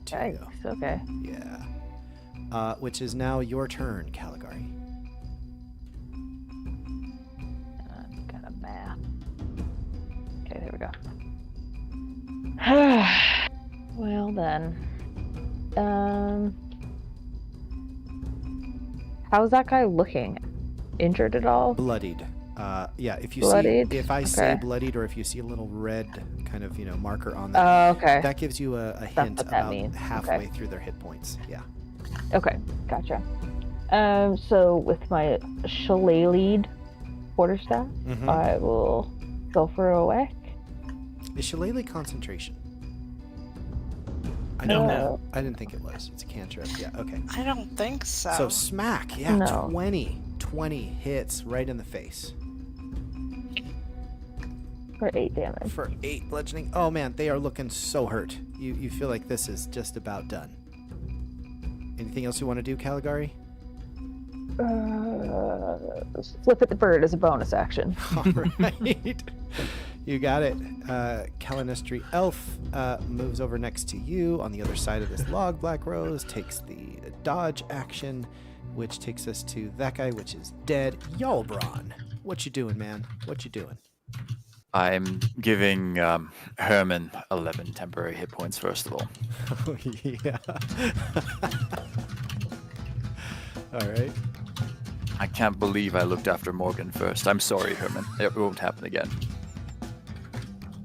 To you. Yikes. Okay. Yeah. Which is now your turn, Kaligari. Kind of math. Okay, there we go. Well then. How's that guy looking? Injured at all? Bloodied. Yeah, if you Bloodied? see, if I say Okay. bloodied, or if you see a little red kind of, marker on that, Oh, okay. that gives you a hint what that about means. halfway Okay. through their hit points. Yeah. Okay, gotcha. So with my shillelagh quarterstaff, Mm-hmm. I will go for a whack. Is Shillelagh concentration? I don't don't know. I didn't think it was. It's a cantrip. Yeah. Okay. I don't think so. So smack. Yeah. No. 20 hits right in the face For 8 damage. for 8 bludgeoning. Oh man, they are looking so hurt. You feel like this is just about done. Anything else you want to do, Kaligari? Flip at the bird as a bonus action. All right. You got it. Kalanestri Elf moves over next to you on the other side of this log. Blackrose takes the dodge action, which takes us to that guy, which is dead. Jarlbrawn, what you doing, man? What you doing? I'm giving Herman 11 temporary hit points, first of all. Oh, yeah. All right. I can't believe I looked after Morgan first. I'm sorry, Herman. It won't happen again.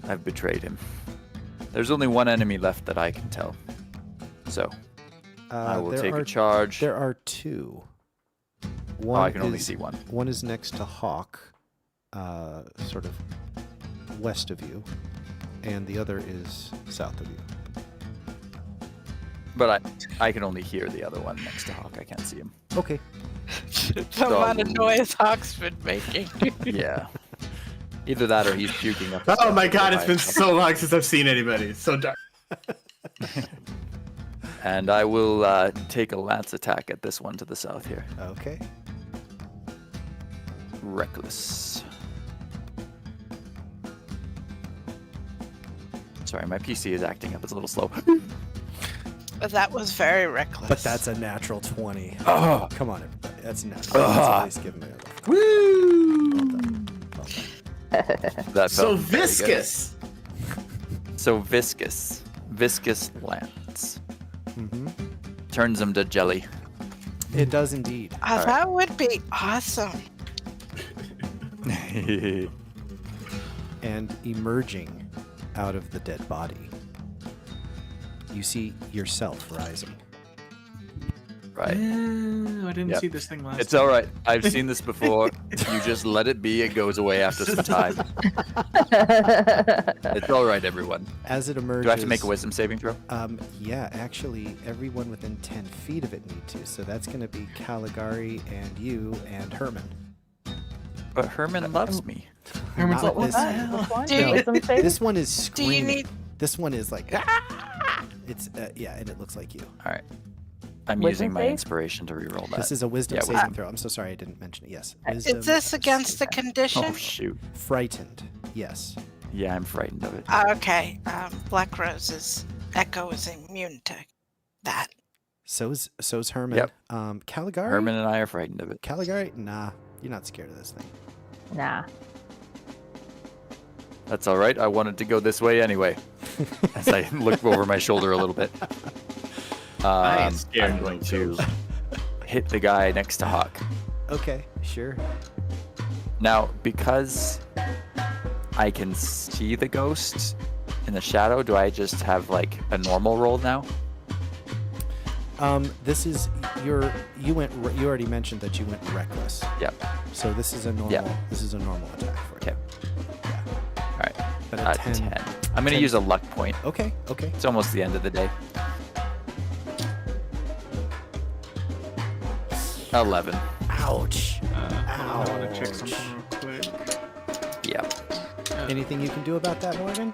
I've betrayed him. There's only one enemy left that I can tell. So, I will take a charge. There are 2. Oh, I can only see one. One is next to Hawk, sort of west of you, and the other is south of you. But I can only hear the other one next to Hawk. I can't see him. Okay. The amount of noise Hawk's been making. Yeah. Either that or he's puking up. Oh my god, it's been so long since I've seen anybody. It's so dark. And I will take a lance attack at this one to the south here. Okay. Reckless. Sorry, my PC is acting up. It's a little slow. That was very reckless. But that's a natural 20. Oh. Come on, everybody. That's a natural. Ah. Let's at least give him a Woo! well done. Well done. That So felt very good. viscous. So viscous. Viscous lance. Mm-hmm. Turns him to jelly. It does indeed. That would be awesome. And emerging out of the dead body, you see yourself rising. Right. I didn't Yep. see this thing last It's time. all right. I've seen this before. You just let it be. It goes away after some time. It's all right, everyone. As it emerges, Do I have to make a wisdom saving throw? Yeah, actually, everyone within 10 feet of it need to. So that's going to be Kaligari and you and Herman. But Herman loves me. Herman's Not like, this what the one. hell? Which one? Do you- Wisdom save? This one is Do you screaming. need? This one is like, "Ah!" It's yeah, and it looks like you. All right. I'm Wisdom using my save? inspiration to reroll that. This is a wisdom Yeah, saving wisdom. throw. I'm so sorry I didn't mention it. Yes. Is this against the condition? Oh, shoot. Frightened. Yes. Yeah, I'm frightened of it. Okay. Blackrose's echo is immune to that. So's Herman. Yep. Kaligari. Herman and I are frightened of it. Kaligari. Nah, you're not scared of this thing. Nah. That's all right. I wanted to go this way anyway. As I look over my shoulder a little bit. I ain't scared I'm of going those to ghosts. hit the guy next to Hawk. Okay, sure. Now, because I can see the ghost in the shadow, do I just have like a normal roll now? This is you already mentioned that you went reckless. Yep. So this is a normal. Yep. This is a normal attack for you. Okay. Yeah. All right. But a 10. I'm going to 10. use a luck point. Okay. Okay. It's almost the end of the day. 11. Ouch. I want to check something real quick. Yeah. Anything you can do about that, Morgan?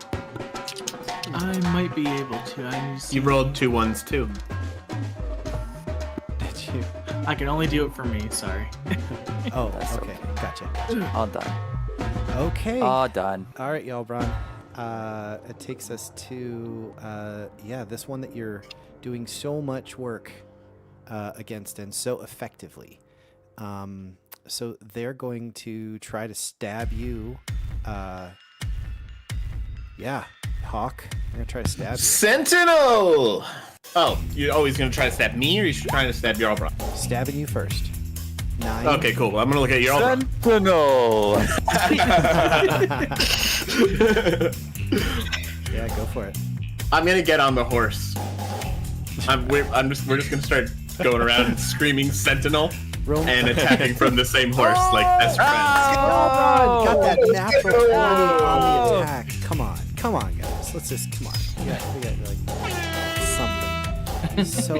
I might be able to. I need to see. You rolled 2 1s too. Did you? I can only do it for me. Sorry. Oh, That's okay. Gotcha. All done. Okay. All done. All right, Jarlbrawn. It takes us to this one that you're doing so much work against and so effectively. So they're going to try to stab you. Hawk. They're gonna try to stab you. Sentinel! Oh, you're always gonna try to stab me, or you're trying to stab Jarlbrawn? Stabbing you first. 9. Okay, cool. I'm gonna look at Jarlbrawn. Sentinel! Yeah, go for it. I'm gonna get on the horse. We're just gonna start going around and screaming Sentinel Roll. and attacking from the same horse like best friends. Jarlbrawn got that natural 20 on the attack. Come on, guys. Let's just come on. Yeah, we got like something. So,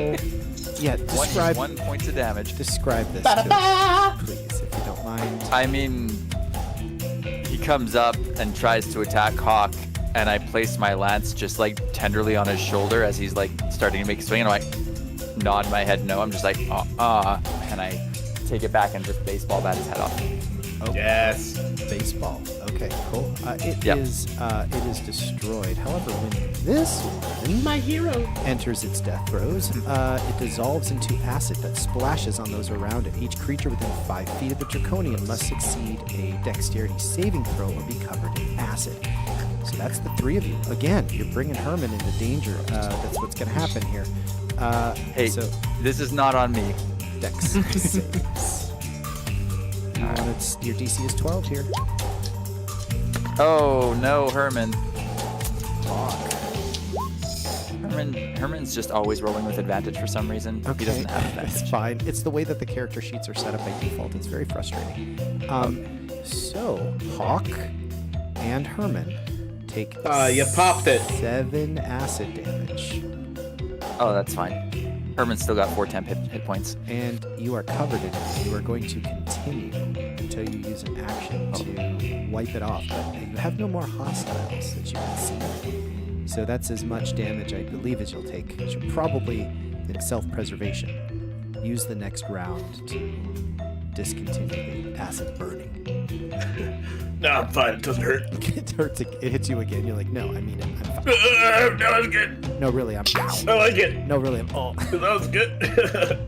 yeah, describe one point of damage. describe this to us, please, if you don't mind. I mean, he comes up and tries to attack Hawk, and I place my lance just like tenderly on his shoulder as he's like starting to make a swing, and I like nod my head no. I'm just like, and I take it back and just baseball bat his head off. Oh, Yes. baseball. Okay, cool. It Yep. is destroyed. However, when this one My hero. enters its death throes, it dissolves into acid that splashes on those around it. Each creature within 5 feet of the Draconian must succeed a dexterity saving throw or be covered in acid. So that's the 3 of you. Again, you're bringing Herman into danger. That's what's going to happen here. Hey, so this is not on me. dex saves. Your DC is 12 here. Oh no, Herman. Fuck. Herman's just always rolling with advantage for some reason. He doesn't have It's advantage. fine. It's the way that the character sheets are set up by default. It's very frustrating. So Hawk and Herman take You popped it. 7 acid damage, Oh, that's fine. Herman's still got 4 temp hit points. and you are covered in it. You are going to continue until you use an action to wipe it off. But you have no more hostiles that you can see. So that's as much damage, I believe, as you'll take. You should probably, in self-preservation, use the next round to discontinue the acid burning. No, I'm fine. It doesn't hurt. It hurts. It hits you again. You're like, no, I mean it. I'm fine. That was good. No, really, I'm. I like it. No, really, I'm. Oh. That was good.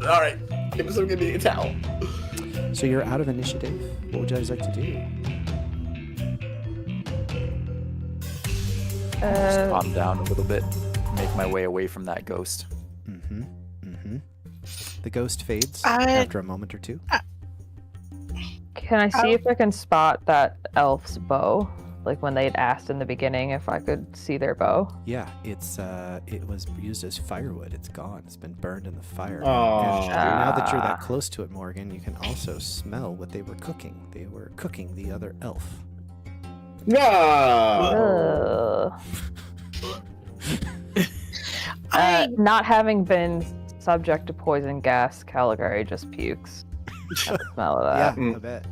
All right. Give me a towel. So you're out of initiative. What would you guys like to do? Just calm down a little bit. Make my way away from that ghost. Mm-hmm. Mm-hmm. The ghost fades I- after a moment or two. Can I see if I can spot that elf's bow? Like when they'd asked in the beginning if I could see their bow. Yeah, it was used as firewood. It's gone. It's been burned in the fire. Aw. And now that you're that close to it, Morgan, you can also smell what they were cooking. They were cooking the other elf. No. Ugh. Not having been subject to poison gas, Kaligari just pukes at the smell of that. Yeah, I bet.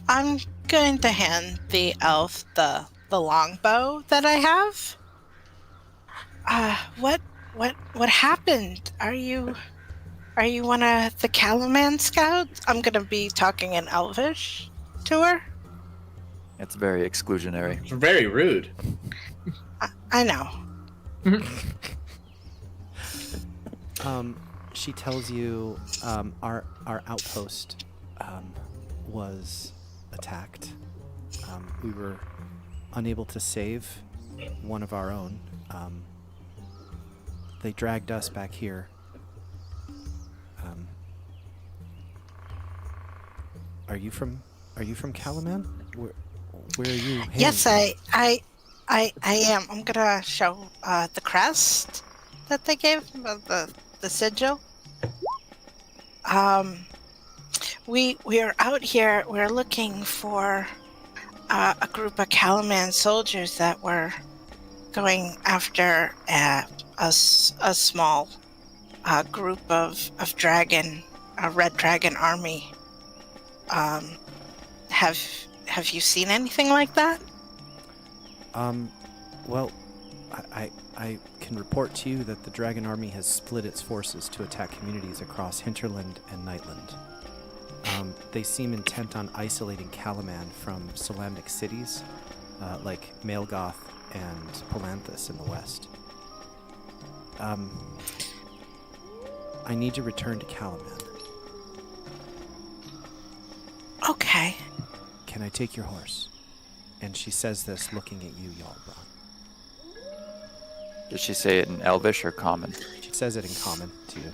I'm going to hand the elf the longbow that I have. What happened? Are you one of the Kalaman scouts? I'm gonna be talking in Elvish to her. It's very exclusionary. It's very rude. I know. She tells you our outpost was attacked. We were unable to save one of our own. They dragged us back here. Are you from Kalaman? Where are you hailing Yes, from? I am. I'm gonna show the crest that they gave, the sigil. We are out here. We're looking for a group of Kalaman soldiers that were going after a small group of a red dragon army. Have you seen anything like that? Well, I can report to you that the Dragon Army has split its forces to attack communities across Hinterland and Nightland. They seem intent on isolating Kalaman from Solamnic cities, like Malgoth and Palanthus in the west. I need to return to Kalaman. Okay. Can I take your horse? And she says this looking at you, Jarlbrawn. Did she say it in Elvish or Common? She says it in common to you.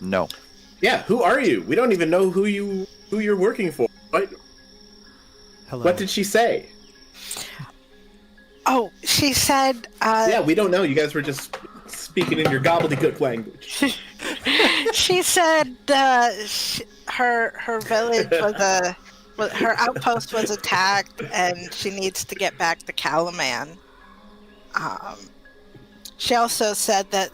No. Yeah, who are you? We don't even know who you're working for. Hello. What did she say? Oh, she said. Yeah, we don't know. You guys were just speaking in your gobbledygook language. She said her village her outpost was attacked, and she needs to get back to Kalaman. She also said that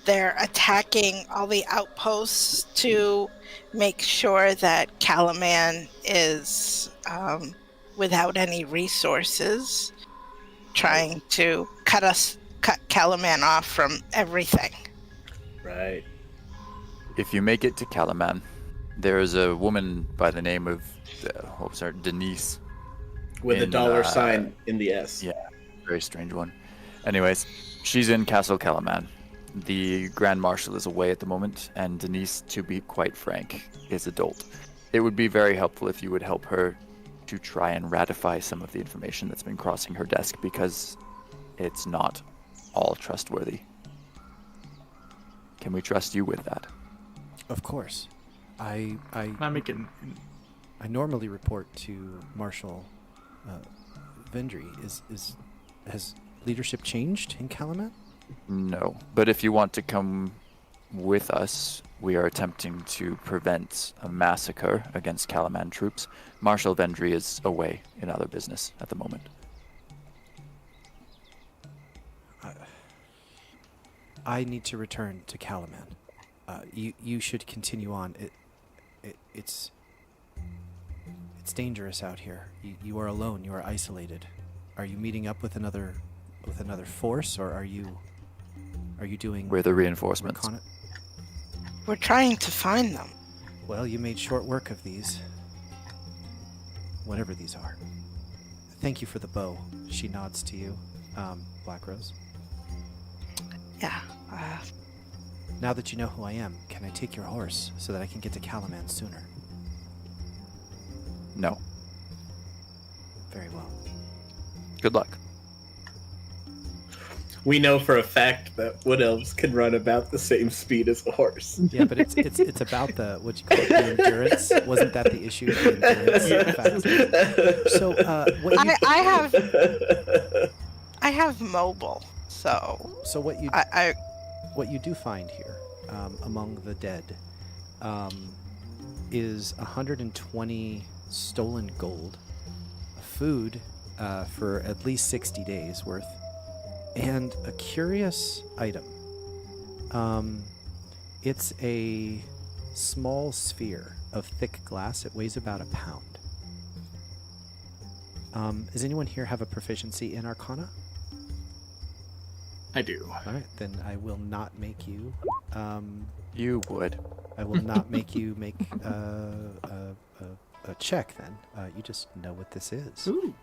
they're attacking all the outposts to make sure that Kalaman is without any resources, trying to cut Kalaman off from everything. Right. If you make it to Kalaman, there is a woman by the name of Denise. With a in, dollar sign in the S. Yeah, very strange one. Anyways, she's in Castle Kalaman. The Grand Marshal is away at the moment, and Denise, to be quite frank, is a dolt. It would be very helpful if you would help her to try and ratify some of the information that's been crossing her desk, because it's not all trustworthy. Can we trust you with that? Of course. I I'm normally report to Marshal Vendry. Has leadership changed in Kalaman? No, but if you want to come with us, we are attempting to prevent a massacre against Kalaman troops. Marshal Vendry is away in other business at the moment. I need to return to Kalaman. You should continue on. It's dangerous out here. You are alone. You are isolated. Are you meeting up with another force, or are you doing? We're the reinforcements. We're trying to find them. Well, you made short work of these. Whatever these are. Thank you for the bow. She nods to you, Blackrose. Yeah. Now that you know who I am, can I take your horse so that I can get to Kalaman sooner? No. Very well. Good luck. We know for a fact that wood elves can run about the same speed as a horse. Yeah, but it's about the what you call it, the endurance. Wasn't that the issue? The endurance factor? So what you I have mobile, so what you I what you do find here among the dead is 120 stolen gold, food for at least 60 days worth, and a curious item. It's a small sphere of thick glass. It weighs about a pound. Does anyone here have a proficiency in Arcana? I do. All right, then I will not make you. You would. I will not make you make a check. Then you just know what this is. Ooh.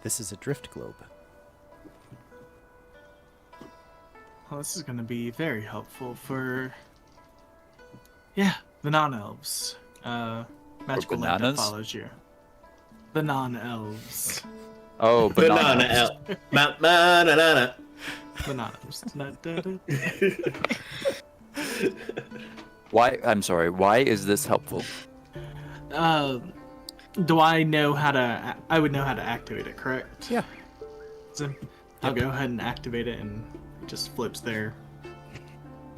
This is a drift globe. Well, this is going to be very helpful for, the non-elves. magical light that bananas? follows you. The non-elves. Oh, Banana. Banana. Bananas. Why? I'm sorry. Why is this helpful? Do I know how to? I would know how to activate it, correct? Yeah. So I'll go ahead and activate it, and it just flips there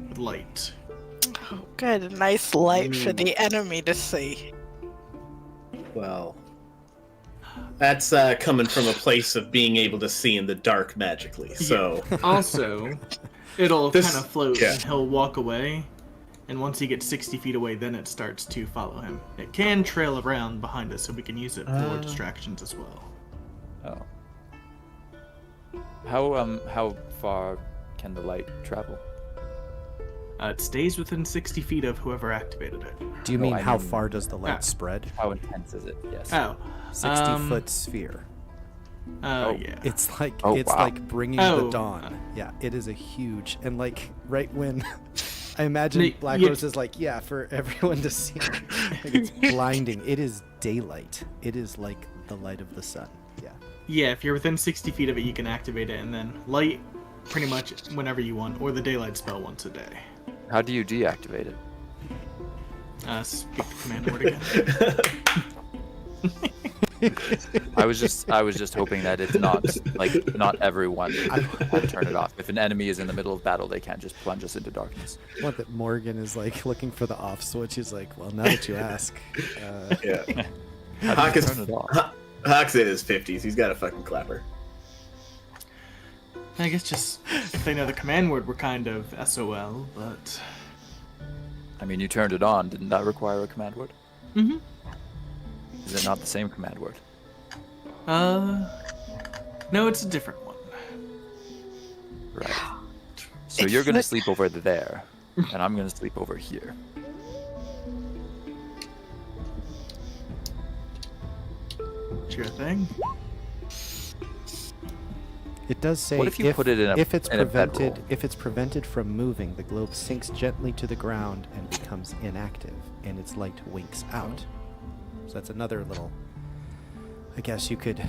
with light. Oh, good. A nice light for the enemy to see. Well, that's coming from a place of being able to see in the dark magically. So Also, it'll This- kind of float, yeah. and he'll walk away. And once he gets 60 feet away, then it starts to follow him. It can trail around behind us, so we can use it for distractions as well. Oh. How far can the light travel? It stays within 60 feet of whoever activated it. Do you No, mean I how mean- far does the light Ah. spread? How intense is it? Yes. Oh. 60-foot sphere. Yeah. It's like Oh, it's wow. like bringing Oh. the dawn. Yeah, it is a huge and like right when I imagine No, Blackrose is like, yeah, for everyone to see. Like, it's blinding. It is daylight. It is like the light of the sun. Yeah. Yeah, if you're within 60 feet of it, you can activate it, and then light pretty much whenever you want, or the daylight spell once a day. How do you deactivate it? Speak the command word again. I was just hoping that it's not everyone will turn it off. If an enemy is in the middle of battle, they can't just plunge us into darkness. I want that Morgan is like looking for the off switch. He's like, well, now that you ask. yeah, How Hawk do you is turn it off? Hawk's in his 50s. He's got a fucking clapper. I guess just if they know the command word, we're kind of SOL, but I mean, you turned it on. Didn't that require a command word? Mhm. Is it not the same command word? no, it's a different one. Right. So It's you're gonna like- sleep over there, and I'm gonna sleep over here. Sure thing. It does say What if you put it in a- if it's in a bedroll? prevented from moving, the globe sinks gently to the ground and becomes inactive, and its light winks out. So that's another little. I guess you could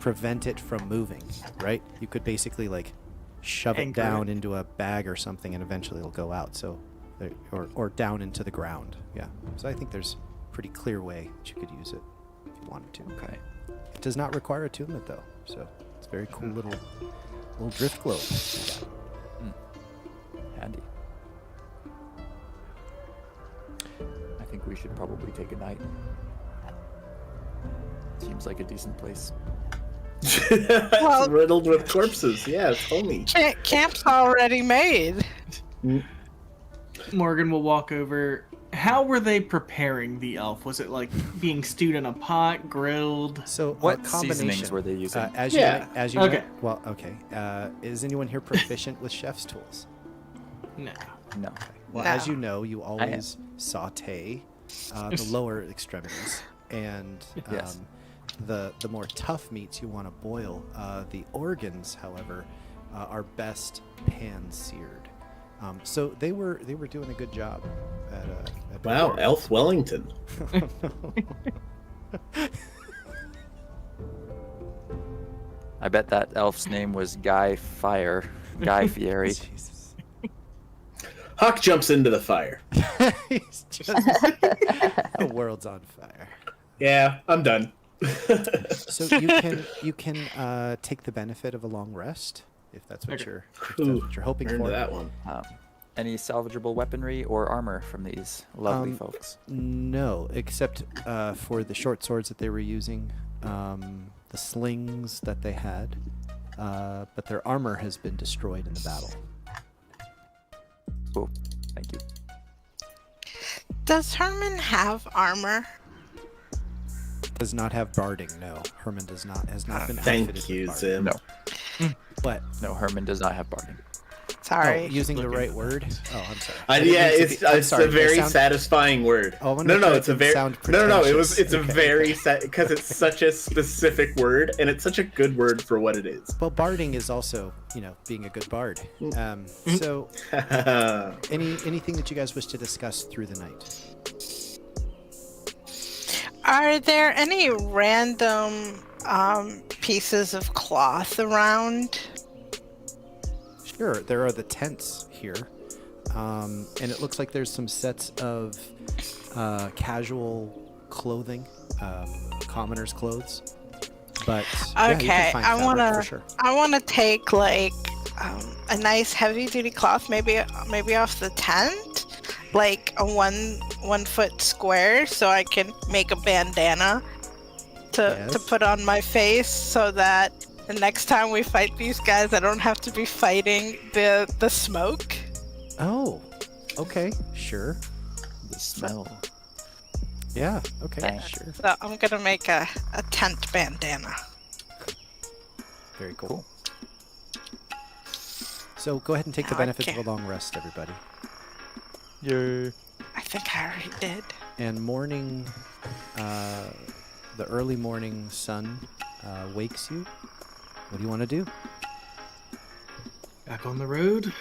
prevent it from moving, right? You could basically like shove it Anchor down it. into a bag or something, and eventually it'll go out. So, or down into the ground. Yeah. So I think there's a pretty clear way that you could use it if you wanted to. Okay. It does not require attunement though, so it's a very cool little drift globe. Handy. I think we should probably take a night. Seems like a decent place. It's riddled with corpses. Yeah, it's homey. Camp's already made. Morgan will walk over. How were they preparing the elf? Was it like being stewed in a pot, grilled? So What combination seasonings were they using? as Yeah. you Okay. know, well, okay. Is anyone here proficient with chef's tools? No. No. Well, No. as you know, you always saute the lower extremities, and Yes. the more tough meats you want to boil. The organs, however, are best pan-seared. So they were doing a good job at Wow, preparing. Elf Wellington. I bet that elf's name was Guy Fieri. Jesus. Hawk jumps into the fire. He's just the world's on fire. Yeah, I'm done. So you can take the benefit of a long rest if that's what Okay. you're hoping Earned for. that one. Any salvageable weaponry or armor from these lovely Um, folks? No, except for the short swords that they were using, the slings that they had, but their armor has been destroyed in the battle. Cool. Thank you. Does Herman have armor? Does not have barding. No, Herman has not been Thank outfitted you, with barding. Zim. No. What? No, Herman does not have barding. Sorry. Oh, using the Looking right for word? Oh, I'm sorry. I didn't Yeah, mean to it's be- I'm it's sorry, a did I very sound- satisfying word. Oh, I wanna no, make no, sure I it's a didn't very sound no. It was pretentious. it's a Okay. very because it's such a specific word and it's such a good word for what it is. Well, barding is also, being a good bard. So, anything that you guys wish to discuss through the night? Are there any random pieces of cloth around? Sure, there are the tents here. And it looks like there's some sets of casual clothing, commoners' clothes. But yeah, you Okay, can find fabric for sure. I wanna take like a nice heavy duty cloth, maybe off the tent, like a 1 foot square, so I can make a bandana to put on my face, so that the next time we fight these guys, I don't have to be fighting the smoke. Oh, okay, sure. The smell. Yeah, okay, Yeah. sure. So I'm gonna make a tent bandana. Very cool. So go ahead and take the benefits of Okay. a long rest, everybody. Yay. I think I already did. And morning, the early morning sun wakes you. What do you want to do? Back on the road.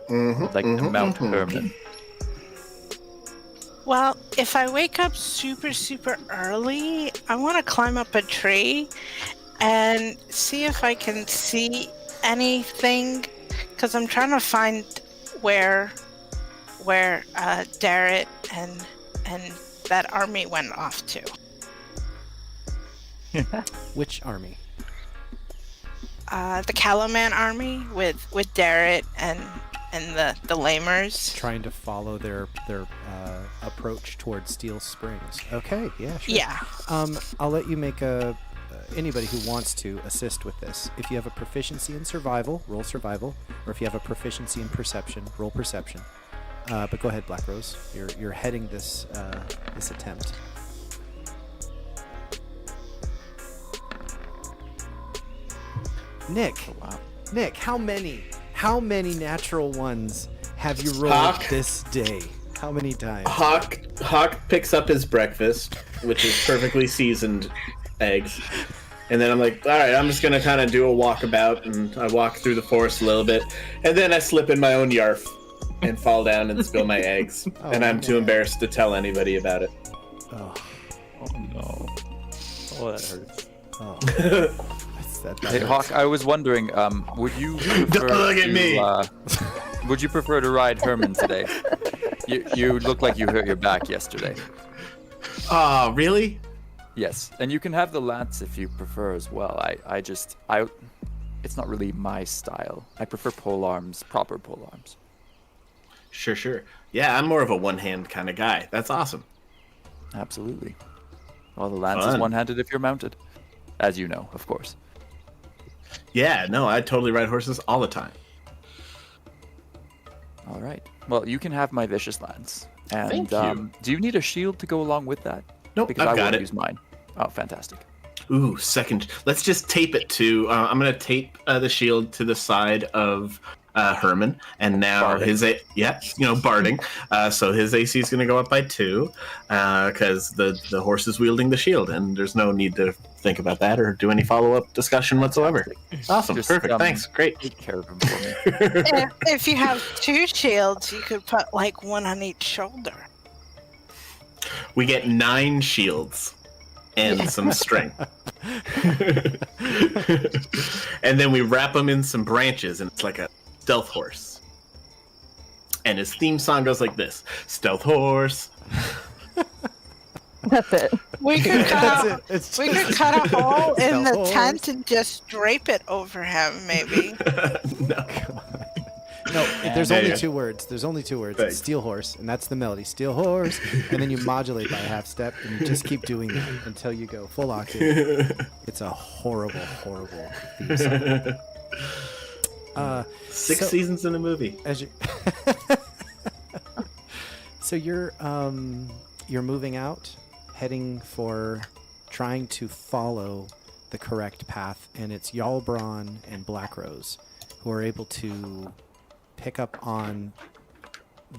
Like to mount Herman. Well, if I wake up super, super early, I want to climb up a tree and see if I can see anything, because I'm trying to find where Darrett and that army went off to. Which army? The Kalaman army with Darrett and the lamers. Trying to follow their approach towards Steel Springs. Okay, yeah, sure. Yeah. I'll let you make anybody who wants to assist with this. If you have a proficiency in survival, roll survival, or if you have a proficiency in perception, roll perception. But go ahead, Blackrose. You're heading this attempt. Nick, Wow. Nick, how many natural ones have you rolled Hawk. this day? How many times? Hawk picks up his breakfast, which is perfectly seasoned eggs. And then I'm like, all right, I'm just going to kind of do a walkabout, and I walk through the forest a little bit. And then I slip in my own yarf and fall down and spill my eggs. Oh, and I'm too man. embarrassed to tell anybody about it. Oh, Oh no. Oh, that hurts. oh. That Hey, hurts. Hawk, I was wondering, would you prefer look at to, me. Would you prefer to ride Herman today? You look like you hurt your back yesterday. Oh, really? Yes, and you can have the lance if you prefer as well. It's not really my style. I prefer pole arms, proper pole arms. Sure. Yeah, I'm more of a one-hand kind of guy. That's awesome. Absolutely. Well, the lance is Fun. one-handed if you're mounted, as you know, of course. Yeah, no, I totally ride horses all the time. All right. Well, you can have my vicious lance. And Thank you. do you need a shield to go along with that? Nope, Because I've I got won't it. use mine. Oh, fantastic. Ooh, second. Let's just tape it to. I'm gonna tape the shield to the side of Herman, and now Barding. barding. So his AC is gonna go up by 2, because the horse is wielding the shield, and there's no need to think about that or do any follow-up discussion whatsoever. Awesome, Just, perfect, thanks, great. Take care of him for me. If you have 2 shields, you could put like one on each shoulder. We get 9 shields and some string. And then we wrap them in some branches, and it's like a stealth horse. And his theme song goes like this: stealth horse. That's it. We could cut It's we just- could cut a hole in the Stealth tent and just drape it over him, maybe. No. No, there's Yeah, only yeah. 2 words. There's only 2 words. Thanks. It's steel horse, and that's the melody. Steel horse, and then you modulate by a half step, and you just keep doing that until you go full octave. It's a horrible, horrible theme song. 6 So- seasons in a movie. As you, so you're moving out, heading for trying to follow the correct path, and it's Jarlbrawn and Blackrose who are able to pick up on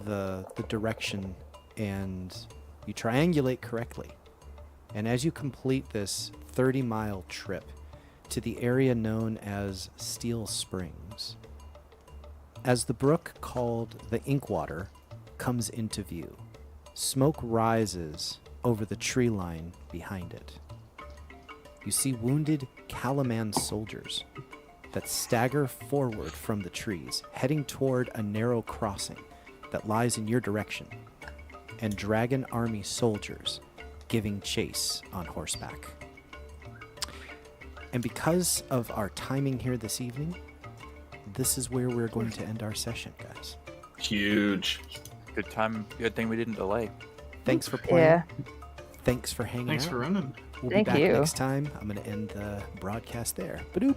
the direction, and you triangulate correctly. And as you complete this 30-mile trip to the area known as Steel Springs, as the brook called the Inkwater comes into view, smoke rises over the tree line behind it. You see wounded Kalaman soldiers that stagger forward from the trees, heading toward a narrow crossing that lies in your direction, and dragon army soldiers giving chase on horseback. And because of our timing here this evening, this is where we're going to end our session, guys. Huge. Good time. Good thing we didn't delay. Thanks for playing. Yeah. Thanks for hanging Thanks out. for running. We'll Thank be back you. next time. I'm going to end the broadcast there. Badoop.